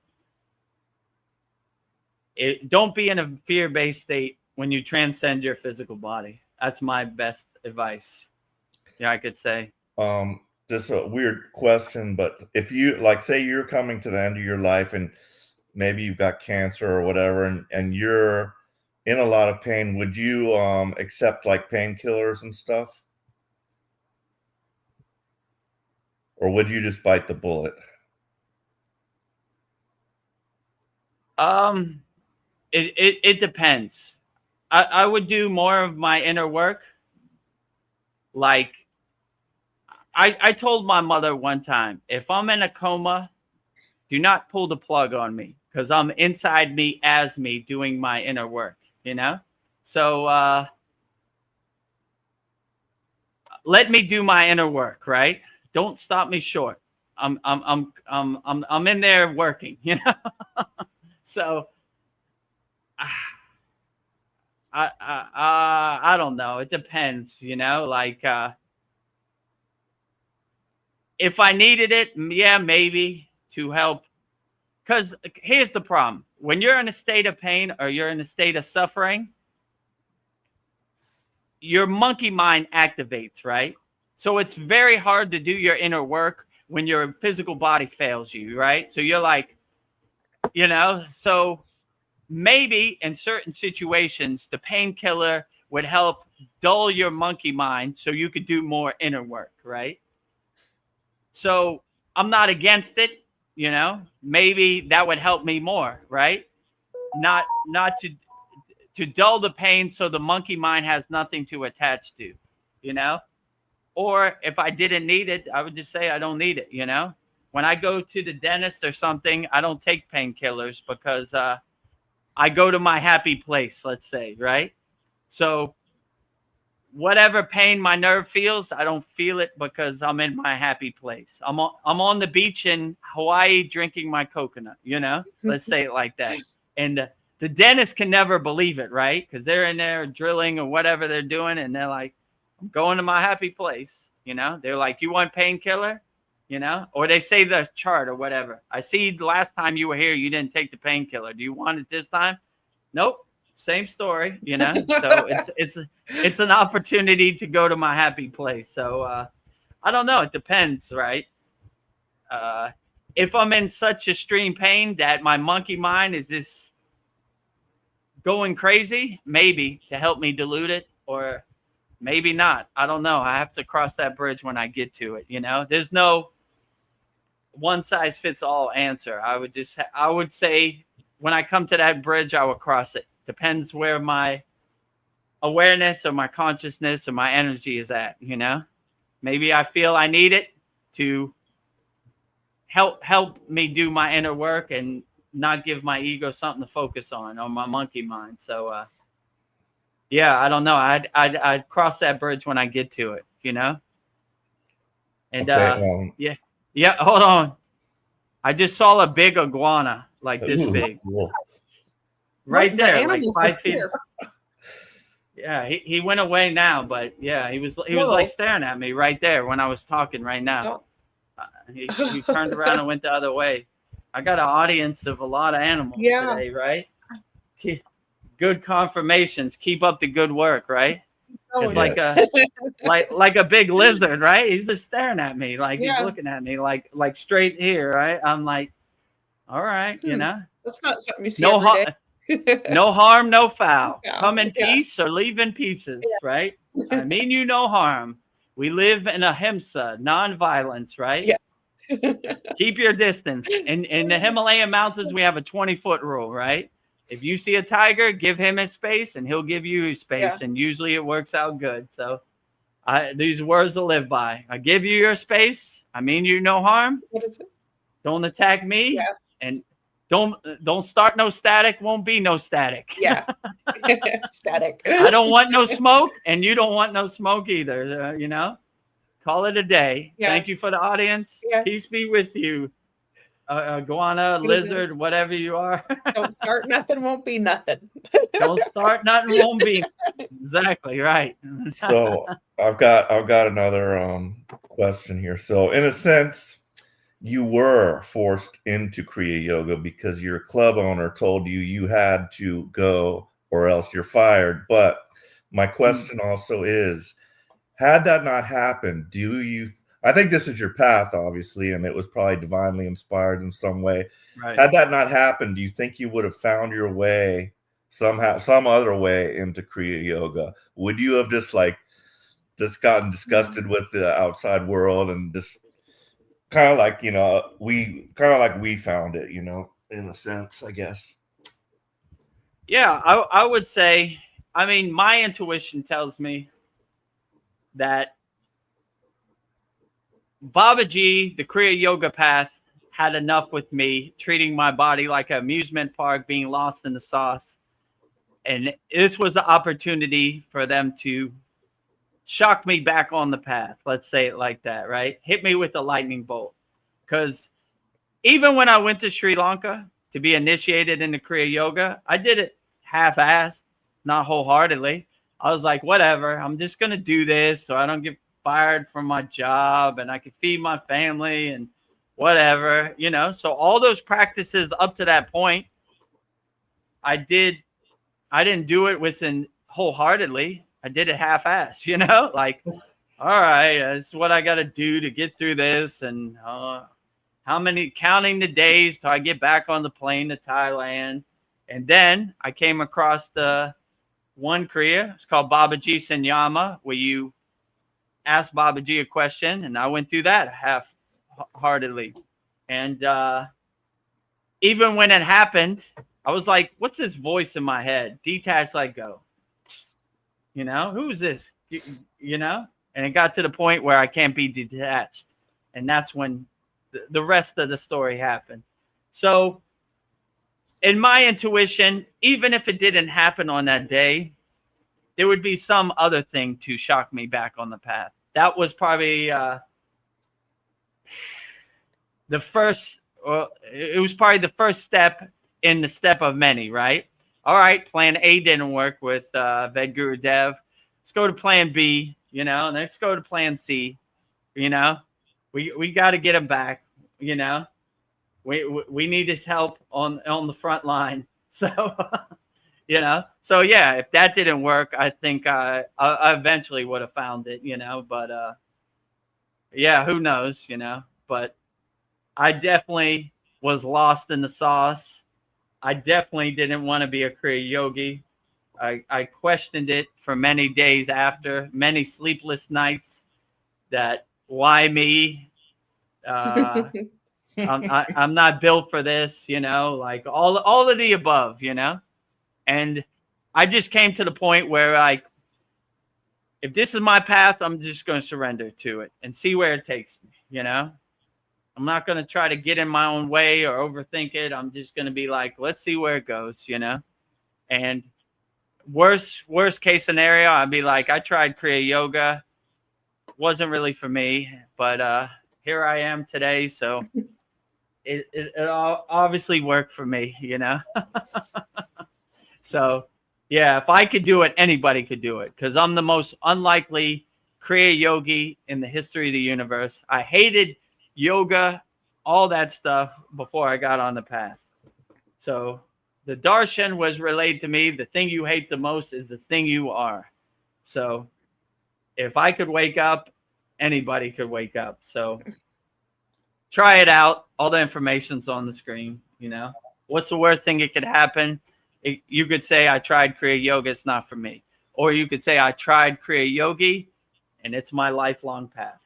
don't be in a fear-based state when you transcend your physical body. That's my best advice. Yeah, I could say. Just a weird question, but if you like, say you're coming to the end of your life and maybe you've got cancer or whatever, and you're in a lot of pain, would you accept like painkillers and stuff? Or would you just bite the bullet? It depends. I would do more of my inner work, like I told my mother one time, if I'm in a coma, do not pull the plug on me, because I'm inside me as me doing my inner work, you know? So let me do my inner work, right? Don't stop me short. I'm in there working, you know? So I don't know. It depends, you know, like if I needed it, yeah, maybe to help. Because here's the problem. When you're in a state of pain or you're in a state of suffering, your monkey mind activates, right? So it's very hard to do your inner work when your physical body fails you, right? So you're like, you know, so maybe in certain situations, the painkiller would help dull your monkey mind so you could do more inner work, right? So I'm not against it, you know, maybe that would help me more, right? Not to dull the pain so the monkey mind has nothing to attach to, you know? Or if I didn't need it, I would just say I don't need it, you know? When I go to the dentist or something, I don't take painkillers because I go to my happy place, let's say, right? So whatever pain my nerve feels, I don't feel it because I'm in my happy place. I'm on the beach in Hawaii drinking my coconut, you know? Let's say it like that. And the dentist can never believe it, right? Because they're in there drilling or whatever they're doing, and they're like, I'm going to my happy place, you know? They're like, you want painkiller? You know? Or they say the chart or whatever. I see the last time you were here, you didn't take the painkiller. Do you want it this time? Nope. Same story, you know? So it's an opportunity to go to my happy place. So I don't know. It depends, right? If I'm in such extreme pain that my monkey mind is just going crazy, maybe to help me dilute it, or maybe not. I don't know. I have to cross that bridge when I get to it, you know? There's no one size fits all answer. I would say when I come to that bridge, I will cross it. Depends where my awareness or my consciousness or my energy is at, you know? Maybe I feel I need it to help me do my inner work and not give my ego something to focus on, or my monkey mind. So yeah, I don't know. I'd cross that bridge when I get to it, you know? And Okay, yeah, hold on. I just saw a big iguana, like this big. Cool. Right The there, like animals 5 are feet. here. Yeah, he went away now, but yeah, he was like staring at me right there when I was talking right now. He turned around and went the other way. I got an audience of a lot of animals today, right? Good confirmations. Keep up the good work, right? It's like a big lizard, right? He's just staring at me, like he's looking at me, like straight here, right? I'm like, all right, you know. That's not something you see every day. No harm, no foul. Yeah, Come in peace or leave in pieces, right? I mean you no harm. We live in ahimsa, non-violence, right? Yeah. Keep your distance. In the Himalayan mountains, we have a 20-foot rule, right? If you see a tiger, give him his space and he'll give you his space. Yeah. And usually it works out good. So these words to live by. I give you your space. I mean you no harm. What is it? Don't attack me. Yeah. And don't start no static, won't be no static. Yeah. Static. I don't want no smoke, and you don't want no smoke either. You know, call it a day. Yeah. Thank you for the audience. Yeah. Peace be with you. Iguana, lizard, whatever you are. Don't start nothing, won't be nothing. Don't start nothing, won't be. Exactly right. So I've got another question here. So in a sense, you were forced into Kriya Yoga because your club owner told you had to go or else you're fired. But my question also is, had that not happened, I think this is your path, obviously, and it was probably divinely inspired in some way. Right. Had that not happened, do you think you would have found your way somehow, some other way into Kriya Yoga? Would you have just gotten disgusted with the outside world and just kind of like, you know, we found it, you know, in a sense, I guess? Yeah, I would say, I mean, my intuition tells me that Babaji, the Kriya Yoga path, had enough with me, treating my body like an amusement park, being lost in the sauce. And this was the opportunity for them to shock me back on the path. Let's say it like that, right? Hit me with a lightning bolt. Because even when I went to Sri Lanka to be initiated into Kriya Yoga, I did it half-assed, not wholeheartedly. I was like, whatever, I'm just going to do this so I don't get fired from my job and I can feed my family and whatever, you know. So all those practices up to that point, I didn't do it within wholeheartedly. I did it half-assed, you know, like, all right, that's what I got to do to get through this. And counting the days till I get back on the plane to Thailand. And then I came across the one Kriya. It's called Babaji Sanyama, where you ask Babaji a question. And I went through that half-heartedly. And even when it happened, I was like, what's this voice in my head? Detach, let go. You know, who is this? You know? And it got to the point where I can't be detached. And that's when the rest of the story happened. So in my intuition, even if it didn't happen on that day, there would be some other thing to shock me back on the path. That was probably the first step in the step of many, right? All right, plan A didn't work with Vedagurudev. Let's go to plan B, you know, and let's go to plan C, you know. We got to get him back, you know. We need his help on the front line. So, you know. So, yeah, if that didn't work, I think I eventually would have found it, you know. But, yeah, who knows, you know. But I definitely was lost in the sauce. I definitely didn't want to be a Kriya yogi. I questioned it for many days after, many sleepless nights, that why me? I'm not built for this, you know, like all of the above, you know. And I just came to the point where, like, if this is my path, I'm just going to surrender to it and see where it takes me, you know. I'm not going to try to get in my own way or overthink it. I'm just going to be like, let's see where it goes, you know. And worst case scenario, I'd be like, I tried Kriya Yoga, wasn't really for me, but here I am today. So it obviously worked for me, you know. So yeah, if I could do it, anybody could do it, because I'm the most unlikely Kriya yogi in the history of the universe. I hated yoga, all that stuff before I got on the path. So the darshan was relayed to me. The thing you hate the most is the thing you are. So if I could wake up, anybody could wake up. So try it out. All the information's on the screen. You know, what's the worst thing that could happen? You could say, I tried Kriya Yoga, it's not for me. Or you could say, I tried Kriya Yogi and it's my lifelong path.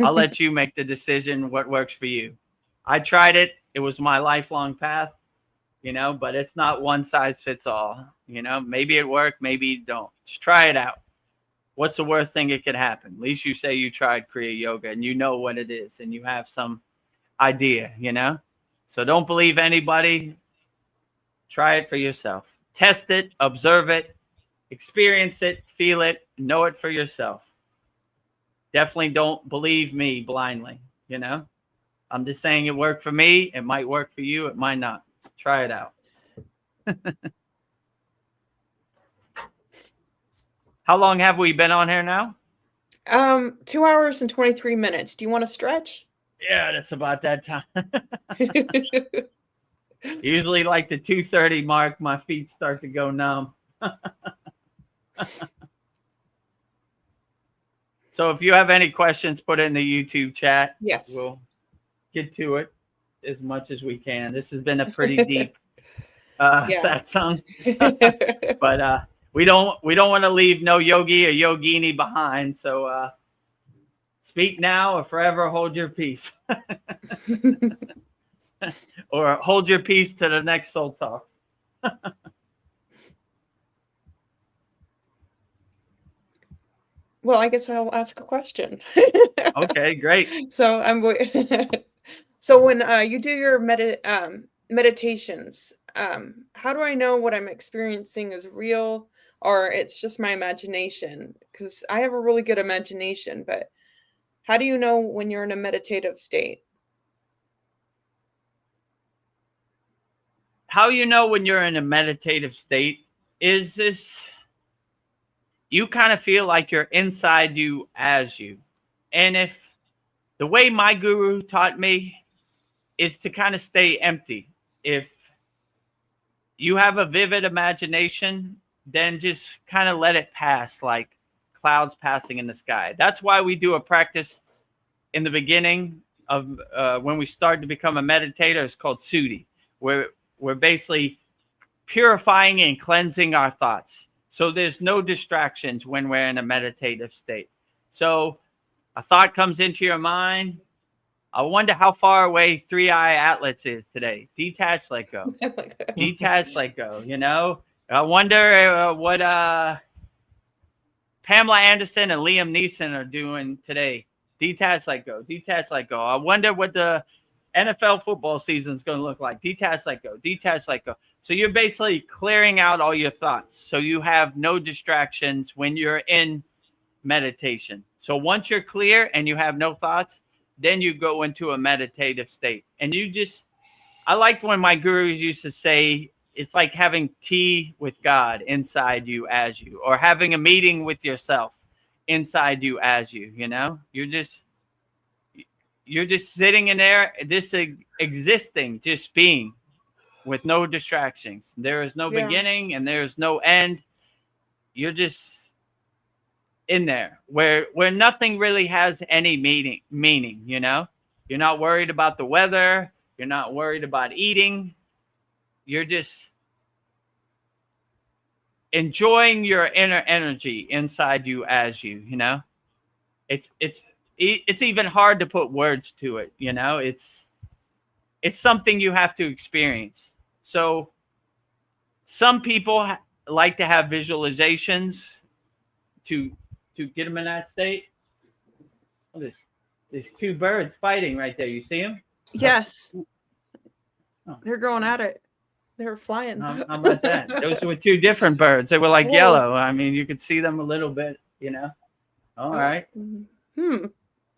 I'll let you make the decision what works for you. I tried it. It was my lifelong path, you know, but it's not one size fits all. You know, maybe it worked, maybe you don't. Just try it out. What's the worst thing that could happen? At least you say you tried Kriya Yoga and you know what it is and you have some idea, you know. So don't believe anybody. Try it for yourself. Test it, observe it, experience it, feel it, know it for yourself. Definitely don't believe me blindly, you know. I'm just saying it worked for me. It might work for you. It might not. Try it out. How long have we been on here now? 2 hours and 23 minutes. Do you want to stretch? Yeah, that's about that time. Usually like the 2:30 mark, my feet start to go numb. So if you have any questions, put it in the YouTube chat. Yes. We'll get to it as much as we can. This has been a pretty deep satsang. But we don't want to leave no yogi or yogini behind. So speak now or forever hold your peace. Or hold your peace to the next soul talk. Well, I guess I'll ask a question. Okay, great. So so when you do your meditations, how do I know what I'm experiencing is real or it's just my imagination? Because I have a really good imagination, but how do you know when you're in a meditative state? How you know when you're in a meditative state is this, you kind of feel like you're inside you as you. And if the way my guru taught me is to kind of stay empty. If you have a vivid imagination, then just kind of let it pass like clouds passing in the sky. That's why we do a practice in the beginning of when we start to become a meditator. It's called Sudi, where we're basically purifying and cleansing our thoughts. So there's no distractions when we're in a meditative state. So a thought comes into your mind. I wonder how far away Three Eye Atlas is today. Detach, let go. Detach, let go. You know, I wonder what Pamela Anderson and Liam Neeson are doing today. Detach, let go. Detach, let go. I wonder what the NFL football season is going to look like. Detach, let go. Detach, let go. So you're basically clearing out all your thoughts. So you have no distractions when you're in meditation. So once you're clear and you have no thoughts, then you go into a meditative state. And you just, I liked when my gurus used to say, it's like having tea with God inside you as you, or having a meeting with yourself inside you as you, you know, you're just sitting in there, just existing, just being with no distractions. There is no beginning and there is no end. You're just in there where nothing really has any meaning, you know. You're not worried about the weather. You're not worried about eating. You're just enjoying your inner energy inside you as you, you know. It's even hard to put words to it, you know. It's something you have to experience. So some people like to have visualizations to get them in that state. Oh, there's two birds fighting right there. You see them? Yes. Oh. They're going at it. They're flying. How about that? Those were two different birds. They were like yellow. I mean, you could see them a little bit, you know. All right.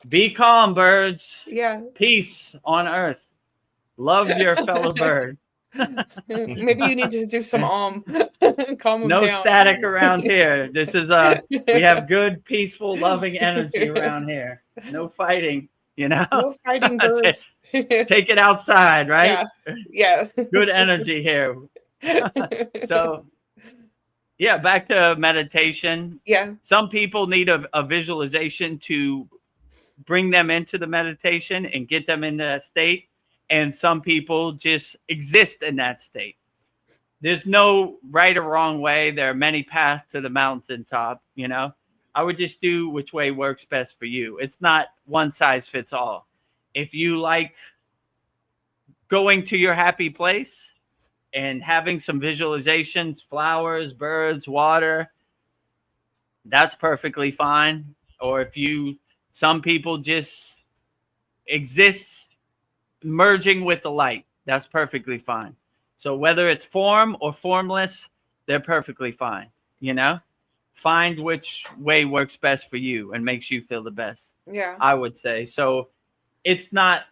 Be calm, birds. Yeah. Peace on earth. Love your fellow bird. Maybe you need to do some calm them no down. Static around here. This is we have good, peaceful, loving energy around here. No fighting, you know. No fighting birds. Take it outside, right? Yeah. Good energy here. So yeah, back to meditation. Yeah. Some people need a visualization to bring them into the meditation and get them in that state. And some people just exist in that state. There's no right or wrong way. There are many paths to the mountaintop, you know. I would just do which way works best for you. It's not one size fits all. If you like going to your happy place and having some visualizations, flowers, birds, water, that's perfectly fine. Or if some people just exist merging with the light, that's perfectly fine. So whether it's form or formless, they're perfectly fine, you know. Find which way works best for you and makes you feel the best. Yeah, I would say. So it's not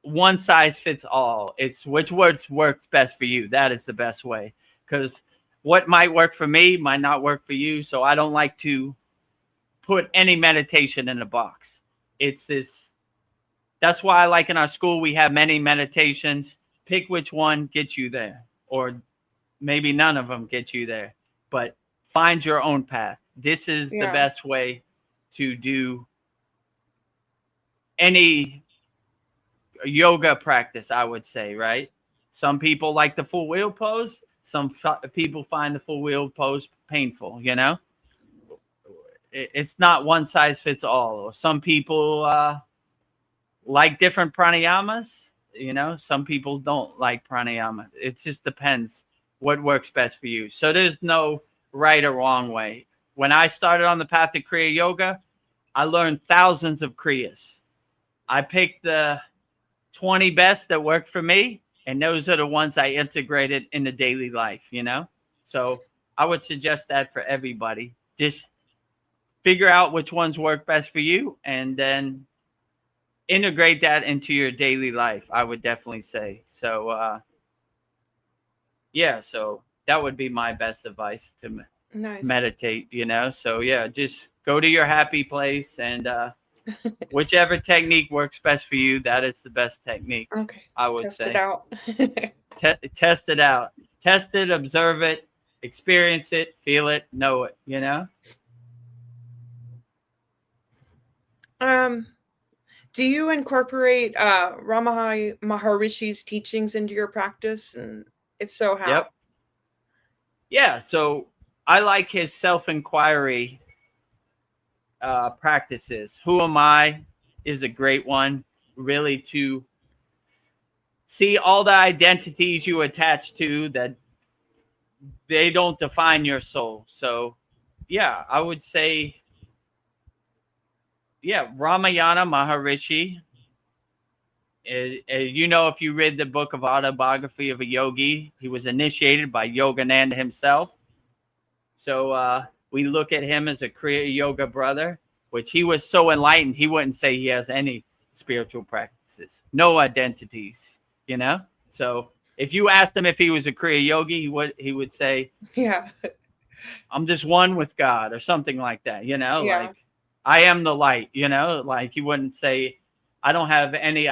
one size fits all. It's which works best for you. That is the best way, because what might work for me might not work for you. So I don't like to put any meditation in a box. It's this. That's why I like in our school, we have many meditations. Pick which one gets you there, or maybe none of them get you there, but find your own path. This is the best way to do any yoga practice, I would say, right? Some people like the full wheel pose. Some people find the full wheel pose painful, you know? It's not one size fits all. Or some people like different pranayamas, you know? Some people don't like pranayama. It just depends what works best for you. So there's no right or wrong way. when I started on the path of Kriya Yoga, I learned thousands of Kriyas. I picked the 20 best that worked for me, and those are the ones I integrated in the daily life, you know? So I would suggest that for everybody. Just figure out which ones work best for you and then integrate that into your daily life, I would definitely say. So, yeah, so that would be my best advice to Nice. meditate, you know? So, yeah, just go to your happy place and whichever technique works best for you, that is the best technique. Okay. I would Test say. it out. Test it out. Test it, observe it, experience it, feel it, know it, you know? Do you incorporate Ramana Maharishi's teachings into your practice? And if so, how? Yep. Yeah, so I like his self-inquiry practices. Who am I is a great one, really, to see all the identities you attach to that they don't define your soul. So, yeah, I would say, yeah, Ramayana Maharishi. You know, if you read the book of Autobiography of a Yogi, he was initiated by Yogananda himself. So we look at him as a Kriya Yoga brother, which he was so enlightened, he wouldn't say he has any spiritual practices, no identities, you know? So if you asked him if he was a Kriya Yogi, he would say, Yeah. I'm just one with God or something like that, you know? Yeah. Like, I am the light, you know? Like, he wouldn't say, I don't have any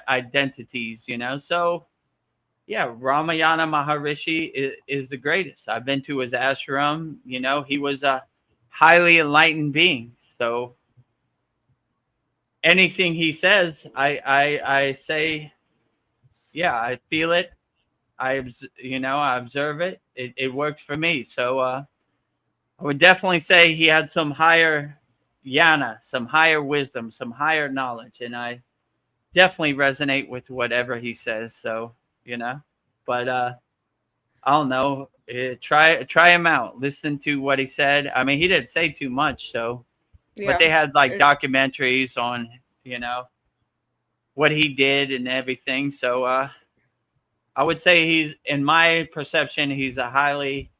identities, you know? So, yeah, Ramayana Maharishi is the greatest. I've been to his ashram. You know, he was a highly enlightened being. So anything he says, I say, yeah, I feel it. I observe it. It works for me. So I would definitely say he had some higher jnana, some higher wisdom, some higher knowledge, and I definitely resonate with whatever he says. So, you know, but I don't know. Try him out. Listen to what he said. I mean, he didn't say too much, so Yeah. but they had like documentaries on, you know, what he did and everything. So I would say he's, in my perception, he's a highly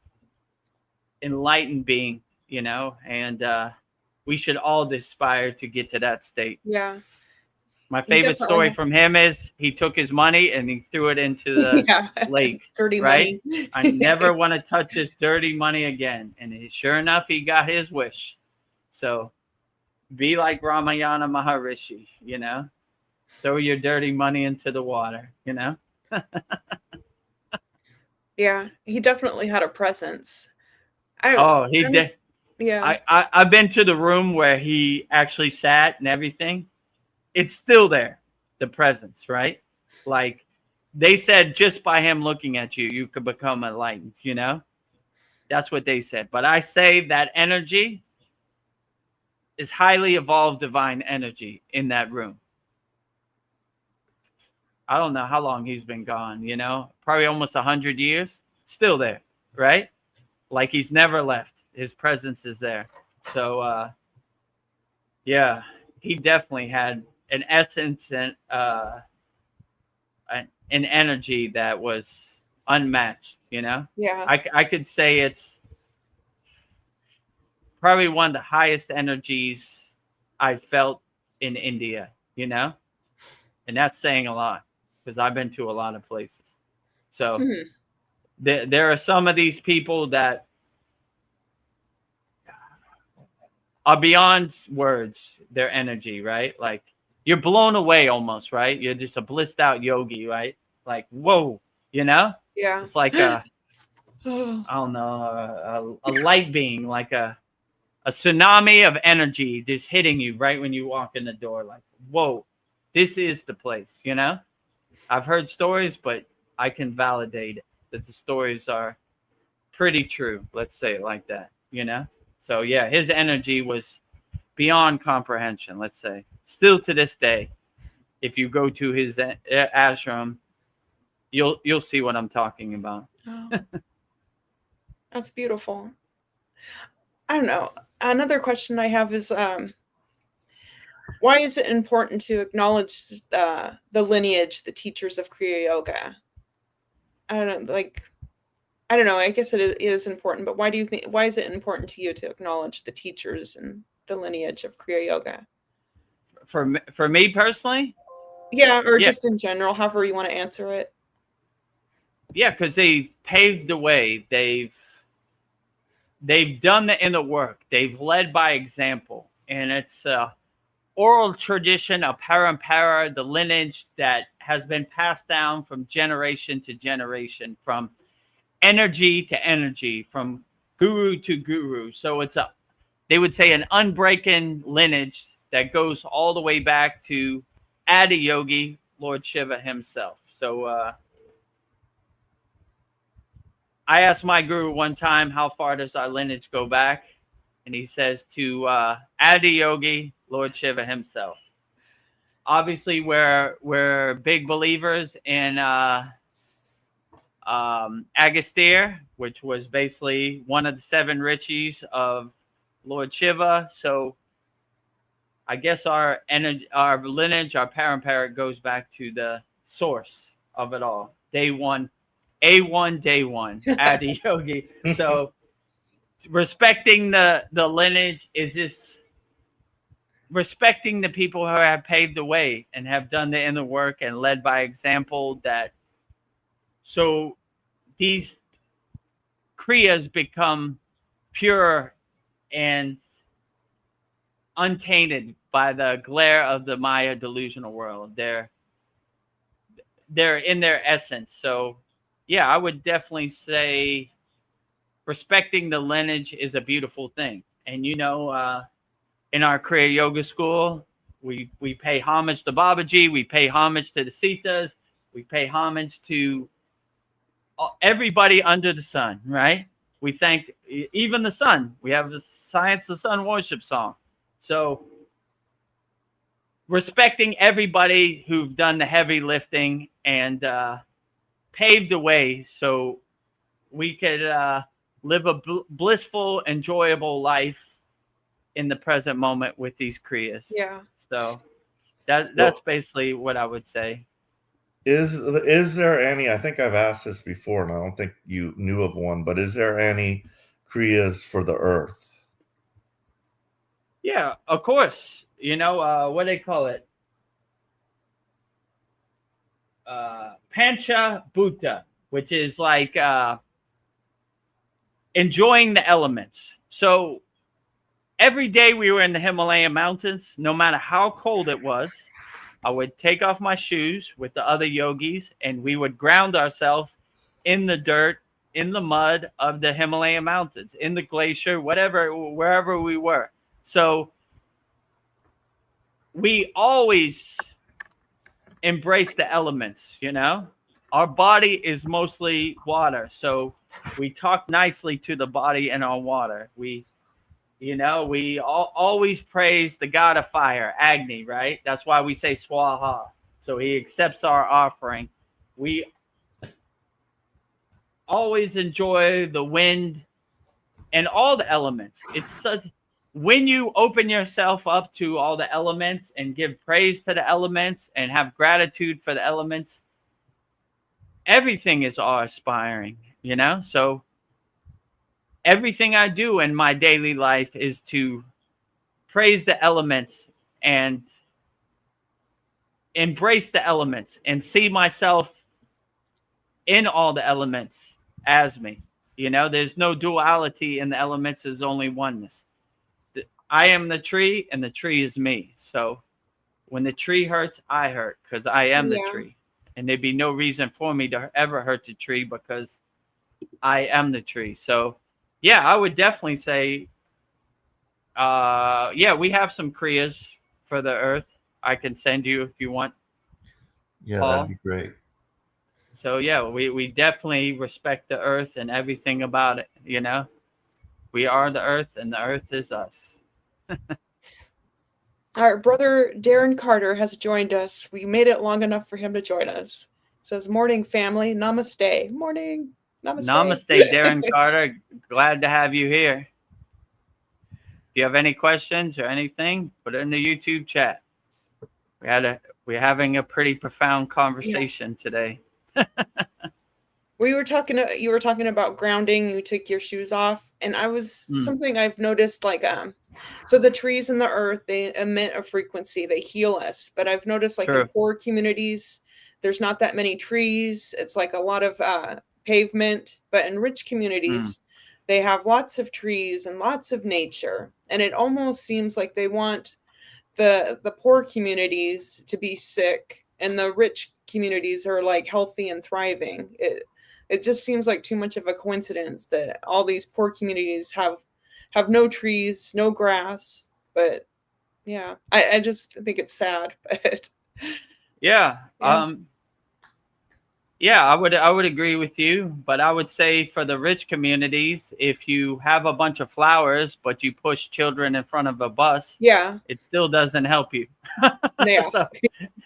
enlightened being, you know, and we should all aspire to get to that state. Yeah. My favorite story from him is he took his money and he threw it into the lake. Dirty right? money. I never want to touch his dirty money again. And sure enough, he got his wish. So be like Ramayana Maharishi, you know? Throw your dirty money into the water, you know? Yeah, he definitely had a presence. He did. Yeah. I've been to the room where he actually sat and everything. It's still there, the presence, right? Like they said, just by him looking at you, you could become enlightened, you know? That's what they said. But I say that energy is highly evolved divine energy in that room. I don't know how long he's been gone, you know? Probably almost 100 years. Still there, right? Like he's never left. His presence is there. So, yeah, he definitely had an essence and an energy that was unmatched, you know? Yeah. I could say it's probably one of the highest energies I felt in India, you know? And that's saying a lot because I've been to a lot of places. So there are some of these people that are beyond words, their energy, right? Like you're blown away almost, right? You're just a blissed out yogi, right? Like, whoa, you know? Yeah. It's like I don't know, a light being, like a tsunami of energy just hitting you right when you walk in the door. Like, whoa, this is the place, you know? I've heard stories, but I can validate it, that the stories are pretty true. Let's say it like that, you know? So yeah, his energy was beyond comprehension, let's say. Still to this day, if you go to his ashram, you'll see what I'm talking about. Oh. That's beautiful. I don't know. Another question I have is, why is it important to acknowledge the lineage, the teachers of Kriya Yoga? I don't know, like, I don't know. I guess it is important, but why is it important to you to acknowledge the teachers and the lineage of Kriya Yoga? For me personally? Yeah, or Yeah. just in general, however you want to answer it. Yeah, because they paved the way. They've done the inner work. They've led by example. And it's oral tradition, a parampara, the lineage that has been passed down from generation to generation, from energy to energy, from guru to guru. So it's they would say an unbreaking lineage that goes all the way back to Adiyogi, Lord Shiva himself. So I asked my guru one time, how far does our lineage go back? And he says to Adiyogi, Lord Shiva himself. Obviously, we're big believers in Agastya, which was basically one of the 7 rishis of Lord Shiva. So I guess our lineage, our parampara goes back to the source of it all. Day one, A1, day one, Adiyogi. So respecting the lineage is this respecting the people who have paved the way and have done the inner work and led by example, that so these kriyas become pure and untainted by the glare of the Maya delusional world. They're in their essence. So yeah, I would definitely say respecting the lineage is a beautiful thing. And in our Kriya Yoga school, we pay homage to Babaji, we pay homage to the Sitas, we pay homage to everybody under the sun, right? We thank even the sun. We have the Science of Sun worship song. So respecting everybody who've done the heavy lifting and paved the way so we could live a blissful, enjoyable life in the present moment with these kriyas. Yeah. So that's basically what I would say. Is there any, I think I've asked this before and I don't think you knew of one, but is there any kriyas for the earth? Yeah, of course. What do they call it? Pancha Bhuta, which is like enjoying the elements. So every day we were in the Himalayan mountains, no matter how cold it was, I would take off my shoes with the other yogis and we would ground ourselves in the dirt, in the mud of the Himalayan mountains, in the glacier, wherever we were. So we always embrace the elements, Our body is mostly water. So we talk nicely to the body in our water. We always praise the god of fire, Agni, right? That's why we say Swaha. So he accepts our offering. We always enjoy the wind and all the elements. When you open yourself up to all the elements and give praise to the elements and have gratitude for the elements, everything is awe-inspiring, So everything I do in my daily life is to praise the elements and embrace the elements and see myself in all the elements as me. There's no duality in the elements. There's only oneness. I am the tree and the tree is me. So when the tree hurts, I hurt because I am the tree. And there'd be no reason for me to ever hurt the tree because I am the tree. So yeah, I would definitely say, we have some kriyas for the earth. I can send you if you want. Yeah, Paul. that'd be great. So yeah, we definitely respect the earth and everything about it. We are the earth and the earth is us. Our brother Darren Carter has joined us. We made it long enough for him to join us. Says, morning, family. Namaste. Morning. Namaste. Namaste, Darren Carter. Glad to have you here. you have any questions or anything, put it in the YouTube chat. We're having a pretty profound conversation today. You were talking about grounding. You took your shoes off, and something I've noticed, like, so the trees and the earth, they emit a frequency, they heal us. But I've noticed, like, in poor communities, there's not that many trees. It's like a lot of pavement. But in rich communities, they have lots of trees and lots of nature. And it almost seems like they want the poor communities to be sick, and the rich communities are like healthy and thriving. It just seems like too much of a coincidence that all these poor communities have no trees, no grass. But yeah, I just think it's sad. But yeah. Yeah, I would agree with you, but I would say for the rich communities, if you have a bunch of flowers but you push children in front of a bus, it still doesn't help you. Yeah. So,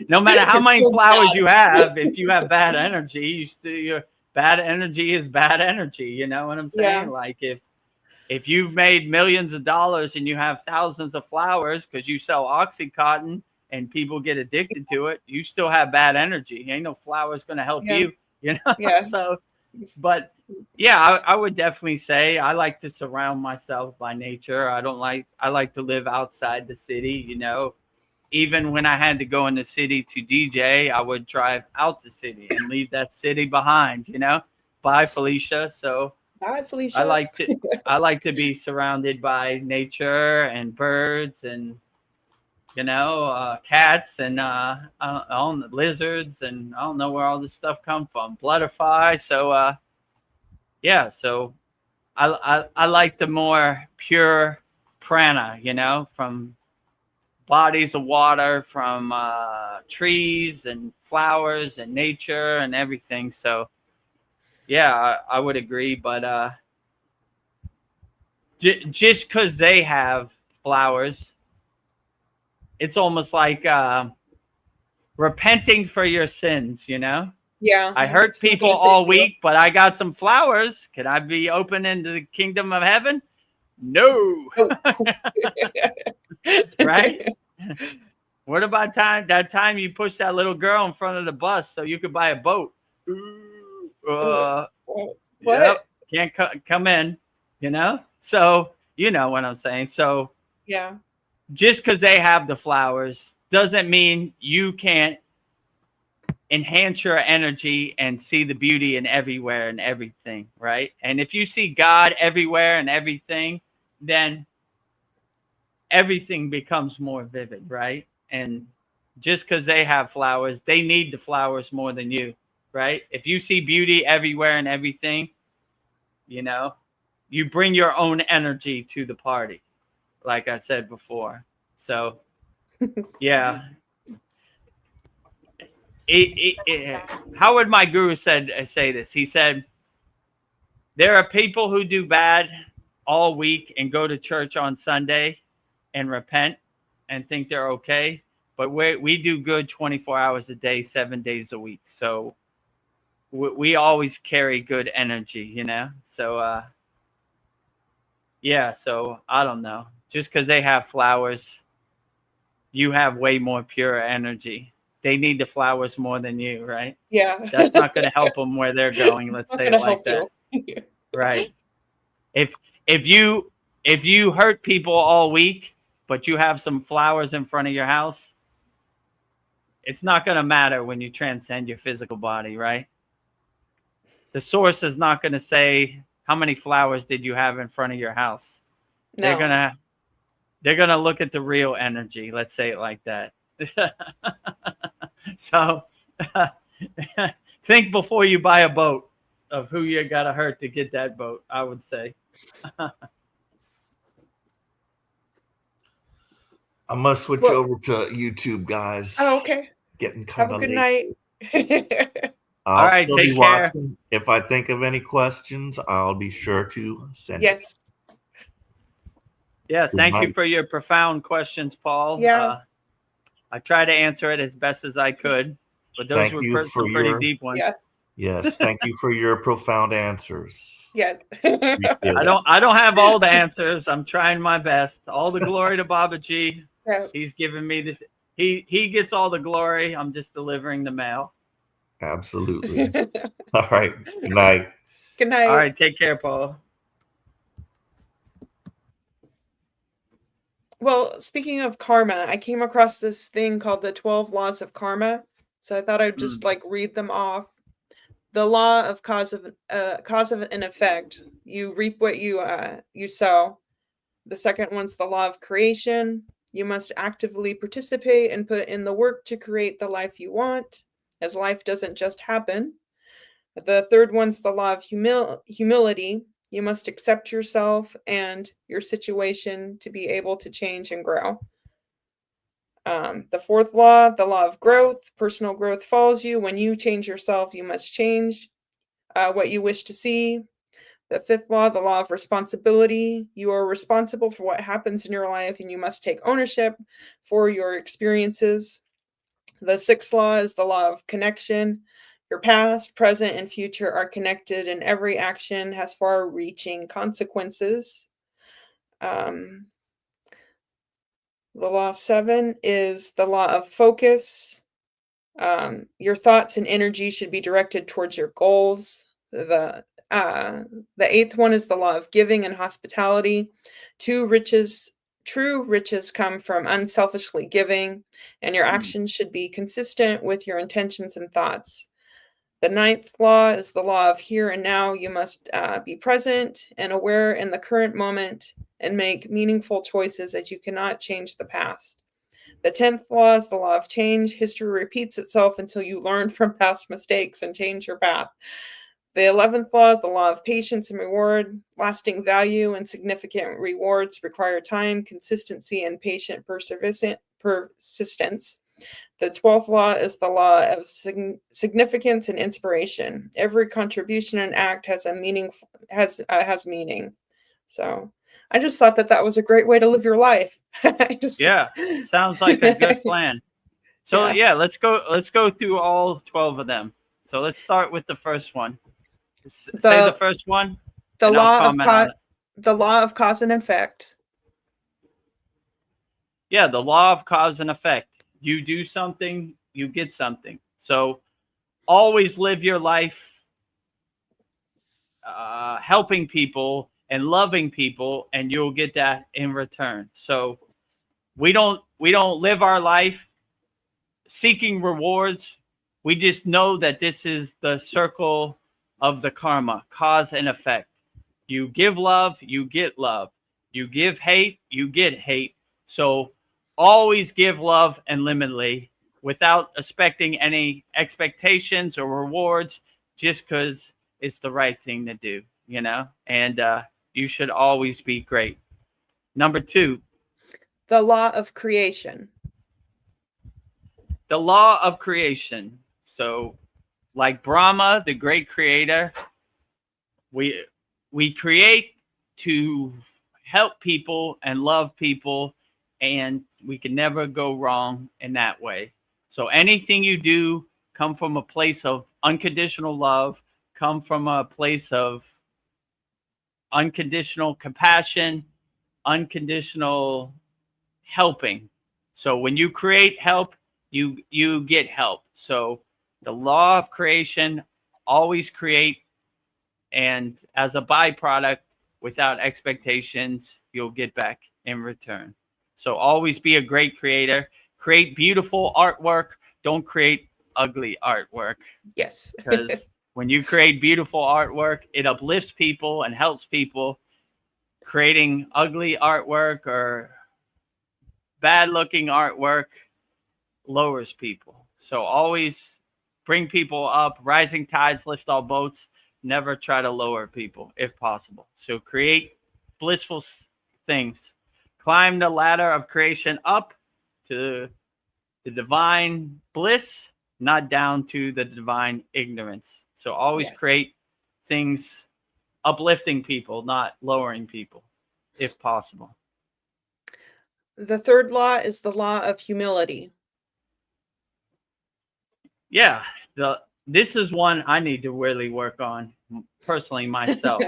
no matter how many flowers you have, if you have bad energy, your bad energy is bad energy. You know what I'm saying? Like if you've made millions of dollars and you have thousands of flowers because you sell Oxycontin and people get addicted to it, you still have bad energy. Ain't no flowers going to help you, you know? Yeah. So, but yeah, I would definitely say I like to surround myself by nature. I like to live outside the city, you know. Even when I had to go in the city to DJ, I would drive out the city and leave that city behind, you know. Bye, Felicia. So bye, Felicia. I like to be surrounded by nature and birds and, you know, cats and lizards, and I don't know where all this stuff come from. Butterfly. So yeah, so I like the more pure prana, you know, from bodies of water, from trees and flowers and nature and everything. So yeah, I would agree. But just because they have flowers, it's almost like repenting for your sins, you know? Yeah. I hurt people all week, but I got some flowers. Can I be open into the kingdom of heaven? No. Right? What about that time you pushed that little girl in front of the bus so you could buy a boat? What? Yep, can't come in, you know? So, you know what I'm saying? So, yeah. Just because they have the flowers doesn't mean you can't enhance your energy and see the beauty in everywhere and everything, right? And if you see God everywhere and everything, then everything becomes more vivid, right? And just because they have flowers, they need the flowers more than you, right? If you see beauty everywhere and everything, you know, you bring your own energy to the party, like I said before. So, yeah. Howard, my guru, say this. He said, there are people who do bad all week and go to church on Sunday and repent and think they're okay. But we do good 24 hours a day, 7 days a week. So we always carry good energy, you know? So, yeah, so I don't know. Just because they have flowers, you have way more pure energy. They need the flowers more than you, right? Yeah. That's not going to help them where they're going. Let's say it like that. Right. If you hurt people all week, but you have some flowers in front of your house, it's not going to matter when you transcend your physical body, right? The source is not going to say, how many flowers did you have in front of your house? No. They're going to look at the real energy. Let's say it like that. So think before you buy a boat of who you got to hurt to get that boat, I would say. I must switch over to YouTube, guys. Oh, okay. Getting kind of late. Have a good night. All right, take care. If I think of any questions, I'll be sure to send it. Yes. Yeah, thank you for your profound questions, Paul. Yeah. I tried to answer it as best as I could, but those were some pretty deep ones. Yeah. Yes. Thank you for your profound answers. Yeah. Appreciate it. I don't have all the answers. I'm trying my best. All the glory to Baba G. Yeah. He's giving me this. He gets all the glory. I'm just delivering the mail. Absolutely. All right. Good night. Good night. All right. Take care, Paul. Well, speaking of karma, I came across this thing called the 12 Laws of Karma. So I thought I'd just like read them off. The law of cause of an effect. You reap what you sow. The second one's the law of creation. You must actively participate and put in the work to create the life you want, as life doesn't just happen. The third one's the law of humility. You must accept yourself and your situation to be able to change and grow. The fourth law, the law of growth. Personal growth follows you. When you change yourself, you must change what you wish to see. The fifth law, the law of responsibility. You are responsible for what happens in your life, and you must take ownership for your experiences. The sixth law is the law of connection. Your past, present, and future are connected, and every action has far-reaching consequences. The law 7 is the law of focus. Your thoughts and energy should be directed towards your goals. The eighth one is the law of giving and hospitality. True riches come from unselfishly giving, and your actions should be consistent with your intentions and thoughts. The ninth law is the law of here and now. You must be present and aware in the current moment and make meaningful choices, as you cannot change the past. The 10th law is the law of change. History repeats itself until you learn from past mistakes and change your path. The 11th law is the law of patience and reward. Lasting value and significant rewards require time, consistency, and patient persistence. The 12th law is the law of significance and inspiration. Every contribution and act has a meaning. Has meaning. So I just thought that was a great way to live your life. Yeah, sounds like a good plan. So yeah, let's go through all 12 of them. So let's start with the first one. Say the first one. The law of cause and effect. Yeah, the law of cause and effect. You do something, you get something. So always live your life helping people and loving people, and you'll get that in return. So we don't live our life seeking rewards. We just know that this is the circle of the karma, cause and effect. You give love, you get love. You give hate, you get hate. So always give love and limitedly without expecting any expectations or rewards, just because it's the right thing to do, you know? And you should always be great. Number 2. The law of creation. The law of creation. So like Brahma, the great creator, we create to help people and love people, and we can never go wrong in that way. So anything you do, come from a place of unconditional love, come from a place of unconditional compassion, unconditional helping. So when you create help, you get help. So the law of creation, always create, and as a byproduct, without expectations, you'll get back in return. So always be a great creator. Create beautiful artwork. Don't create ugly artwork. Yes. Because when you create beautiful artwork, it uplifts people and helps people. Creating ugly artwork or bad looking artwork lowers people. So always bring people up. Rising tides lift all boats. Never try to lower people if possible. So create blissful things. Climb the ladder of creation up to the divine bliss, not down to the divine ignorance. So always create things uplifting people, not lowering people, if possible. The third law is the law of humility. Yeah, the this is one I need to really work on personally myself.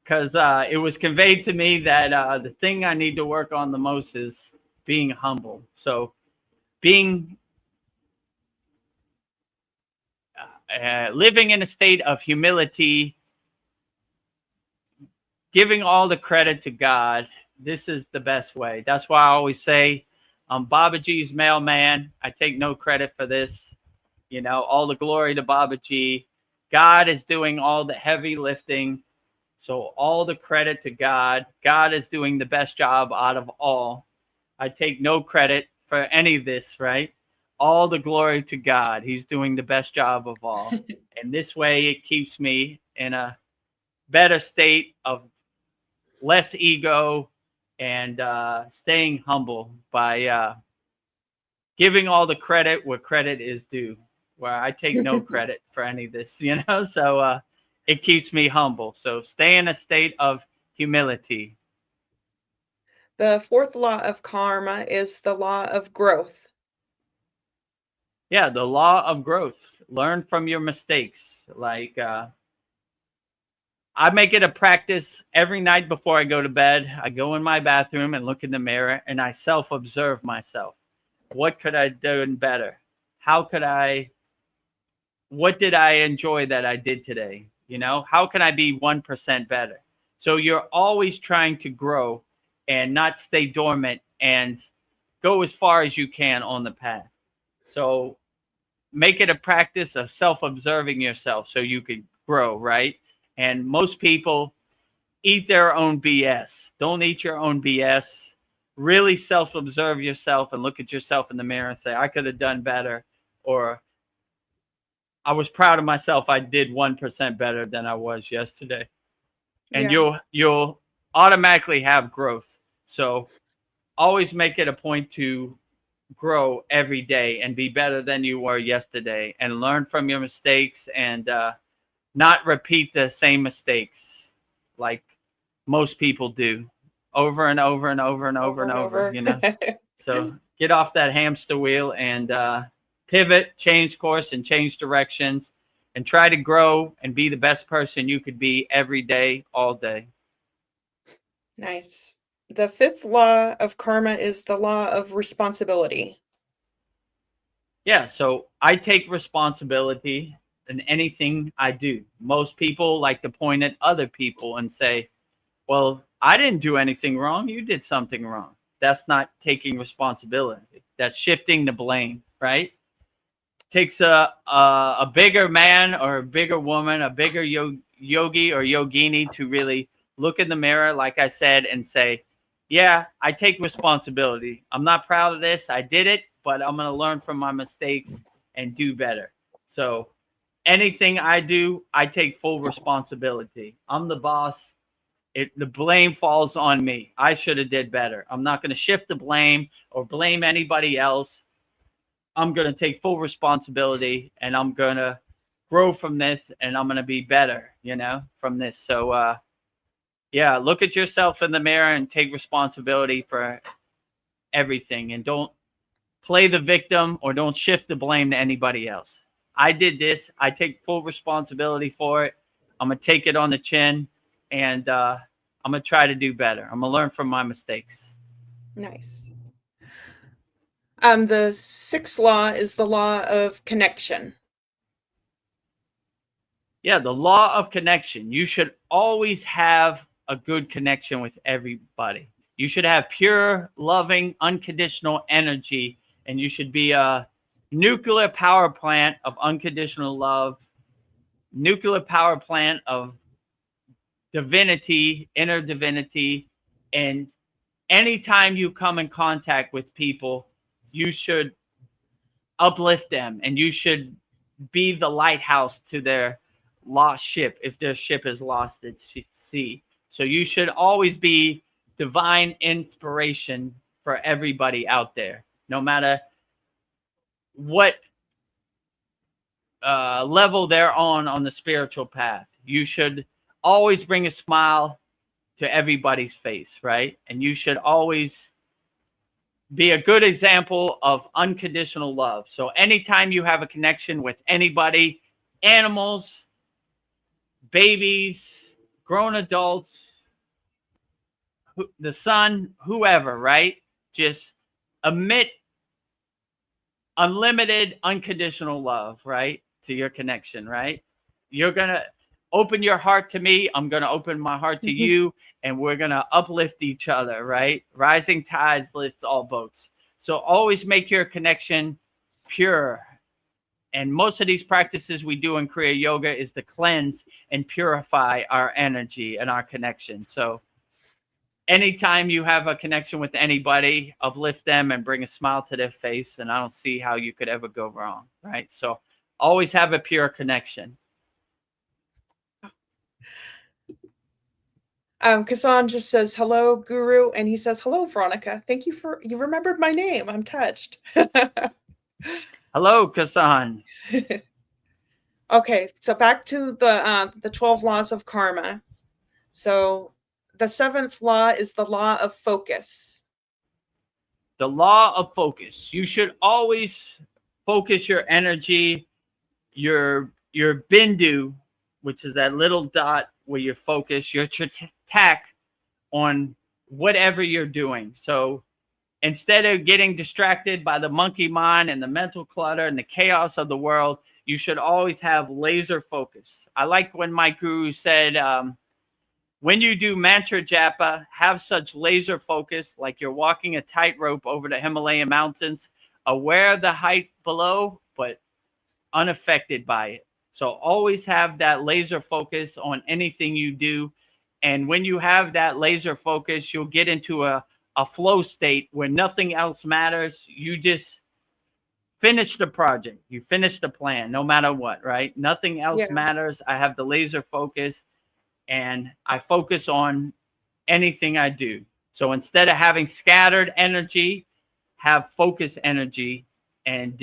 Because it was conveyed to me that the thing I need to work on the most is being humble. So being living in a state of humility, giving all the credit to God. This is the best way. That's why I always say, I'm Babaji's mailman. I take no credit for this. You know, all the glory to Babaji. God is doing all the heavy lifting. So all the credit to God. God is doing the best job out of all. I take no credit for any of this, right? All the glory to God. He's doing the best job of all. And this way it keeps me in a better state of less ego and staying humble by giving all the credit where credit is due, where I take no credit for any of this, you know? So it keeps me humble. So stay in a state of humility. The fourth law of karma is the law of growth. Yeah, the law of growth. Learn from your mistakes. Like I make it a practice every night before I go to bed. I go in my bathroom and look in the mirror and I self-observe myself. What could I do better? What did I enjoy that I did today? You know, how can I be 1% better? So you're always trying to grow and not stay dormant and go as far as you can on the path. So make it a practice of self-observing yourself so you can grow, right? And most people eat their own BS. Don't eat your own BS. Really self-observe yourself and look at yourself in the mirror and say, I could have done better, or I was proud of myself. I did 1% better than I was yesterday. And you'll automatically have growth. So always make it a point to grow every day and be better than you were yesterday and learn from your mistakes and not repeat the same mistakes like most people do over and over and over and over and over, you know? So get off that hamster wheel and pivot, change course and change directions and try to grow and be the best person you could be every day, all day. Nice. The fifth law of karma is the law of responsibility. Yeah, so I take responsibility in anything I do. Most people like to point at other people and say, well, I didn't do anything wrong. You did something wrong. That's not taking responsibility. That's shifting the blame, right? Takes a bigger man or a bigger woman, a bigger yogi or yogini to really look in the mirror, like I said, and say, yeah, I take responsibility. I'm not proud of this. I did it, but I'm going to learn from my mistakes and do better. So anything I do, I take full responsibility. I'm the boss. The blame falls on me. I should have did better. I'm not going to shift the blame or blame anybody else. I'm going to take full responsibility and I'm going to grow from this and I'm going to be better, you know, from this. So, yeah, look at yourself in the mirror and take responsibility for everything and don't play the victim or don't shift the blame to anybody else. I did this. I take full responsibility for it. I'm going to take it on the chin and I'm going to try to do better. I'm going to learn from my mistakes. Nice. The sixth law is the law of connection. Yeah, the law of connection. You should always have a good connection with everybody. You should have pure, loving, unconditional energy, and you should be a nuclear power plant of unconditional love, nuclear power plant of divinity, inner divinity, and anytime you come in contact with people, you should uplift them and you should be the lighthouse to their lost ship if their ship is lost at sea. So you should always be divine inspiration for everybody out there, no matter what level they're on the spiritual path. You should always bring a smile to everybody's face, right? And you should always be a good example of unconditional love. So anytime you have a connection with anybody, animals, babies, grown adults, the sun, whoever, right? Just emit unlimited, unconditional love, right? To your connection, right? You're going to open your heart to me. I'm going to open my heart to you, and we're going to uplift each other, right? Rising tides lifts all boats. So always make your connection pure. And most of these practices we do in Kriya Yoga is to cleanse and purify our energy and our connection. So anytime you have a connection with anybody, uplift them and bring a smile to their face, and I don't see how you could ever go wrong, right? So always have a pure connection. Kasan just says, hello, Guru. And he says, hello, Veronica. Thank you you remembered my name. I'm touched. Hello, Kasan. Okay, so back to the 12 laws of karma. So the 7th law is the law of focus. The law of focus. You should always focus your energy, your bindu, which is that little dot where you focus, your tack on whatever you're doing. So instead of getting distracted by the monkey mind and the mental clutter and the chaos of the world, you should always have laser focus. I like when my guru said, when you do mantra japa, have such laser focus like you're walking a tightrope over the Himalayan mountains, aware of the height below, but unaffected by it. So always have that laser focus on anything you do. And when you have that laser focus, you'll get into a flow state where nothing else matters. You just finish the project. You finish the plan, no matter what, right? Nothing else matters. I have the laser focus, and I focus on anything I do. So instead of having scattered energy, have focused energy, and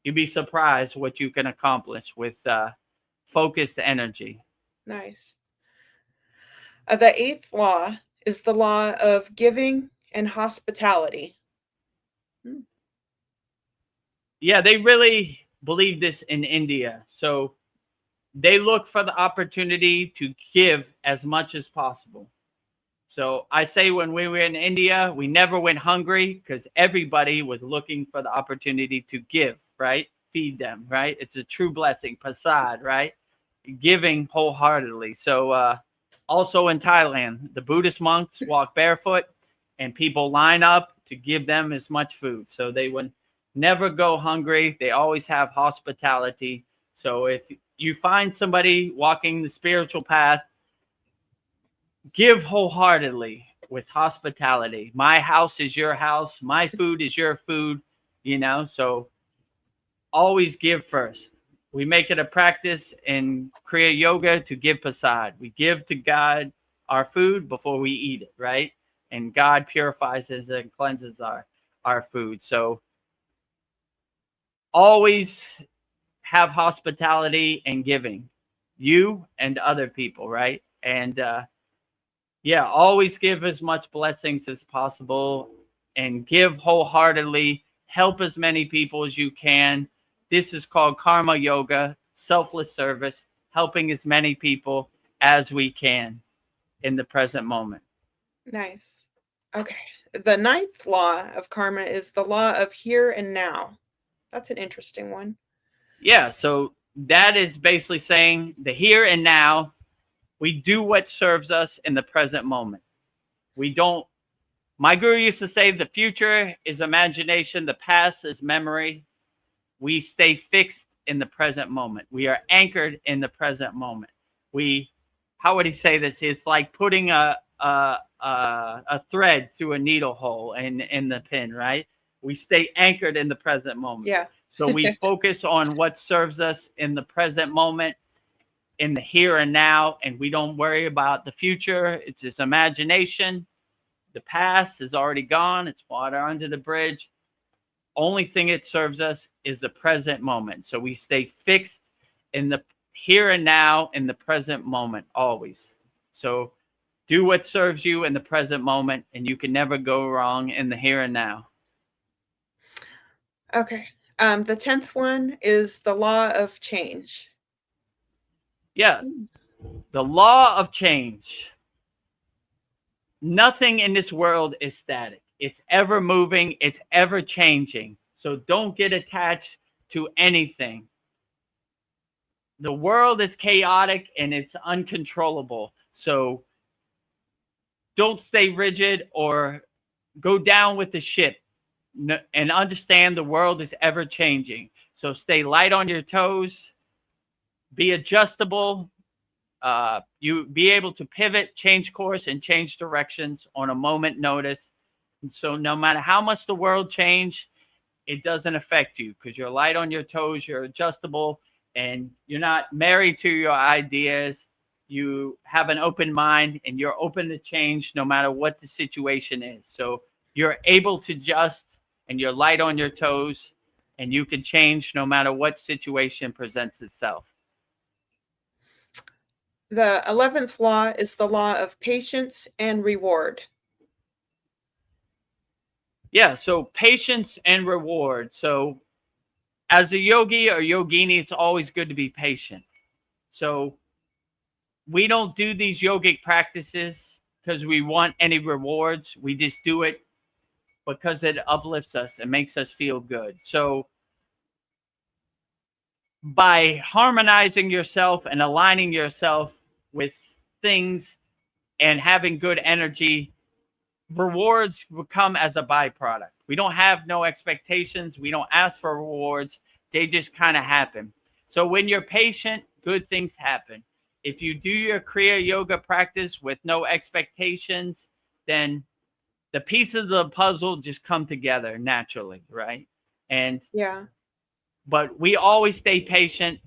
you'd be surprised what you can accomplish with focused energy. Nice. The 8th law is the law of giving and hospitality. Yeah, they really believe this in India. So they look for the opportunity to give as much as possible. So I say when we were in India, we never went hungry because everybody was looking for the opportunity to give, right? Feed them, right? It's a true blessing, prasad, right? Giving wholeheartedly. So also in Thailand, the Buddhist monks walk barefoot and people line up to give them as much food. So they would never go hungry. They always have hospitality. So if you find somebody walking the spiritual path, give wholeheartedly with hospitality. My house is your house. My food is your food, you know, so always give first. We make it a practice in Kriya Yoga to give prasad. We give to God our food before we eat it, right? And God purifies us and cleanses our food. So always have hospitality and giving, you and other people, right? And always give as much blessings as possible and give wholeheartedly. Help as many people as you can. This is called karma yoga, selfless service, helping as many people as we can in the present moment. Nice. Okay. The 9th law of karma is the law of here and now. That's an interesting one. Yeah, so that is basically saying the here and now, we do what serves us in the present moment. My guru used to say the future is imagination, the past is memory. We stay fixed in the present moment. We are anchored in the present moment. How would he say this? It's like putting a thread through a needle hole in the pin, right? We stay anchored in the present moment. Yeah. So we focus on what serves us in the present moment, in the here and now, and we don't worry about the future. It's just imagination. The past is already gone. It's water under the bridge. Only thing it serves us is the present moment. So we stay fixed in the here and now, in the present moment, always. So do what serves you in the present moment, and you can never go wrong in the here and now. Okay. The 10th one is the law of change. Yeah. The law of change. Nothing in this world is static. It's ever moving. It's ever changing. So don't get attached to anything. The world is chaotic and it's uncontrollable. So don't stay rigid or go down with the ship, and understand the world is ever changing. So stay light on your toes, be adjustable. You be able to pivot, change course, and change directions on a moment notice. And so no matter how much the world changed, it doesn't affect you because you're light on your toes, you're adjustable, and you're not married to your ideas. You have an open mind and you're open to change no matter what the situation is. So you're able to adjust and you're light on your toes, and you can change no matter what situation presents itself. The 11th law is the law of patience and reward. Yeah, so patience and reward. So as a yogi or yogini, it's always good to be patient. So we don't do these yogic practices because we want any rewards. We just do it because it uplifts us and makes us feel good. So by harmonizing yourself and aligning yourself with things and having good energy, rewards will come as a byproduct. We don't have no expectations. We don't ask for rewards. They just kind of happen. So when you're patient, good things happen. If you do your Kriya yoga practice with no expectations, then the pieces of the puzzle just come together naturally, right? And yeah, but we always stay patient.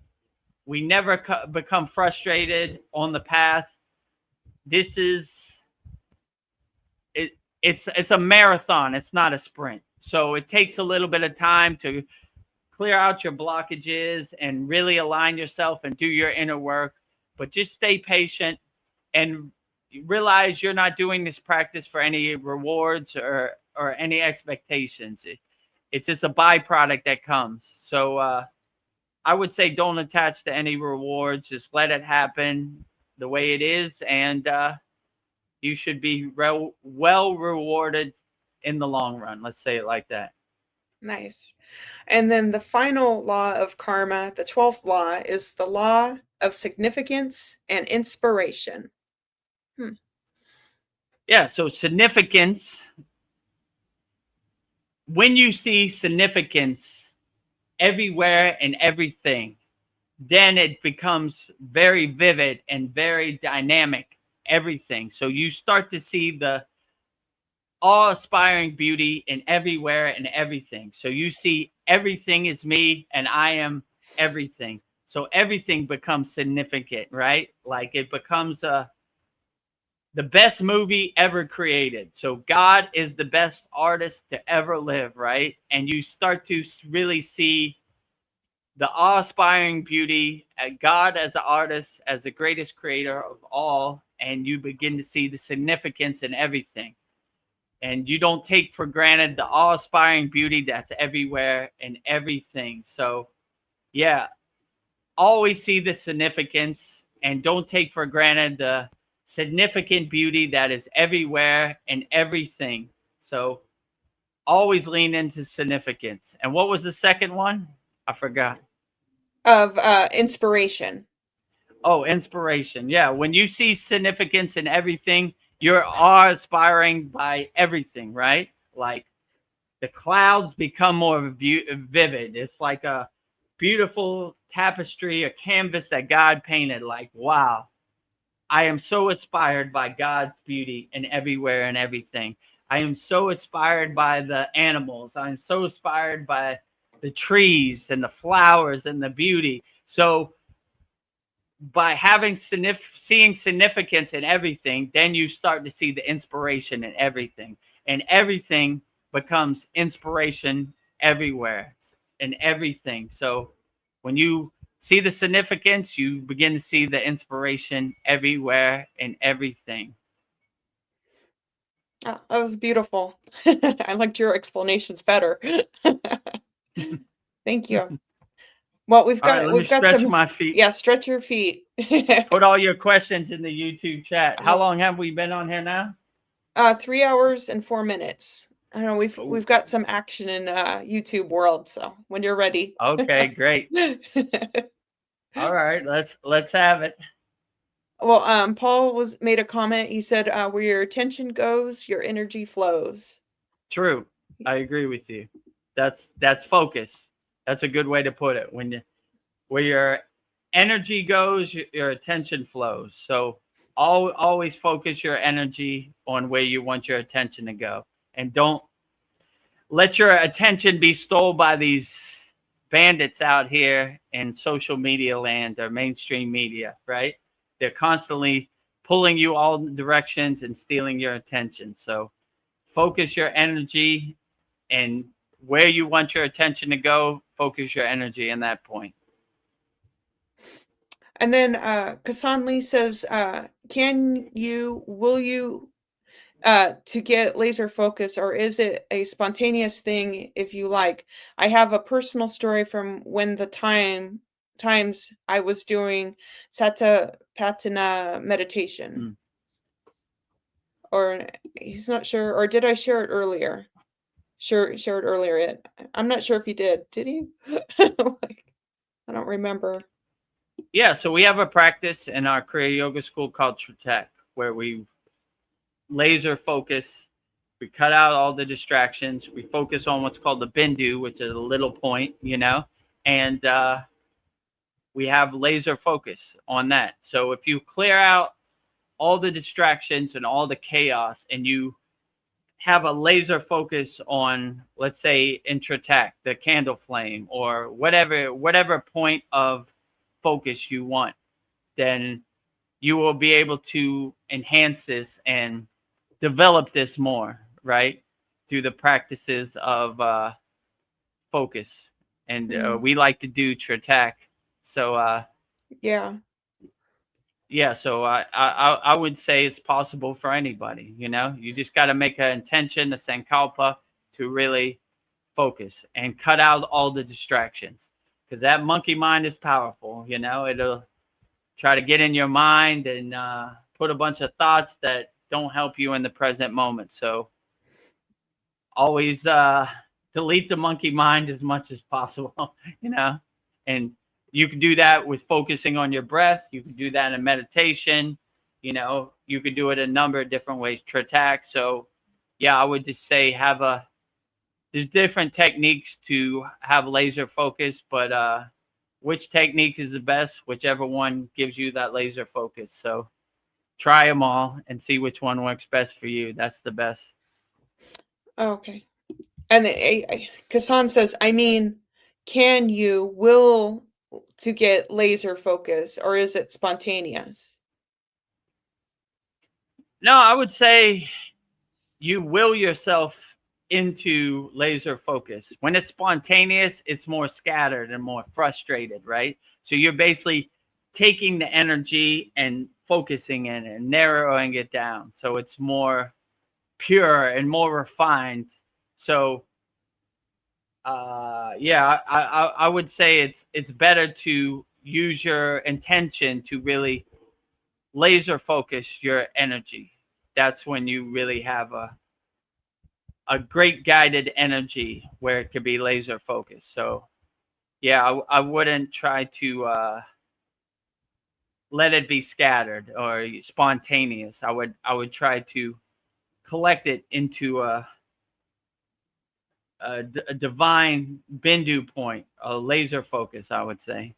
We never become frustrated on the path. This is it. It's a marathon. It's not a sprint. So it takes a little bit of time to clear out your blockages and really align yourself and do your inner work. But just stay patient and realize you're not doing this practice for any rewards or any expectations. It's just a byproduct that comes. So I would say don't attach to any rewards. Just let it happen the way it is, and you should be well rewarded in the long run. Let's say it like that. nice. And then the final law of karma, the 12th law, is the law of significance and inspiration. Yeah, so significance. When you see significance everywhere and everything, then it becomes very vivid and very dynamic, everything. So you start to see the awe-inspiring beauty in everywhere and everything. So you see everything is me and I am everything. So everything becomes significant, right? Like it becomes the best movie ever created. So God is the best artist to ever live, right? And you start to really see the awe-inspiring beauty, God as an artist, as the greatest creator of all, and you begin to see the significance in everything. And you don't take for granted the awe-inspiring beauty that's everywhere and everything. So, yeah, always see the significance and don't take for granted the significant beauty that is everywhere and everything. So, always lean into significance. And what was the second one? I forgot. Of inspiration. Oh, inspiration. Yeah. When you see significance in everything, you're awe-inspiring by everything, right? Like the clouds become more vivid. It's like a beautiful tapestry, a canvas that God painted. Like, wow, I am so inspired by God's beauty in everywhere and everything. I am so inspired by the animals. I'm so inspired by the trees and the flowers and the beauty. So by having seeing significance in everything, then you start to see the inspiration in everything, and everything becomes inspiration everywhere and everything. So when you see the significance, you begin to see the inspiration everywhere and everything. Oh, that was beautiful. I liked your explanations better. Thank you. Well, All right, let me we've got stretch some, my feet. yeah, stretch your feet. Put all your questions in the YouTube chat. How Well, long have we been on here now? 3 hours and 4 minutes. I know Ooh. we've got some action in YouTube world, so when you're ready. Okay, great. All right, let's have it. Well, Paul made a comment. He said, "Where your attention goes, your energy flows." True. I agree with you. That's focus. That's a good way to put it. Where your energy goes, your attention flows. So always focus your energy on where you want your attention to go, and don't let your attention be stolen by these bandits out here in social media land or mainstream media, right? They're constantly pulling you all directions and stealing your attention. So focus your energy, and where you want your attention to go, focus your energy in that point. And then Kasan Lee says, will you to get laser focus, or is it a spontaneous thing if you like? I have a personal story from when the times I was doing Satipatthana meditation. Or he's not sure, or did I share it earlier? Shared earlier. I'm not sure if he did. Did he? I don't remember. Yeah, so we have a practice in our Kriya Yoga school called Tritek, where we laser focus. We cut out all the distractions. We focus on what's called the bindu, which is a little point, and we have laser focus on that. So if you clear out all the distractions and all the chaos, and you have a laser focus on, let's say, in Tritek, the candle flame, or whatever point of focus you want, then you will be able to enhance this and develop this more, right? Through the practices of focus. And we like to do Tritek. So yeah, so I would say it's possible for anybody, You just got to make an intention, a sankalpa, to really focus and cut out all the distractions, because that monkey mind is powerful. It'll try to get in your mind and put a bunch of thoughts that don't help you in the present moment. So always delete the monkey mind as much as possible, and you can do that with focusing on your breath. You can do that in meditation. You could do it a number of different ways. Tritek. So yeah, I would just say there's different techniques to have laser focus, but which technique is the best? Whichever one gives you that laser focus. So try them all and see which one works best for you. That's the best. Okay. And Kasan says, can you will to get laser focus, or is it spontaneous? No, I would say you will yourself into laser focus. When it's spontaneous, it's more scattered and more frustrated, right? So you're basically taking the energy and focusing in it and narrowing it down. So it's more pure and more refined. So yeah, I would say it's better to use your intention to really laser focus your energy. That's when you really have a great guided energy where it could be laser focused. So yeah, I wouldn't try to let it be scattered or spontaneous. I would try to collect it into a divine bindu point, a laser focus, I would say.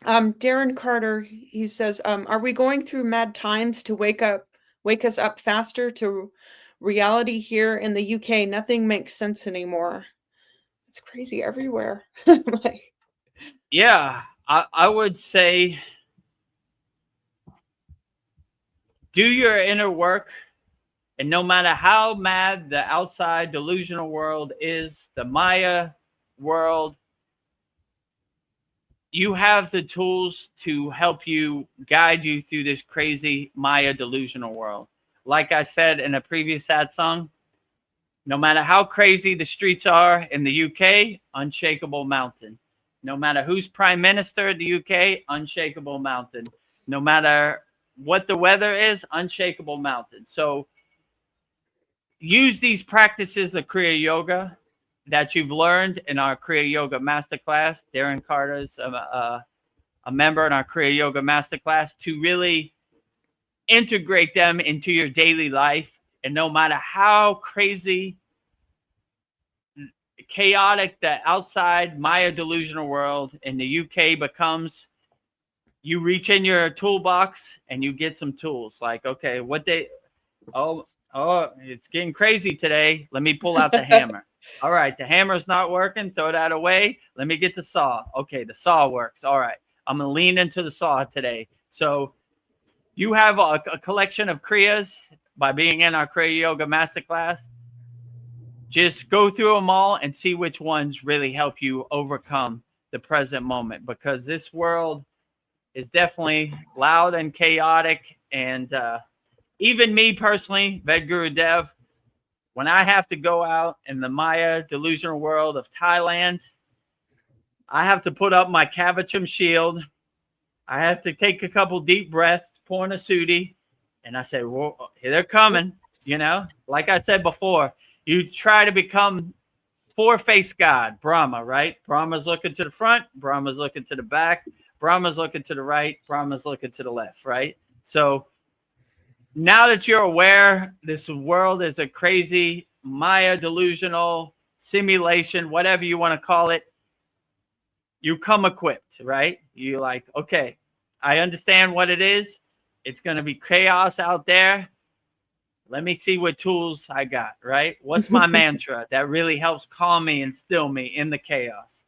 Darren Carter, he says, are we going through mad times to wake us up faster to reality here in the UK? Nothing makes sense anymore. It's crazy everywhere. Yeah, I would say do your inner work. And no matter how mad the outside delusional world is, the Maya world, you have the tools to help you guide you through this crazy Maya delusional world. like I said in a previous Satsang, no matter how crazy the streets are in the UK, unshakable mountain. No matter who's prime minister in the UK, unshakable mountain. No matter what the weather is, unshakable mountain. So use these practices of Kriya Yoga that you've learned in our Kriya Yoga Masterclass. Darren Carter's a member in our Kriya Yoga Masterclass to really integrate them into your daily life. And no matter how crazy, chaotic the outside Maya delusional world in the UK becomes, you reach in your toolbox and you get some tools. Like, okay, oh, it's getting crazy today. Let me pull out the hammer. All right, the hammer's not working. Throw that away. Let me get the saw. Okay, the saw works. All right, I'm going to lean into the saw today. So you have a collection of Kriyas by being in our Kriya Yoga Masterclass. Just go through them all and see which ones really help you overcome the present moment, because this world is definitely loud and chaotic. And even me personally, Vedagurudev, when I have to go out in the Maya delusional world of Thailand, I have to put up my Kavacham shield. I have to take a couple deep breaths, Purna Sudhi, and I say, well, here they're coming. You know, like I said before, you try to become four-faced God, Brahma, right? Brahma's looking to the front, Brahma's looking to the back, Brahma's looking to the right, Brahma's looking to the left, right? So now that you're aware this world is a crazy Maya delusional simulation, whatever you want to call it, you come equipped, right? You're like, okay, I understand what it is. It's going to be chaos out there. Let me see what tools I got, right? What's my mantra that really helps calm me and still me in the chaos?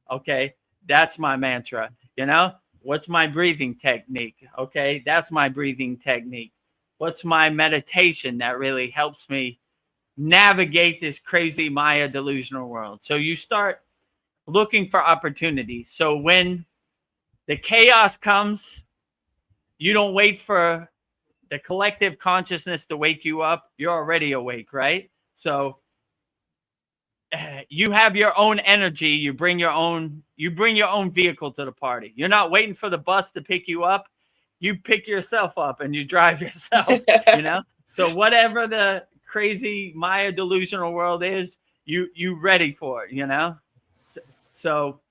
Okay, that's my mantra. You know, what's my breathing technique? Okay, that's my breathing technique. What's my meditation that really helps me navigate this crazy Maya delusional world? So you start looking for opportunities. So when the chaos comes, you don't wait for the collective consciousness to wake you up. You're already awake, right? So you have your own energy. You bring your own vehicle to the party. You're not waiting for the bus to pick you up. You pick yourself up and you drive yourself, you know? So whatever the crazy Maya delusional world is, you ready for it, you know? So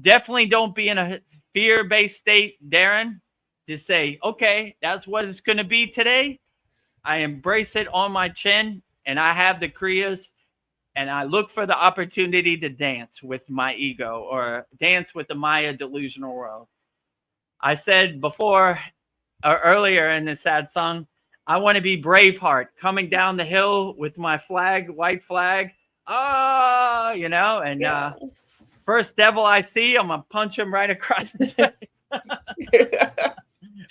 definitely don't be in a fear-based state, Darren. Just say, okay, that's what it's going to be today. I embrace it on my chin, and I have the Kriyas, and I look for the opportunity to dance with my ego or dance with the Maya delusional world. I said before, or earlier in the Satsang, I want to be Braveheart, coming down the hill with my flag, white flag. Oh, you know, and first devil I see, I'm going to punch him right across the chest.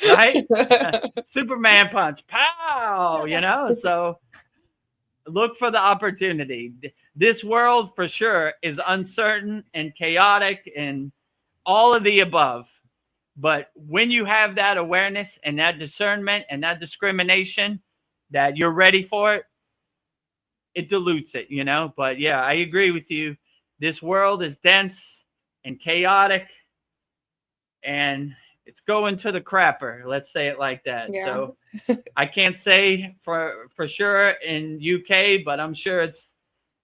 Right? Superman punch, pow, you know? So look for the opportunity. This world for sure is uncertain and chaotic and all of the above. But when you have that awareness and that discernment and that discrimination that you're ready for it, it dilutes it, you know? But yeah, I agree with you. This world is dense and chaotic, and it's going to the crapper. Let's say it like that. Yeah. So I can't say for sure in UK, but I'm sure it's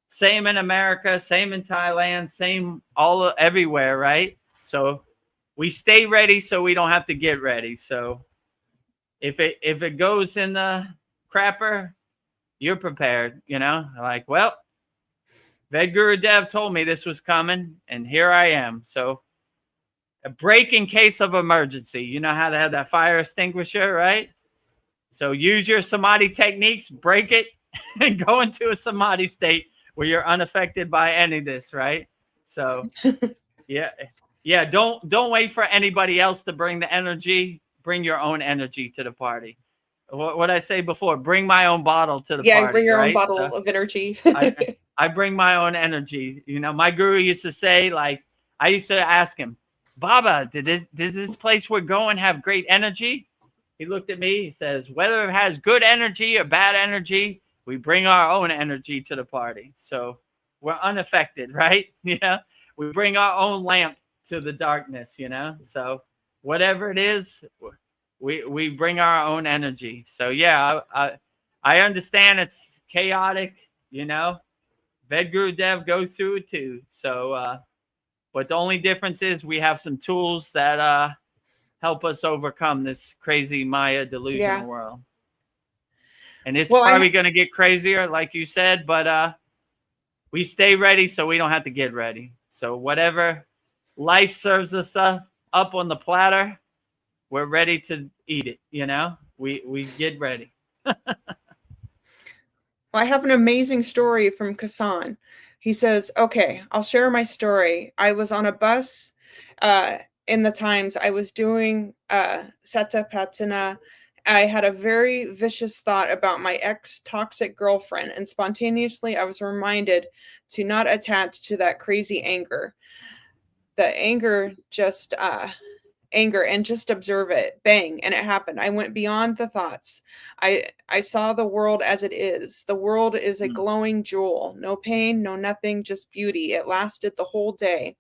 same in America, same in Thailand, same everywhere, right? So we stay ready so we don't have to get ready. So if it goes in the crapper, you're prepared, you know? Like, well, Vedagurudev told me this was coming, and here I am. So a break in case of emergency. You know how to have that fire extinguisher, right? So use your samadhi techniques, break it, and go into a samadhi state where you're unaffected by any of this, right? So yeah. Don't wait for anybody else to bring the energy. Bring your own energy to the party. What I say before, bring my own bottle to the party. Yeah, bring your right? own bottle of energy. I bring my own energy. You know, my guru used to say, like, I used to ask him, Baba, does this place we're going have great energy? He looked at me. He says, whether it has good energy or bad energy, we bring our own energy to the party. So we're unaffected, right? You know, we bring our own lamp to the darkness, you know? So whatever it is, we bring our own energy. So yeah, I understand it's chaotic, you know. Vedagurudev goes through it too. So, but the only difference is we have some tools that help us overcome this crazy Maya delusional world. And it's probably going to get crazier, like you said, but we stay ready so we don't have to get ready. So whatever life serves us up on the platter, we're ready to eat it, you know? We get ready. Well, I have an amazing story from Kasan. He says, okay, I'll share my story. I was on a bus in the times I was doing Satipatthana. I had a very vicious thought about my ex-toxic girlfriend, and spontaneously I was reminded to not attach to that crazy anger. The anger just and just observe it. Bang, and it happened. I went beyond the thoughts. I saw the world as it is. The world is a glowing jewel. No pain, no nothing, just beauty. It lasted the whole day.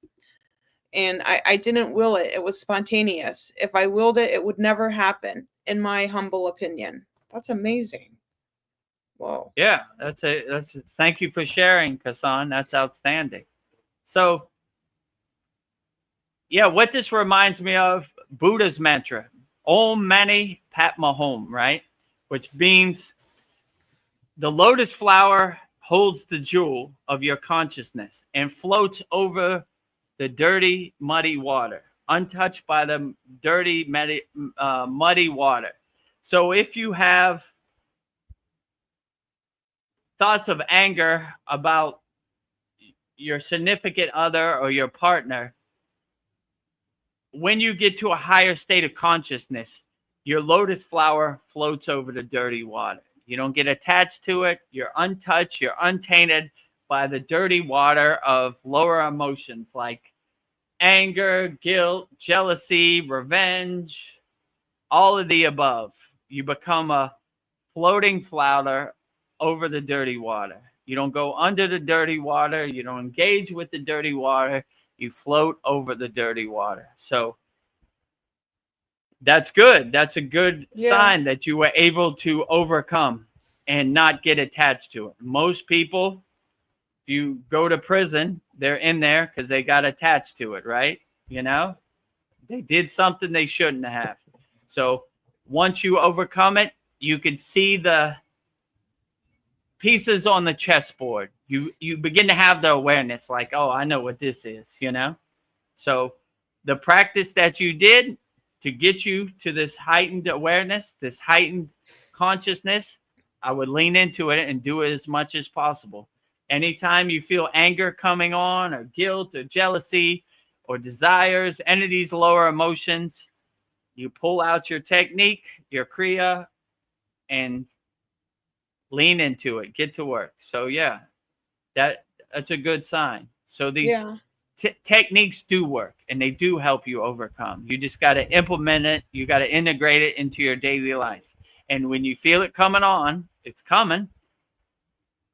And I didn't will it. It was spontaneous. If I willed it, it would never happen, in my humble opinion. That's amazing. Whoa. Yeah, thank you for sharing, Kasan. That's outstanding. So, yeah, what this reminds me of, Buddha's mantra, Om Mani Padme Hum, right? Which means the lotus flower holds the jewel of your consciousness and floats over the dirty, muddy water, untouched by the dirty, muddy water. So if you have thoughts of anger about your significant other or your partner, when you get to a higher state of consciousness, your lotus flower floats over the dirty water. You don't get attached to it. You're untouched. You're untainted by the dirty water of lower emotions like anger, guilt, jealousy, revenge, all of the above. You become a floating flower over the dirty water. You don't go under the dirty water. You don't engage with the dirty water. You float over the dirty water. So that's good. That's a good sign that you were able to overcome and not get attached to it. Most people, if you go to prison, they're in there because they got attached to it, right? You know, they did something they shouldn't have. So once you overcome it, you can see the pieces on the chessboard. You begin to have the awareness like, oh, I know what this is, you know? So the practice that you did to get you to this heightened awareness, this heightened consciousness, I would lean into it and do it as much as possible. Anytime you feel anger coming on or guilt or jealousy or desires, any of these lower emotions, you pull out your technique, your Kriya, and lean into it. Get to work. So yeah, that's a good sign. So these techniques do work and they do help you overcome. You just got to implement it. You got to integrate it into your daily life. And when you feel it coming on, it's coming.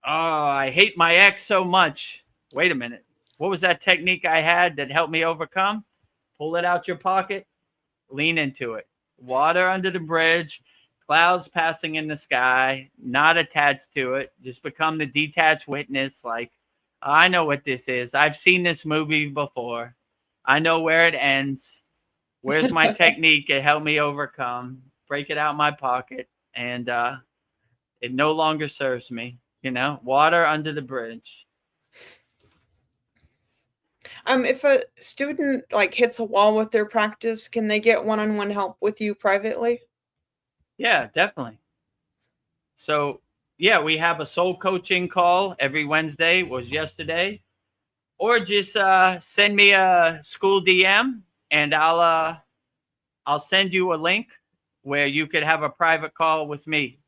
Oh, I hate my ex so much. Wait a minute. What was that technique I had that helped me overcome? Pull it out your pocket, lean into it. Water under the bridge, clouds passing in the sky, not attached to it. Just become the detached witness. Like, I know what this is. I've seen this movie before. I know where it ends. Where's my technique? It helped me overcome. Break it out my pocket. And it no longer serves me. You know, water under the bridge. If a student like hits a wall with their practice, can they get one-on-one help with you privately? Yeah, definitely. So, yeah, we have a soul coaching call every Wednesday. It was yesterday. Or just send me a SKOOL DM and I'll send you a link where you could have a private call with me.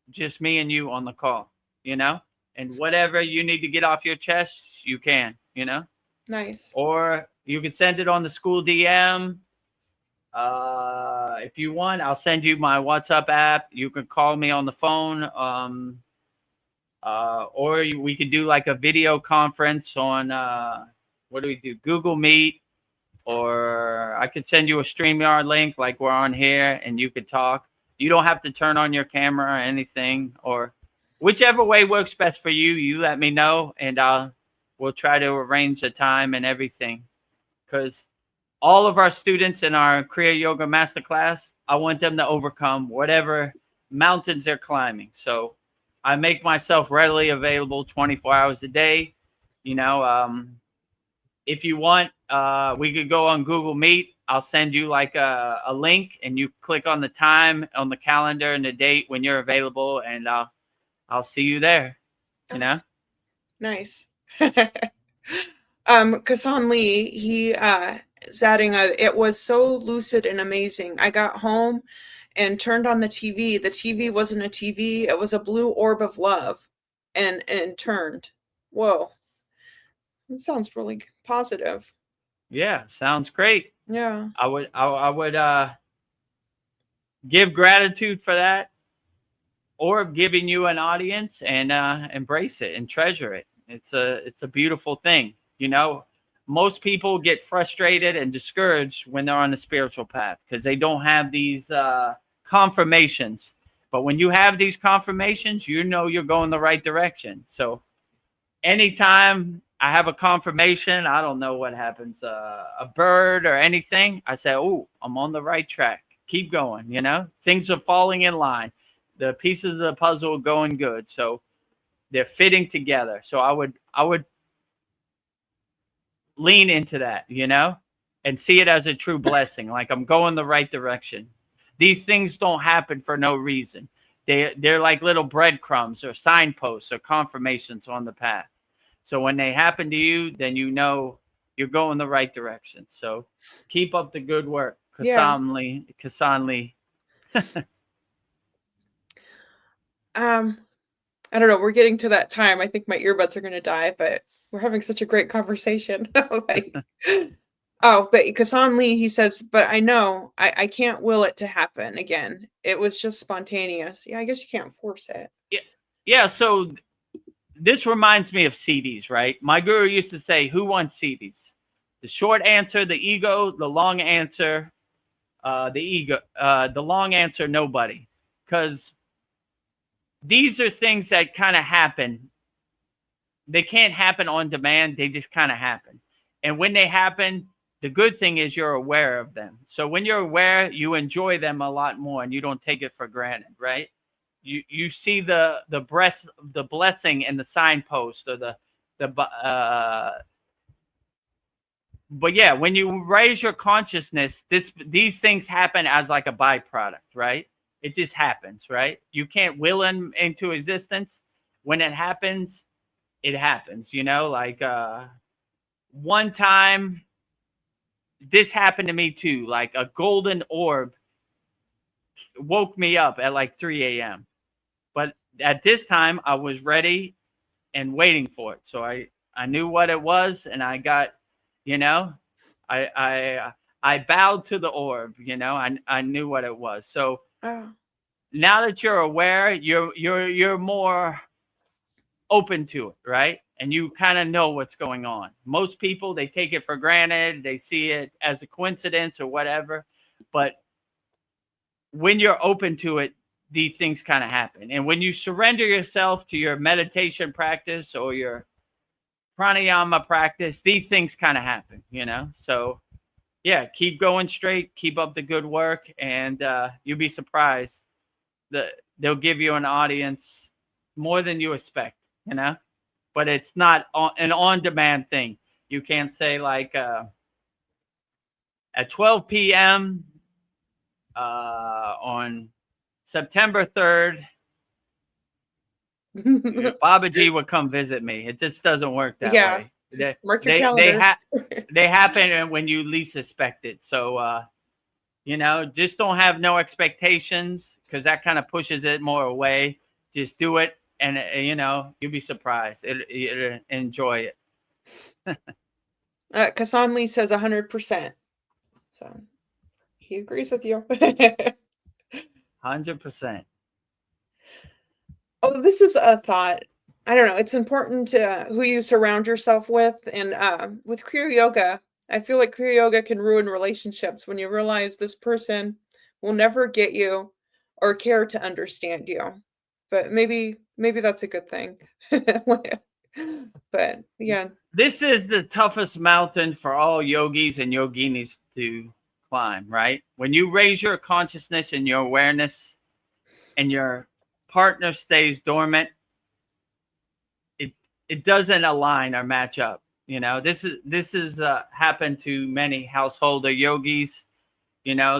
Just me and you on the call, you know? And whatever you need to get off your chest, you can, you know? Nice. Or you could send it on the SKOOL DM. If you want, I'll send you my WhatsApp app. You can call me on the phone. Or we could do like a video conference on, what do we do? Google Meet, or I could send you a StreamYard link like we're on here and you could talk. You don't have to turn on your camera or anything, or whichever way works best for you. You let me know and we'll try to arrange the time and everything. Because all of our students in our Kriya Yoga Masterclass, I want them to overcome whatever mountains they're climbing. So I make myself readily available 24 hours a day. You know, if you want, we could go on Google Meet. I'll send you like a link and you click on the time on the calendar and the date when you're available, and I'll see you there, you know? Nice. Kasan Lee, he is adding it was so lucid and amazing. I got home and turned on the TV. The TV wasn't a TV, it was a blue orb of love and turned. Whoa. It sounds really positive. Yeah, sounds great. Yeah. I would give gratitude for that, or giving you an audience, and embrace it and treasure it. It's a beautiful thing. You know, most people get frustrated and discouraged when they're on the spiritual path because they don't have these confirmations. But when you have these confirmations, you know you're going the right direction. So anytime I have a confirmation, I don't know what happens, a bird or anything, I say, oh, I'm on the right track. Keep going, you know? Things are falling in line. The pieces of the puzzle are going good. So they're fitting together. So I would lean into that, you know, and see it as a true blessing. Like I'm going the right direction. These things don't happen for no reason. They're like little breadcrumbs or signposts or confirmations on the path. So when they happen to you, then you know you're going the right direction. So keep up the good work. Kasan Lee. I don't know. We're getting to that time. I think my earbuds are going to die, but we're having such a great conversation. Like, but Kasan Lee, he says, but I know I can't will it to happen again. It was just spontaneous. Yeah, I guess you can't force it. Yeah. So this reminds me of CDs, right? My guru used to say, who wants CDs? The short answer, the ego. The long answer, the ego. The long answer, nobody. Because these are things that kind of happen. They can't happen on demand. They just kind of happen. And when they happen, the good thing is you're aware of them. So when you're aware, you enjoy them a lot more and you don't take it for granted, right? You see the blessing and the signpost, or but yeah, when you raise your consciousness, these things happen as like a byproduct, right? It just happens, right? You can't will them into existence. When it happens, you know, like one time this happened to me too, like a golden orb woke me up at like 3 a.m. But at this time I was ready and waiting for it. So I knew what it was, and I got, you know, I bowed to the orb, you know, I knew what it was. So now that you're aware, you're more open to it, right? And you kind of know what's going on. Most people, they take it for granted. They see it as a coincidence or whatever. But when you're open to it, these things kind of happen. And when you surrender yourself to your meditation practice or your pranayama practice, these things kind of happen, you know? So yeah, keep going straight, keep up the good work, and you'll be surprised that they'll give you an audience more than you expect, you know? But it's not an on-demand thing. You can't say like at 12 p.m. On September 3rd, Babaji would come visit me. It just doesn't work that way. Mark your calendar. They happen when you least expect it. So, you know, just don't have no expectations, because that kind of pushes it more away. Just do it, and you know, you'll be surprised. You'll enjoy it. Kasan Lee says 100%. So He agrees with you. 100%. Oh, this is a thought. I don't know. It's important to who you surround yourself with. And with Kriya Yoga, I feel like Kriya Yoga can ruin relationships when you realize this person will never get you or care to understand you. But maybe that's a good thing. But yeah. This is the toughest mountain for all yogis and yoginis to climb, right? When you raise your consciousness and your awareness and your partner stays dormant, it doesn't align or match up. You know, this is happened to many householder yogis. You know,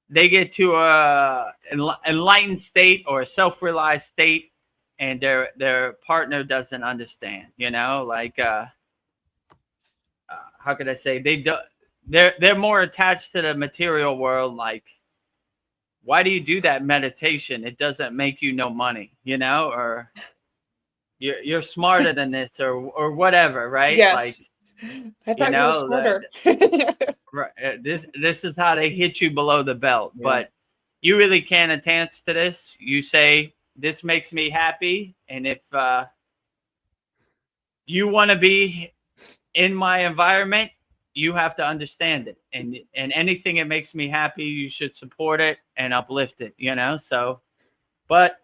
they get to a enlightened state or a self-realized state, and their partner doesn't understand. You know, like how could I say, they're more attached to the material world. Like, why do you do that meditation? It doesn't make you no money, you know, or you're smarter than this, or whatever, right? Yes. Like, I thought you were smarter. This is how they hit you below the belt. Yeah. But you really can't attach to this. You say, this makes me happy, and if you want to be in my environment, you have to understand it, and anything that makes me happy, you should support it and uplift it, you know. So, but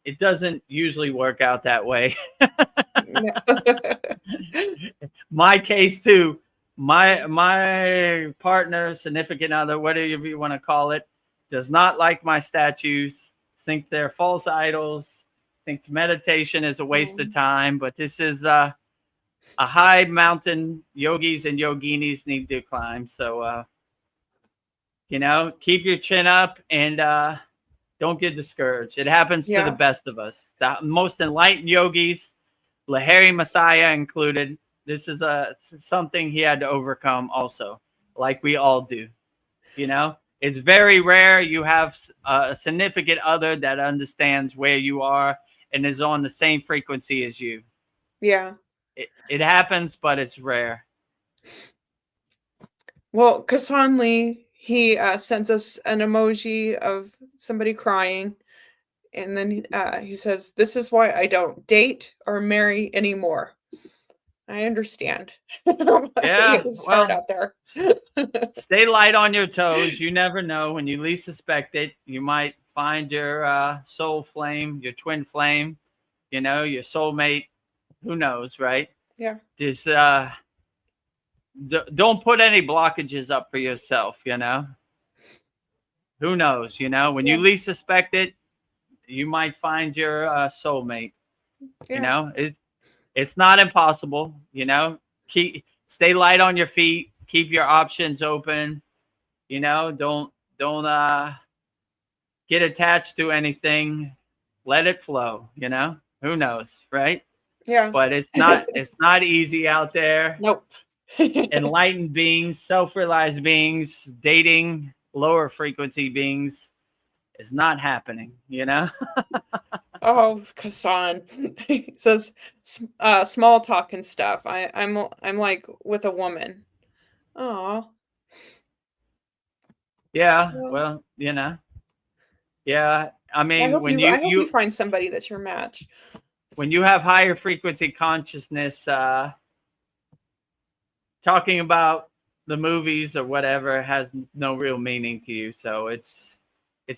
it doesn't usually work out that way. My case too. My partner, significant other, whatever you want to call it, does not like my statues, think they're false idols, thinks meditation is a waste of time. But this is a high mountain yogis and yoginis need to climb. So, you know, keep your chin up and don't get discouraged. It happens to the best of us. The most enlightened yogis, Lahiri Messiah included, this is something he had to overcome also, like we all do. You know, it's very rare you have a significant other that understands where you are and is on the same frequency as you. Yeah. It happens, but it's rare. Well, Kasan Lee, he sends us an emoji of somebody crying. And then he says, "This is why I don't date or marry anymore." I understand. Yeah, it's hard out there. Stay light on your toes. You never know. When you least suspect it, you might find your soul flame, your twin flame, you know, your soulmate. Who knows, right? Yeah. Just don't put any blockages up for yourself, you know. Who knows, you know, when you least suspect it, you might find your soulmate. You know, it's not impossible, you know. Stay light on your feet, keep your options open, you know. Don't get attached to anything. Let it flow, you know. Who knows, right? Yeah. But it's not easy out there. Nope. Enlightened beings, self-realized beings, dating lower frequency beings is not happening, you know. Oh, Kasan. He says small talk and stuff. I'm like with a woman. Oh. Yeah, well, you know. Yeah, I mean, I hope you find somebody that's your match. When you have higher frequency consciousness, talking about the movies or whatever has no real meaning to you. So it's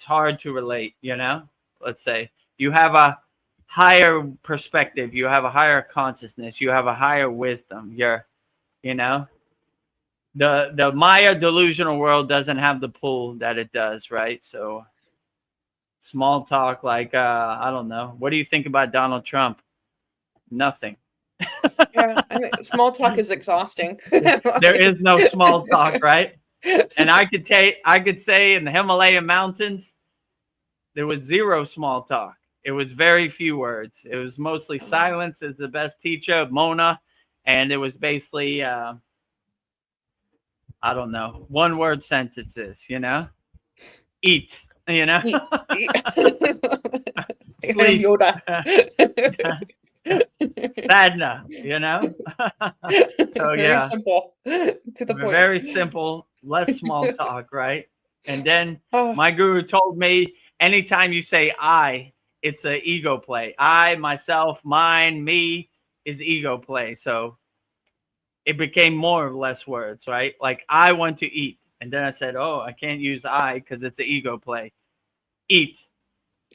hard to relate, you know. Let's say you have a higher perspective, you have a higher consciousness, you have a higher wisdom. You know, the Maya delusional world doesn't have the pull that it does, right? So small talk, like I don't know, what do you think about Donald Trump? Nothing. Yeah, I think small talk is exhausting. There is no small talk, right? And I could say in the Himalayan mountains, there was zero small talk. It was very few words. It was mostly silence is the best teacher, Mona. And it was basically, I don't know, one word sentences, you know? Eat, you know? Sleep. Yoda. Sadhana, you know? So very simple to the point. Very simple, less small talk, right? And then Oh, my guru told me anytime you say I, it's an ego play. I, myself, mine, me is ego play. So it became more or less words, right? Like I want to eat. And then I said, oh, I can't use I because it's an ego play. Eat,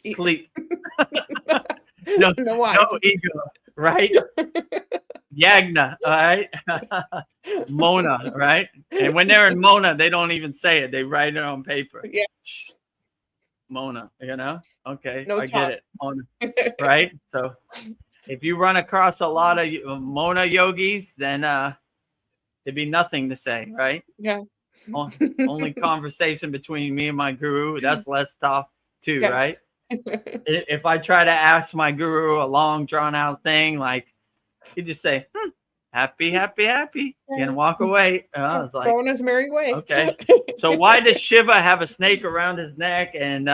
Eat. sleep. No, no, why? no ego, right? Yagna, all right? Mona, right? And when they're in Mona, they don't even say it. They write it on paper. Yeah. Shh. Mona, you know? Okay, No I talk. get it. Mona, right? So if you run across a lot of Mona yogis, then there'd be nothing to say, right? Yeah. Only conversation between me and my guru. That's less talk too, Yeah. right? If I try to ask my guru a long drawn out thing, like he'd just say, happy, happy, happy, and walk away. I was like, going his merry way. okay. So why does Shiva have a snake around his neck? And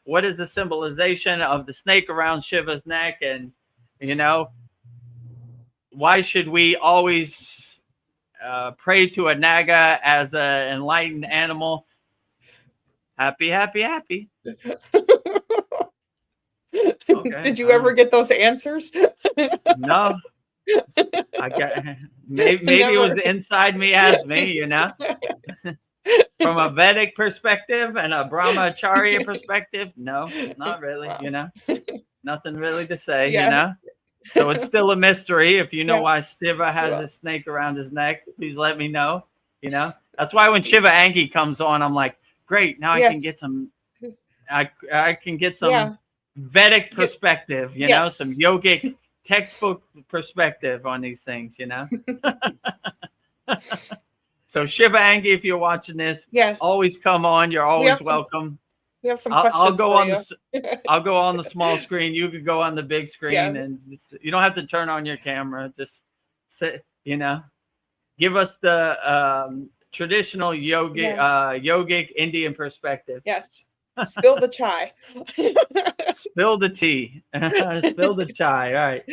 what is the symbolization of the snake around Shiva's neck? And, you know, why should we always pray to a naga as an enlightened animal? Happy, happy, happy. Okay. Did you ever get those answers? No. I got maybe it was inside me as me, you know. From a Vedic perspective and a Brahmacharya perspective, no, not really, Wow. you know. Nothing really to say, Yeah. you know. So it's still a mystery. If you know Yeah. why Shiva has a snake around his neck, please let me know. You know, that's why when Shiva Angi comes on, I'm like, great, now I can get some I can get some Vedic perspective, you know, some yogic textbook perspective on these things, you know. So Shiva Angi, if you're watching this, always come on. You're always welcome. We have some questions. I'll go on I'll go on the small screen. You can go on the big screen, and just, you don't have to turn on your camera. Just sit, you know. Give us the traditional yogic Indian perspective. Yes. Spill the chai. Spill the tea. Spill the chai. All right.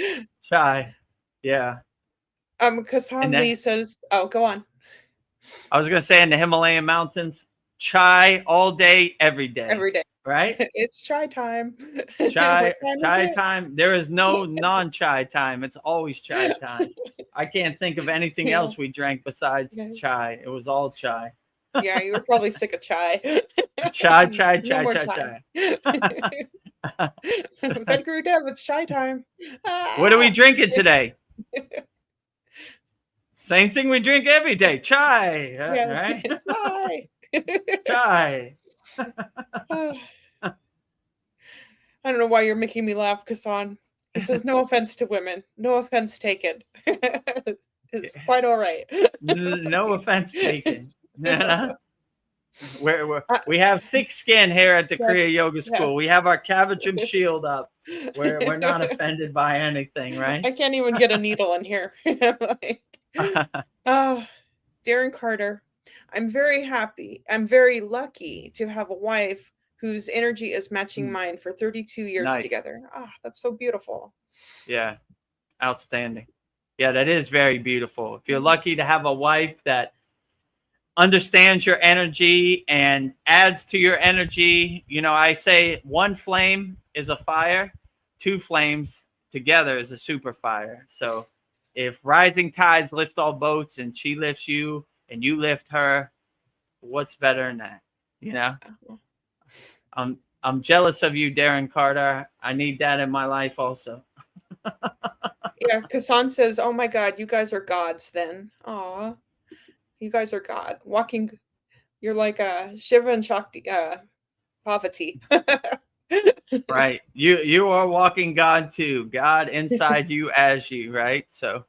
Chai. Yeah. Kasan Lee says, oh, go on. I was going to say in the Himalayan mountains, chai all day, every day. Every day. Right? It's chai time. Chai time. There is no non-chai time. It's always chai time. I can't think of anything else we drank besides chai. It was all chai. Yeah, you were probably sick of chai. Chai. Vedagurudev, it's chai time. What are we drinking today? Same thing we drink every day. Chai. Right? Chai. I don't know why you're making me laugh, Kasan. He says, no offense to women. No offense taken. It's quite all right. No offense taken. We have thick skin here at the Kriya Yoga School. We have our Kavachum shield up. We're not offended by anything, right? I can't even get a needle in here. Darren Carter, I'm very happy. I'm very lucky to have a wife whose energy is matching mine for 32 years together. That's so beautiful. Yeah, outstanding. Yeah, that is very beautiful. If you're lucky to have a wife that understands your energy and adds to your energy, you know, I say one flame is a fire, two flames together is a super fire. So if rising tides lift all boats and she lifts you and you lift her, what's better than that? You know? I'm jealous of you, Darren Carter. I need that in my life also. Yeah, Kasan says, oh my God, you guys are gods then. Aw, you guys are God. Walking, you're like Shiva and Shakti, Parvati. Right. You are walking God too. God inside you as you, right? So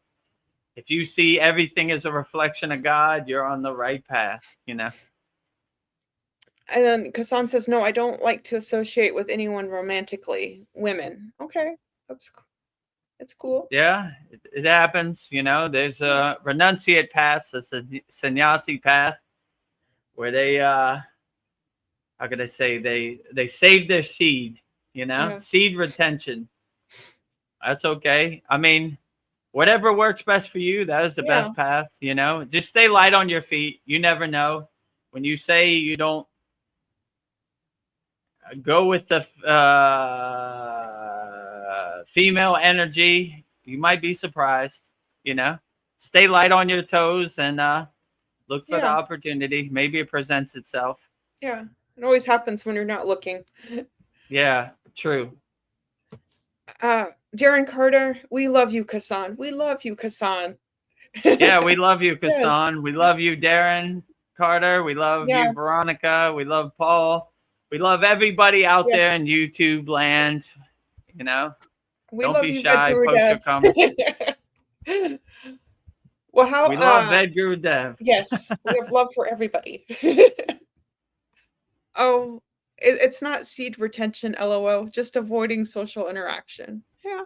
if you see everything as a reflection of God, you're on the right path, you know. And then Kasan says, no, I don't like to associate with anyone romantically. Women. Okay. It's cool. Yeah, it happens. You know, there's a renunciate path, a sannyasi path, where they, how could I say, they save their seed, you know, seed retention. That's okay. I mean, whatever works best for you, that is the best path, you know. Just stay light on your feet. You never know. when you say you don't go with the female energy, you might be surprised, you know. Stay light on your toes and look for the Yeah. opportunity. Maybe it presents itself. Yeah. It always happens when you're not looking. Yeah, true. Darren Carter, we love you, Kassan. We love you, Kassan. Yeah, we love you, Yes. Kassan. We love you, Darren Carter. We love Yeah. you, Veronica. We love Paul. We love everybody out Yes. there in YouTube land. You know, We don't love be you, shy. Post your comments. Well, how We love Vedagurudev. yes, we have love for everybody. Oh, it's not seed retention, LOL, just avoiding social interaction. Yeah.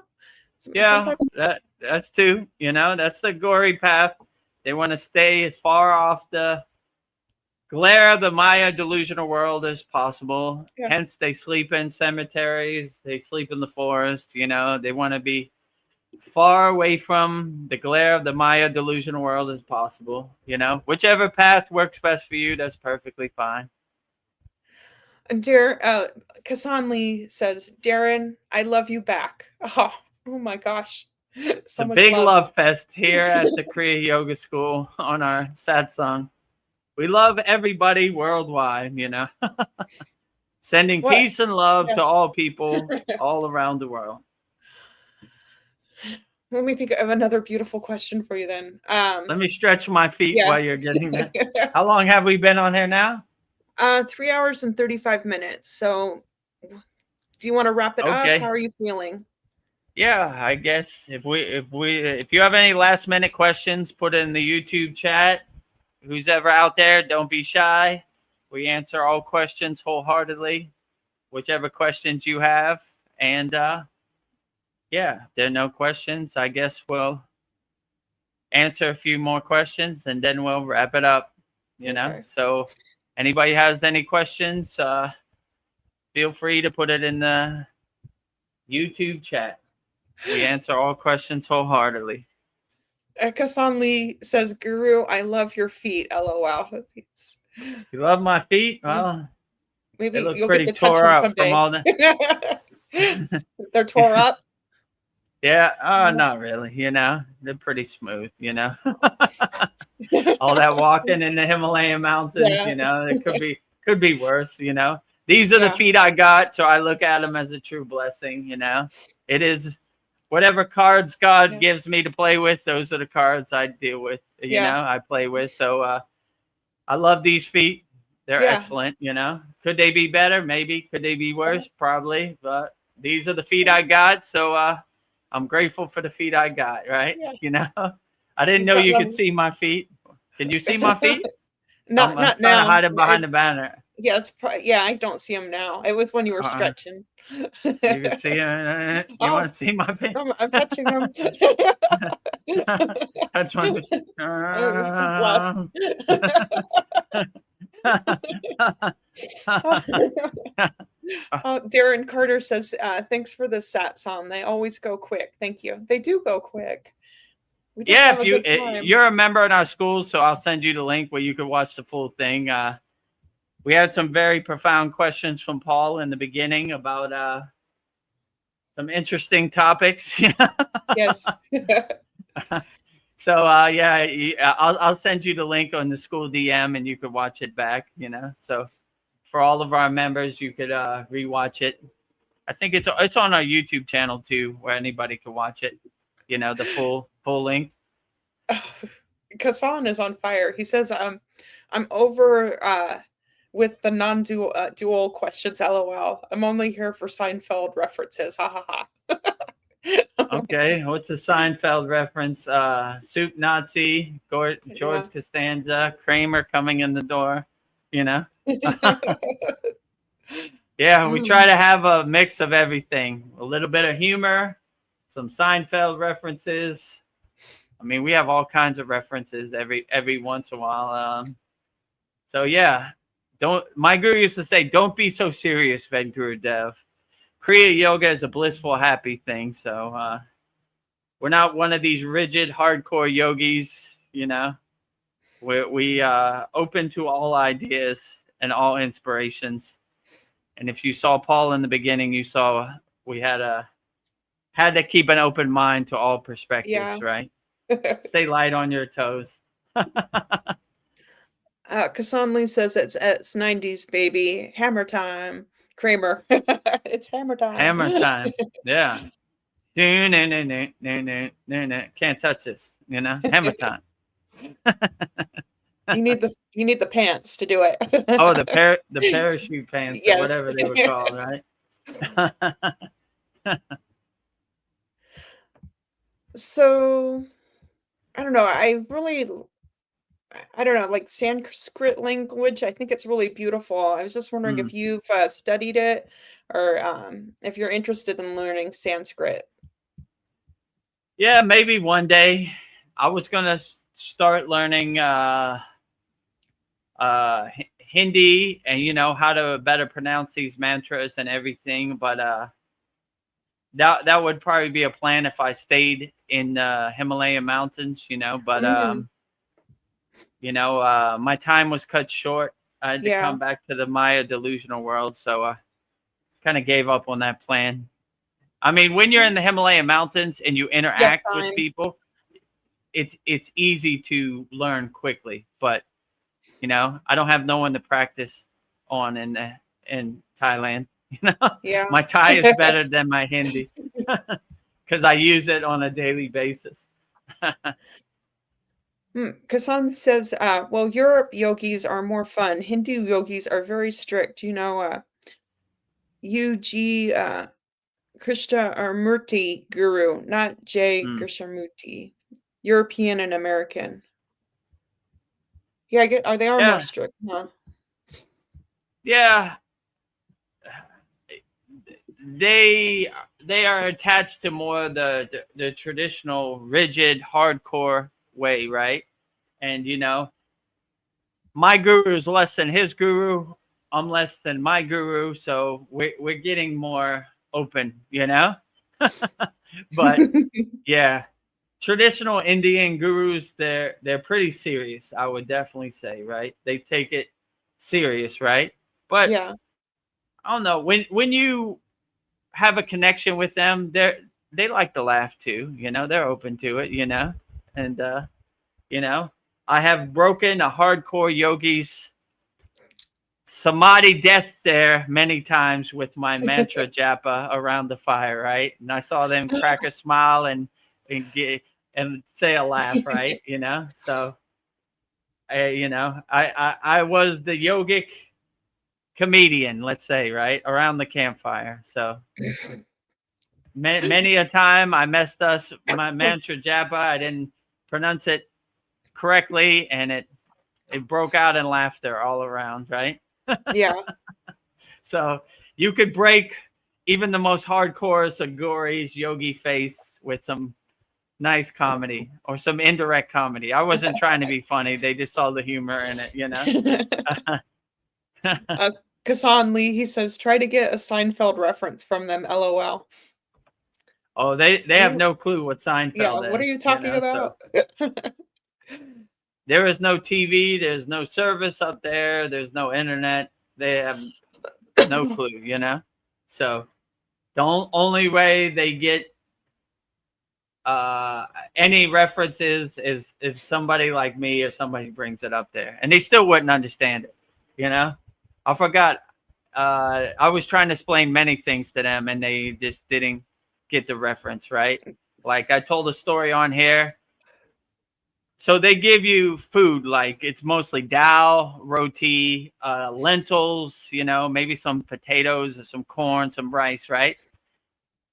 Yeah, Sometimes, that's too. You know, that's the gory path. They want to stay as far off the glare of the Maya delusional world as possible. Yeah. Hence, they sleep in cemeteries. They sleep in the forest. You know, they want to be far away from the glare of the Maya delusional world as possible. You know, whichever path works best for you, that's perfectly fine. dear Kassan Lee says, Darren, I love you back. Oh my gosh. It's a big love fest here at the Kriya Yoga School on our Satsang. We love everybody worldwide, you know. Sending What? peace and love Yes. to all people all around the world. Let me think of another beautiful question for you then. Let me stretch my feet Yeah. while you're getting that. How long have we been on here now? 3 hours and 35 minutes. So do you want to wrap it Okay. up? How are you feeling? Yeah, I guess if you have any last minute questions, put it in the YouTube chat. Who's ever out there, don't be shy. We answer all questions wholeheartedly, whichever questions you have. And yeah, if there are no questions, I guess we'll answer a few more questions and then we'll wrap it up, you know. So anybody has any questions, feel free to put it in the YouTube chat. We answer all questions wholeheartedly. Kassan Lee says, Guru, I love your feet. LOL. You love my feet? Well, maybe they look you'll pretty get to touch tore them up someday. from all the. They're tore up. Yeah, not really. You know, they're pretty smooth. You know, all that walking in the Himalayan mountains. Yeah. You know, it could be worse. You know, these are the feet I got, so I look at them as a true blessing. You know, it is whatever cards God gives me to play with. Those are the cards I deal with. You know, I play with. So I love these feet. They're excellent. You know, could they be better? Maybe. Could they be worse? Probably. But these are the feet I got. So I'm grateful for the feet I got, right? Yeah. You know, I didn't know you could see my feet. Can you see my feet? Not I'm now. trying to hide them behind the banner. Yeah, I don't see them now. It was when you were stretching. You can see them. You want to see my feet? I'm touching them. That's my feet. Darren Carter says, thanks for the satsang. They always go quick. Thank you. They do go quick. Yeah, if you're a member in our school, so I'll send you the link where you can watch the full thing. We had some very profound questions from Paul in the beginning about some interesting topics. Yes. So yeah, I'll send you the link on the school DM and you could watch it back, you know. So for all of our members, you could rewatch it. I think it's on our YouTube channel too, where anybody can watch it, you know, the full length. Kassan is on fire. He says, I'm over with the non-dual questions, LOL. I'm only here for Seinfeld references. Ha ha ha. Okay, what's a Seinfeld reference? Soup Nazi, George Costanza, Kramer coming in the door, you know? Yeah, we try to have a mix of everything. A little bit of humor, some Seinfeld references. I mean, we have all kinds of references every once in a while. So yeah, my guru used to say, don't be so serious, Vedagurudev. Kriya yoga is a blissful, happy thing. So we're not one of these rigid, hardcore yogis, you know. We open to all ideas and all inspirations. And if you saw Paul in the beginning, you saw we had to keep an open mind to all perspectives, right? Stay light on your toes. Kassan Lee says it's 90s, baby. Hammer time. Kramer. It's hammer time. Hammer time. Yeah. Can't touch this, hammer time. You need the pants to do it. Oh, the parachute pants, yes, or whatever they were called, right? So, I don't know. I don't know, like Sanskrit language. I think it's really beautiful. I was just wondering if you've studied it, or if you're interested in learning Sanskrit. Yeah, maybe one day. I was gonna start learning Hindi, and how to better pronounce these mantras and everything, but that would probably be a plan if I stayed in Himalayan mountains, but my time was cut short. I had to come back to the Maya delusional world, so I kind of gave up on that plan. I mean, when you're in the Himalayan mountains and you interact with people, it's easy to learn quickly, but I don't have no one to practice on in Thailand. My Thai is better than my Hindi because I use it on a daily basis. Kassan says, well, Europe yogis are more fun. Hindu yogis are very strict. U.G. Krishna or Murti Guru, not J. Krishnamurti. European and American. Yeah, are they more strict, huh? Yeah. They are attached to more the traditional, rigid, hardcore way, right? And my guru is less than his guru. I'm less than my guru, so we're getting more open, But yeah, traditional Indian gurus, they're pretty serious. I would definitely say, right? They take it serious, right? But I don't know, when you have a connection with them, they like to laugh too, they're open to it, and I have broken a hardcore yogi's samadhi death stare many times with my mantra japa around the fire, right? And I saw them crack a smile and say a laugh, right? So I was the yogic comedian, let's say, right, around the campfire. So many a time I messed my mantra japa. I didn't pronounce it correctly, and it broke out in laughter all around, right? Yeah. So you could break even the most hardcore Sagori's yogi face with some nice comedy or some indirect comedy. I wasn't trying to be funny. They just saw the humor in it, Kassan Lee, he says, try to get a Seinfeld reference from them, LOL. Oh, they have no clue what Seinfeld is. What are you talking about? So. There is no TV. There's no service up there. There's no internet. They have no clue, So the only way they get any references is if somebody like me or somebody brings it up there. And they still wouldn't understand it, I forgot. I was trying to explain many things to them, and they just didn't get the reference, right? Like I told a story on here. So they give you food, like it's mostly dal, roti, lentils, maybe some potatoes, some corn, some rice, right?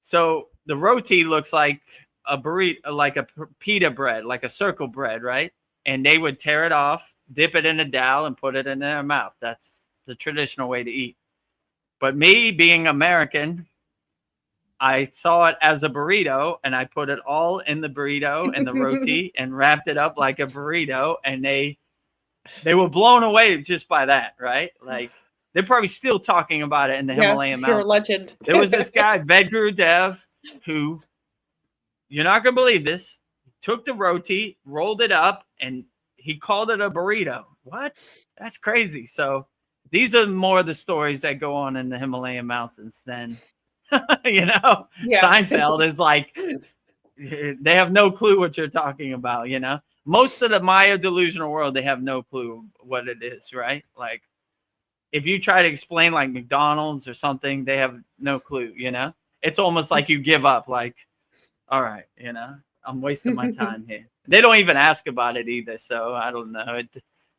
So the roti looks like a burrito, like a pita bread, like a circle bread, right? And they would tear it off, dip it in the dal, and put it in their mouth. That's the traditional way to eat. But me being American, I saw it as a burrito, and I put it all in the burrito and the roti and wrapped it up like a burrito. And they were blown away just by that, right? Like they're probably still talking about it in the Himalayan mountains. You're a legend. There was this guy, Vedagurudev, who, you're not going to believe this, took the roti, rolled it up, and he called it a burrito. What? That's crazy. So these are more the stories that go on in the Himalayan mountains than, Yeah. Seinfeld is like, they have no clue what you're talking about, Most of the Maya delusional world, they have no clue what it is, right? Like, if you try to explain like McDonald's or something, they have no clue, It's almost like you give up, like, all right, I'm wasting my time here. They don't even ask about it either, so I don't know.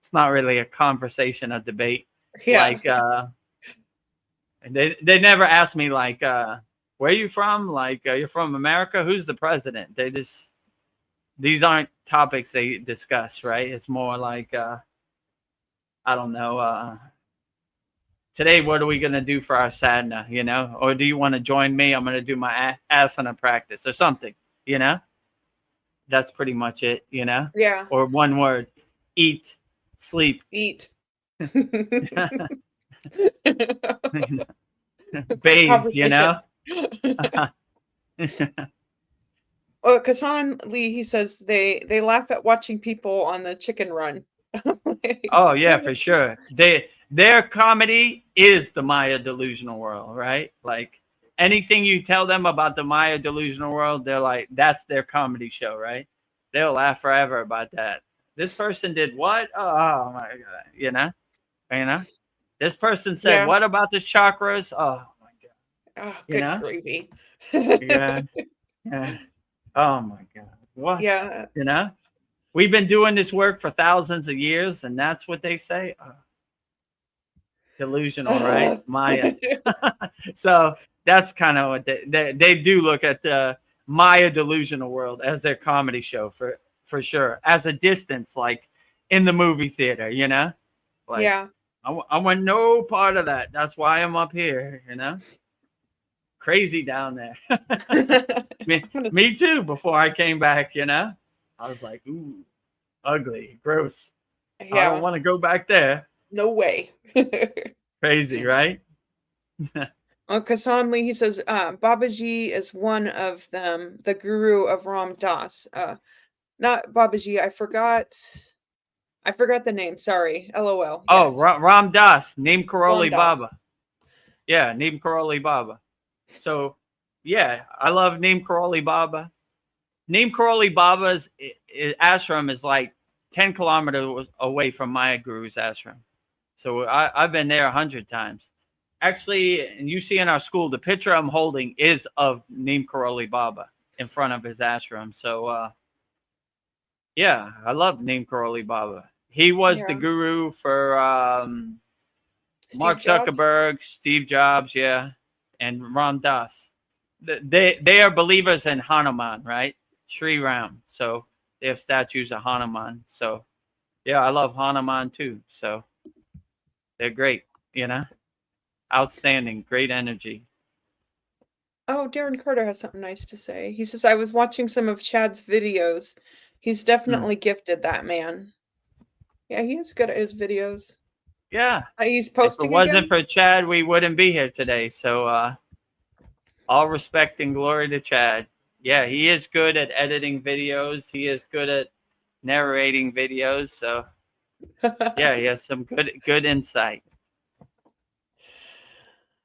It's not really a conversation, a debate. Yeah. Like, they never ask me like, where are you from? Like, you're from America? Who's the president? These aren't topics they discuss, right? It's more like, I don't know. Today, what are we going to do for our sadhana, Or do you want to join me? I'm going to do my asana practice or something, That's pretty much it, Yeah. Or one word, eat, sleep. Eat. Bathe, Well, Kasan Lee, he says they laugh at watching people on the chicken run. Oh yeah, for sure. Their comedy is the Maya delusional world, right? Like anything you tell them about the Maya delusional world, they're like, that's their comedy show, right? They'll laugh forever about that. This person did what? Oh my God, This person said what about the chakras? Oh my God. Oh, good gravy. Yeah. Oh my God. What? Yeah. We've been doing this work for thousands of years, and that's what they say. Oh. Delusional, right? Maya. So that's kind of what they do look at the Maya delusional world as their comedy show for sure. As a distance, like in the movie theater, Like, yeah. I want no part of that. That's why I'm up here, Crazy down there. Me too. Before I came back, I was like, ooh, ugly, gross. Yeah. I don't want to go back there. No way. Crazy, right? Kasan Lee, he says, Babaji is one of them, the guru of Ram Das. Not Babaji, I forgot the name. Sorry. LOL. Oh, yes. Ram Das, Neem Karoli Baba. Yeah, Neem Karoli Baba. So, yeah, I love Neem Karoli Baba. Neem Karoli Baba's ashram is like 10 kilometers away from my guru's ashram. So I've been there 100 times. Actually, and you see in our school, the picture I'm holding is of Neem Karoli Baba in front of his ashram. So, yeah, I love Neem Karoli Baba. He was the guru for Mark Zuckerberg, Steve Jobs, and Ram Das. They are believers in Hanuman, right? Sri Ram. So they have statues of Hanuman. So, yeah, I love Hanuman too. So they're great, Outstanding, great energy. Oh, Darren Carter has something nice to say. He says, I was watching some of Chad's videos. He's definitely gifted, that man. Yeah, he is good at his videos. Yeah. He's posting If it wasn't for Chad, we wouldn't be here today. So all respect and glory to Chad. Yeah, he is good at editing videos. He is good at narrating videos. So yeah, he has some good insight.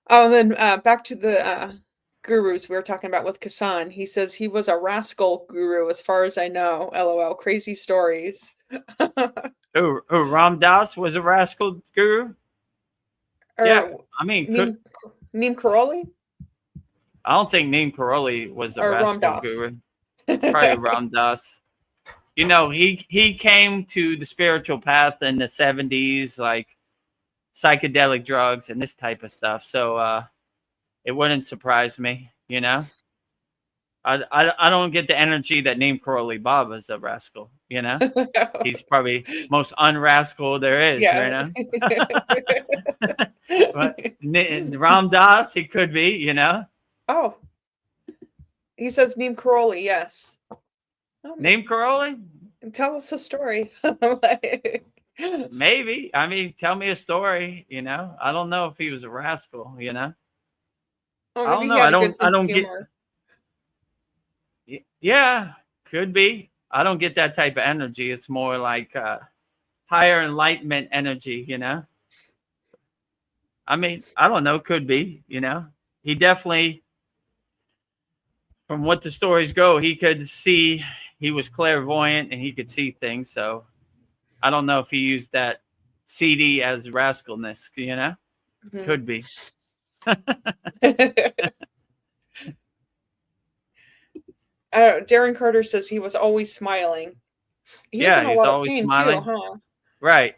Oh, then back to the gurus we were talking about with Kasan. He says he was a rascal guru, as far as I know. LOL, crazy stories. Ram Das was a rascal guru? Yeah, I mean, Neem Karoli? I don't think Neem Karoli was a rascal guru. Probably Ram Das. He came to the spiritual path in the 70s, like psychedelic drugs and this type of stuff. So it wouldn't surprise me, I don't get the energy that Neem Karoli Baba is a rascal, He's probably most unrascal there is, But Ram Das, he could be, Oh. He says Neem Karoli, yes. Neem Karoli? Tell us a story. Maybe. I mean, tell me a story, I don't know if he was a rascal, Oh, I don't know. I don't get. Yeah, could be. I don't get that type of energy. It's more like higher enlightenment energy, you know? I mean, I don't know, could be, you know? He definitely, from what the stories go, he could see, he was clairvoyant and he could see things. So I don't know if he used that CD as rascalness, you know? Mhm. Could be. Darren Carter says he was always smiling. He was Yeah, in a he's lot of always pain smiling. too, huh? Right.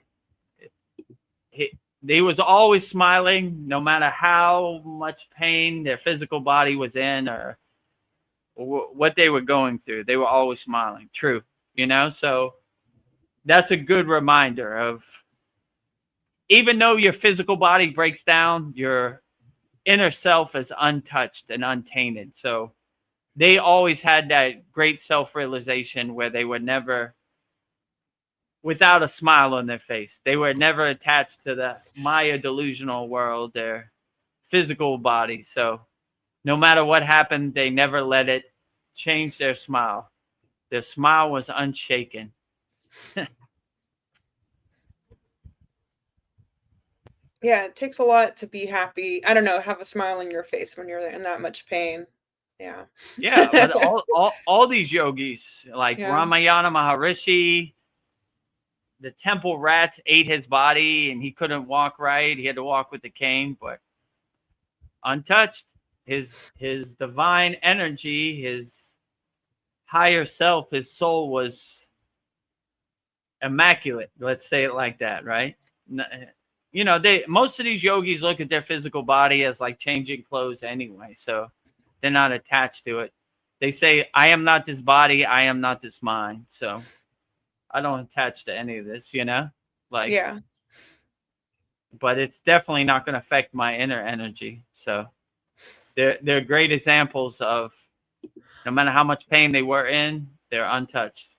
He was always smiling, no matter how much pain their physical body was in or what they were going through. They were always smiling. True. You know, so that's a good reminder of, even though your physical body breaks down, your inner self is untouched and untainted. So they always had that great self-realization where they were never without a smile on their face. They were never attached to the Maya delusional world, their physical body. So no matter what happened, they never let it change their smile. Their smile was unshaken. Yeah, it takes a lot to be happy. I don't know, have a smile on your face when you're in that much pain. Yeah. Yeah, but all these yogis, like Yeah. Ramayana Maharishi, the temple rats ate his body and he couldn't walk right. He had to walk with a cane, but untouched. His divine energy, his higher self, his soul was immaculate. Let's say it like that, right? You know, most of these yogis look at their physical body as like changing clothes anyway, so they're not attached to it. They say, I am not this body, I am not this mind. So I don't attach to any of this, you know? Like, Yeah. but it's definitely not going to affect my inner energy. So they're great examples of, no matter how much pain they were in, they're untouched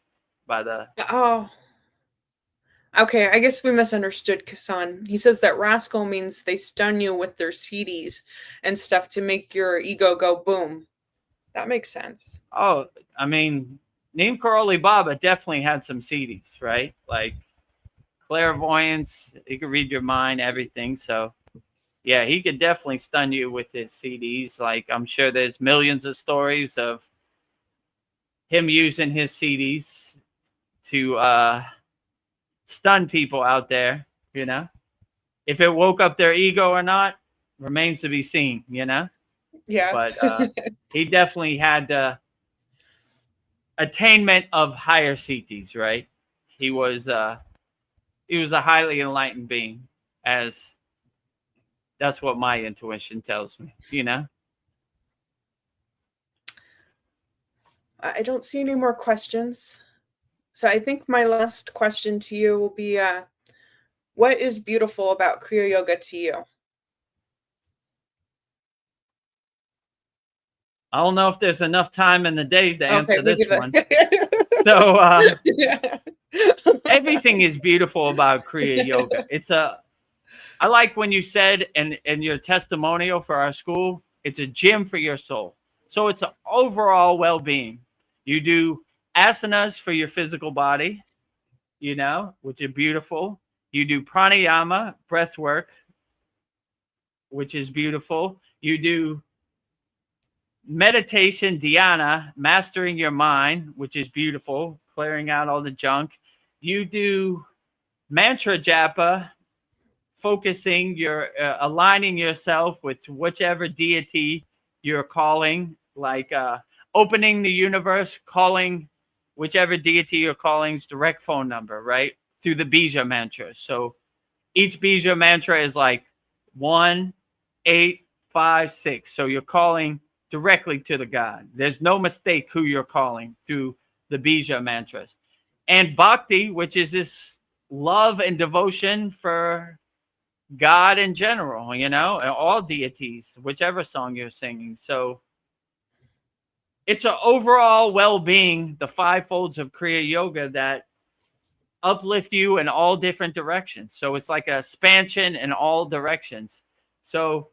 by the. Oh. Okay, I guess we misunderstood Kasan. He says that rascal means they stun you with their CDs and stuff to make your ego go boom. That makes sense. Oh, I mean, Neem Karoli Baba definitely had some CDs, right? Like clairvoyance, he could read your mind, everything. So yeah, he could definitely stun you with his CDs. Like, I'm sure there's millions of stories of him using his CDs to stun people out there, you know? If it woke up their ego or not remains to be seen, you know? Yeah. But he definitely had the attainment of higher CTs, right? He was a highly enlightened being, as that's what my intuition tells me, you know? I don't see any more questions. So I think my last question to you will be what is beautiful about Kriya Yoga to you? I don't know if there's enough time in the day to answer we this give one. it. So Yeah. everything is beautiful about Kriya Yoga. I like when you said in your testimonial for our school, it's a gym for your soul. So it's an overall well-being. You do asanas for your physical body, you know, which are beautiful. You do pranayama, breath work, which is beautiful. You do meditation, dhyana, mastering your mind, which is beautiful, clearing out all the junk. You do mantra japa, focusing your aligning yourself with whichever deity you're calling, like opening the universe, calling whichever deity you're calling's direct phone number, right, through the bija mantra. So each bija mantra is like 1, 8, 5, 6. So you're calling directly to the God. There's no mistake who you're calling through the bija mantras. And bhakti, which is this love and devotion for God in general, you know, and all deities, whichever song you're singing. So it's an overall well-being, the five folds of Kriya Yoga that uplift you in all different directions. So it's like an expansion in all directions. So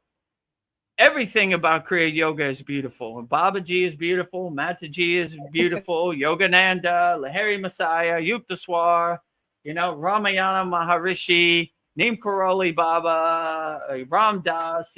everything about Kriya Yoga is beautiful. Babaji is beautiful. Mataji is beautiful. Yogananda, Lahiri Messiah, Yukteswar, Ramayana Maharishi, Neem Karoli Baba, Ram Das,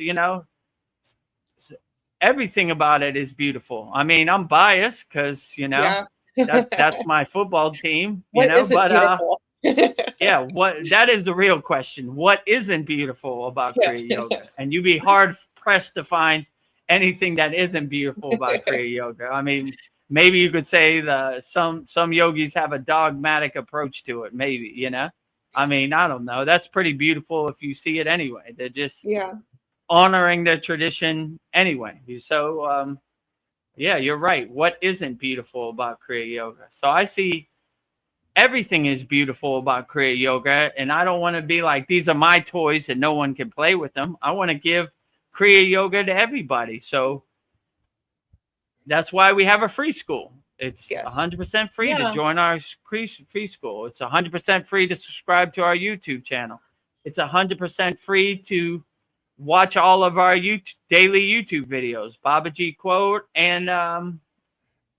everything about it is beautiful. I mean, I'm biased because, Yeah. that's my football team, What isn't beautiful? yeah, that is the real question. What isn't beautiful about Yeah. Kriya Yoga? And you'd be hard pressed to find anything that isn't beautiful about Kriya Yoga. I mean, maybe you could say some yogis have a dogmatic approach to it, maybe, I mean, I don't know. That's pretty beautiful if you see it anyway. They're just honoring their tradition anyway. So yeah, you're right. What isn't beautiful about Kriya Yoga? So I see everything is beautiful about Kriya Yoga, and I don't want to be like, these are my toys and no one can play with them. I want to give Kriya Yoga to everybody. So that's why we have a free school. It's 100% free to join our free school. It's 100% free to subscribe to our YouTube channel. It's 100% free to watch all of our daily YouTube videos, Babaji quote, and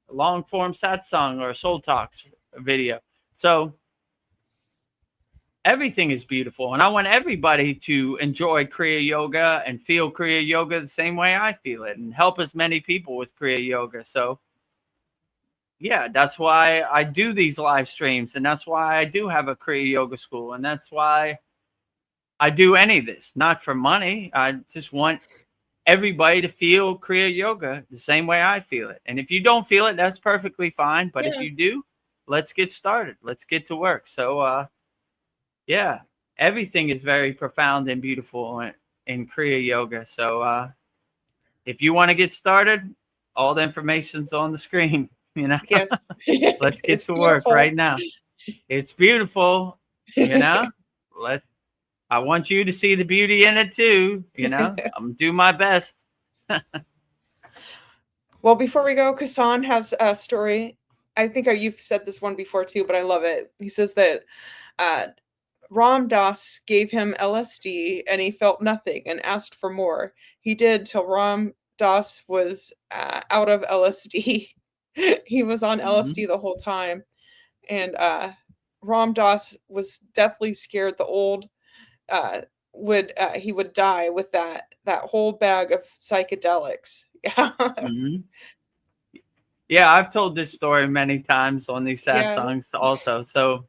long form satsang or soul talks video. So everything is beautiful, and I want everybody to enjoy Kriya Yoga and feel Kriya Yoga the same way I feel it, and help as many people with Kriya Yoga. So yeah, that's why I do these live streams, and that's why I do have a Kriya Yoga school, and that's why I do any of this, not for money. I just want everybody to feel Kriya Yoga the same way I feel it. And if you don't feel it, that's perfectly fine. But if you do, let's get started. Let's get to work. So, yeah, everything is very profound and beautiful in Kriya Yoga. So, if you want to get started, all the information's on the screen. Yes. Let's get to work right now. It's beautiful. I want you to see the beauty in it too. I'm gonna do my best. Well, before we go, Kassan has a story. I think you've said this one before too, but I love it. He says that Ram Dass gave him LSD and he felt nothing and asked for more. He did till Ram Dass was out of LSD. He was on LSD the whole time. And Ram Dass was deathly scared the old he would die with that whole bag of psychedelics. Yeah, I've told this story many times on these satsangs also. So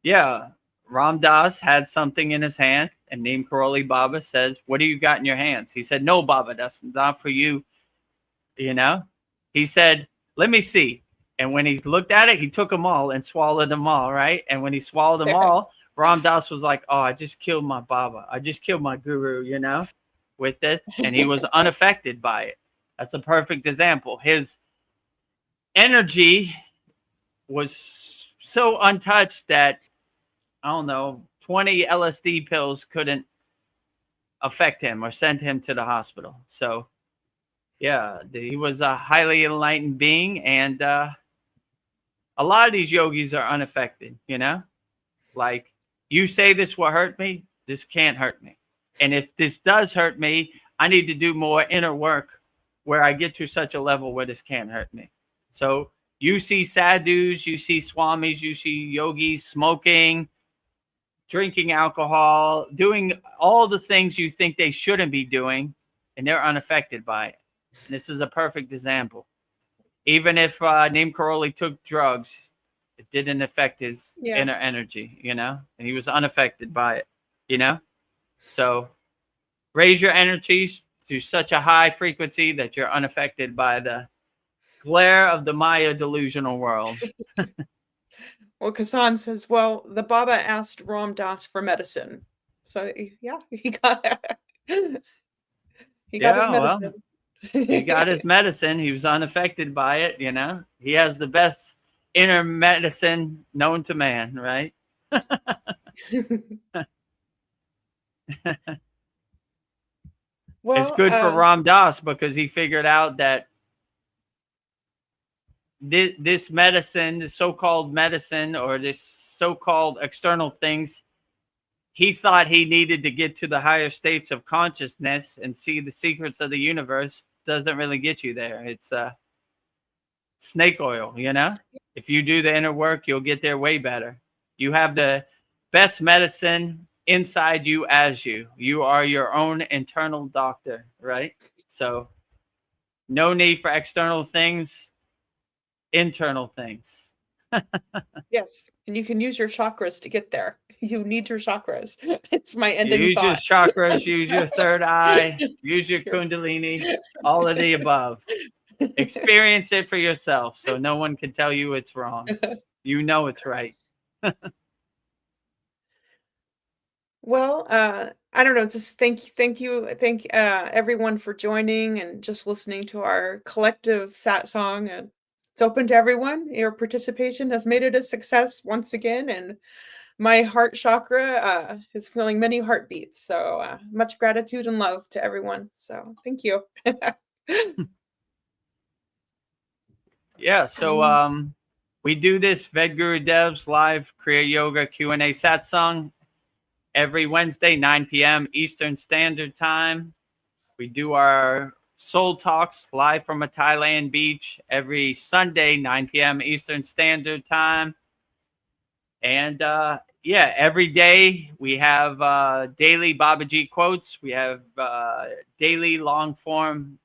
yeah, Ram Dass had something in his hand, and Neem Karoli Baba says, "What do you got in your hands?" He said, "No, Baba, that's not for you." He said, "Let me see." And when he looked at it, he took them all and swallowed them all, right? And when he swallowed them all, Ram Dass was like, "Oh, I just killed my Baba. I just killed my guru, with this." And he was unaffected by it. That's a perfect example. His energy was so untouched that, I don't know, 20 LSD pills couldn't affect him or send him to the hospital. So, yeah, he was a highly enlightened being. And a lot of these yogis are unaffected, Like, you say this will hurt me, this can't hurt me. And if this does hurt me, I need to do more inner work where I get to such a level where this can't hurt me. So you see sadhus, you see swamis, you see yogis smoking, drinking alcohol, doing all the things you think they shouldn't be doing, and they're unaffected by it. And this is a perfect example. Even if Neem Karoli took drugs, it didn't affect his inner energy, and he was unaffected by it, So raise your energies to such a high frequency that you're unaffected by the glare of the Maya delusional world. Well, Kassan says, well, the Baba asked Ram Dass for medicine. So, yeah, he got his medicine. Well, he got his medicine. He was unaffected by it, He has the best inner medicine known to man, right? Well, it's good for Ram Dass because he figured out that this medicine, the so-called medicine, or this so-called external things, he thought he needed to get to the higher states of consciousness and see the secrets of the universe. Doesn't really get you there. It's snake oil, you know? If you do the inner work, you'll get there way better. You have the best medicine inside you as you. You are your own internal doctor, right? So no need for external things, internal things. Yes. And you can use your chakras to get there. You need your chakras. It's my You ending use your thought. chakras, use your third eye, use your Sure. kundalini, all of the above. Experience it for yourself so no one can tell you it's wrong. You know it's right. Well, I don't know, just thank everyone for joining and just listening to our collective satsang. And it's open to everyone. Your participation has made it a success once again, and my heart chakra is feeling many heartbeats. So much gratitude and love to everyone. So thank you. Yeah, so we do this Vedgurudev's live Kriya Yoga Q&A satsang every Wednesday, 9 p.m. Eastern Standard Time. We do our soul talks live from a Thailand beach every Sunday, 9 p.m. Eastern Standard Time. And yeah, every day we have daily Babaji quotes. We have daily long form.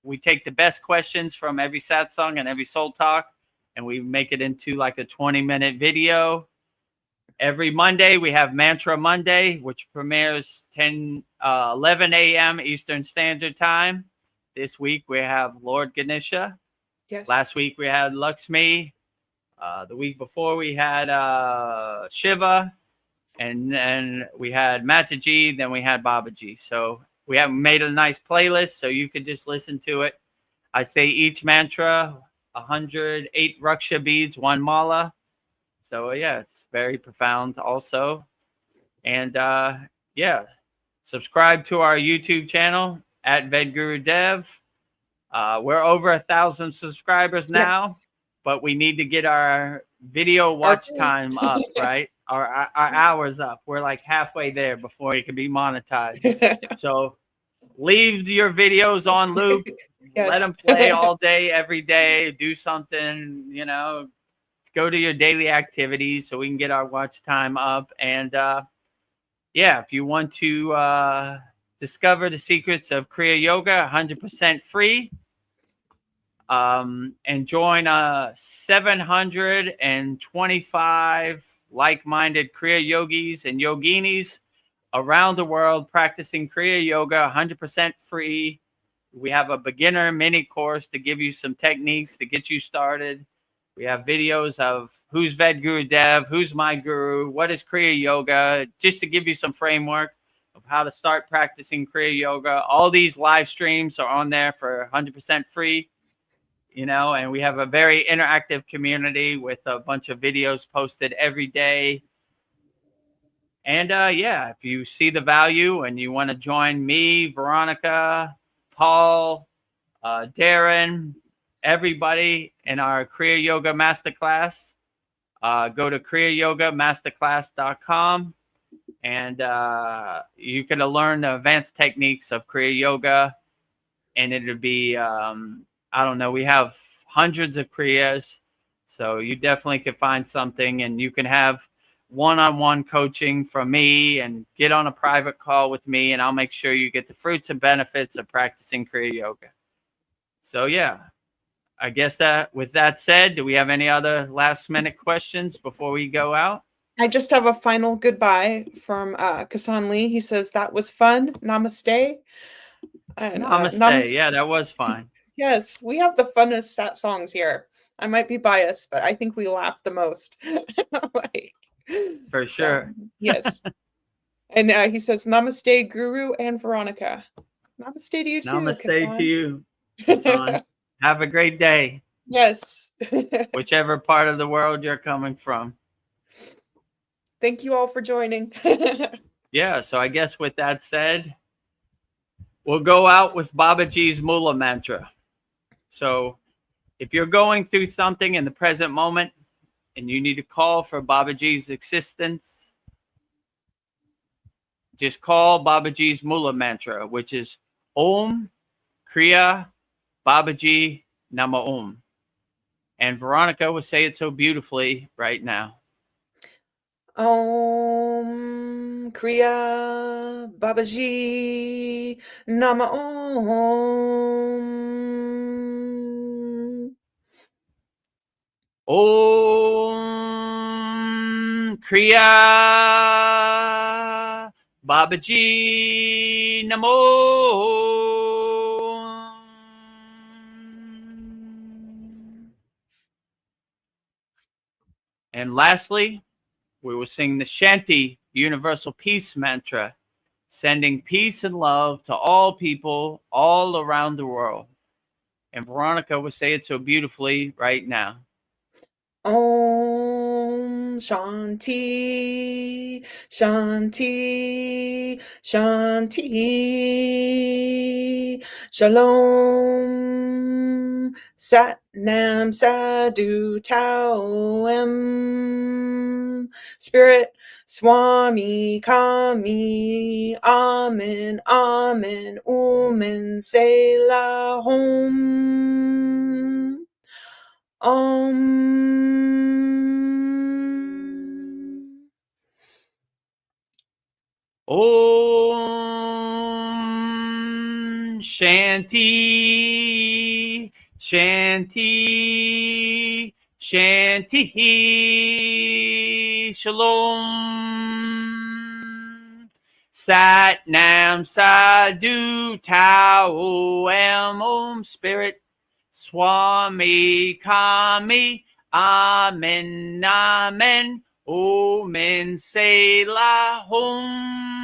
We take the best questions from every satsang and every soul talk, and we make it into like a 20-minute video. Every Monday, we have Mantra Monday, which premieres 11 a.m. Eastern Standard Time. This week, we have Lord Ganesha. Yes. Last week, we had Lakshmi. The week before, we had Shiva. And then we had Mataji. Then we had Babaji. So we have made a nice playlist, so you could just listen to it. I say each mantra, 108 Raksha beads, 1 mala. So yeah, it's very profound also. And yeah, subscribe to our YouTube channel at Vedagurudev. We're over 1,000 subscribers now, but we need to get our video watch time up, right? Our hours up. We're like halfway there before it can be monetized. So leave your videos on loop. Yes. Let them play all day, every day. Do something, you know. Go to your daily activities so we can get our watch time up. And yeah, if you want to discover the secrets of Kriya Yoga, 100% free. And join 725 like-minded Kriya yogis and yoginis around the world practicing Kriya Yoga, 100% free. We have a beginner mini course to give you some techniques to get you started. We have videos of who's Vedagurudev, who's my guru, what is Kriya Yoga, just to give you some framework of how to start practicing Kriya Yoga. All these live streams are on there for 100% free, you know, and we have a very interactive community with a bunch of videos posted every day. And yeah, if you see the value and you want to join me, Veronica, Paul, Darren, everybody in our Kriya Yoga Masterclass, go to kriyayogamasterclass.com, and you can learn the advanced techniques of Kriya Yoga. And it'll be, I don't know, we have hundreds of Kriyas, so you definitely can find something, and you can have one-on-one coaching from me and get on a private call with me, and I'll make sure you get the fruits and benefits of practicing Kriya Yoga. So yeah, I guess that with that said, do we have any other last minute questions before we go out? I just have a final goodbye from Kasan Lee. He says, that was fun. Namaste. And, Namaste. Yeah, that was fun. Yes, we have the funnest songs here. I might be biased, but I think we laugh the most. For sure. So, yes. And he says, Namaste, Guru and Veronica. Namaste to you too. Namaste Kasan. to you, Kasan. Have a great day. Yes. Whichever part of the world you're coming from. Thank you all for joining. Yeah, so I guess with that said, we'll go out with Babaji's Mula mantra. So if you're going through something in the present moment and you need to call for Babaji's assistance, just call Babaji's Mula mantra, which is Om Kriya Babaji Nama Om. And Veronica will say it so beautifully right now. Om Kriya Babaji Nama Om. Om Kriya Babaji Namo. And lastly, we will sing the Shanti Universal Peace Mantra, sending peace and love to all people all around the world. And Veronica will say it so beautifully right now. Om Shanti, Shanti, Shanti, Shalom, Sat Nam Sadhu Tao Em, Spirit Swami Kami, Amen, Amen, Umen Selah Hom. Om Shanti, Shanti, Shanti, Shalom. Sat Nam Sadhu Tao Am Om Spirit Swami Kami, Amen, Amen, Omen Selah Hom.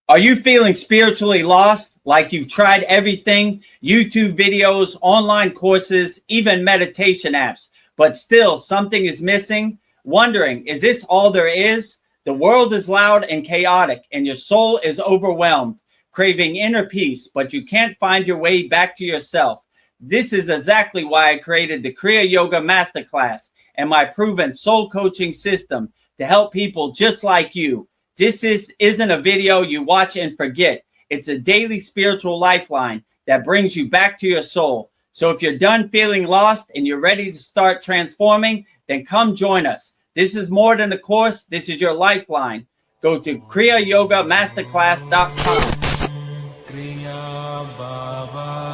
Are you feeling spiritually lost, like you've tried everything, YouTube videos, online courses, even meditation apps, but still something is missing? Wondering, is this all there is? The world is loud and chaotic, and your soul is overwhelmed, craving inner peace, but you can't find your way back to yourself. This is exactly why I created the Kriya Yoga Masterclass and my proven soul coaching system to help people just like you. This isn't a video you watch and forget. It's a daily spiritual lifeline that brings you back to your soul. So if you're done feeling lost and you're ready to start transforming, then come join us. This is more than a course. This is your lifeline. Go to kriyayogamasterclass.com. Kriya Babaji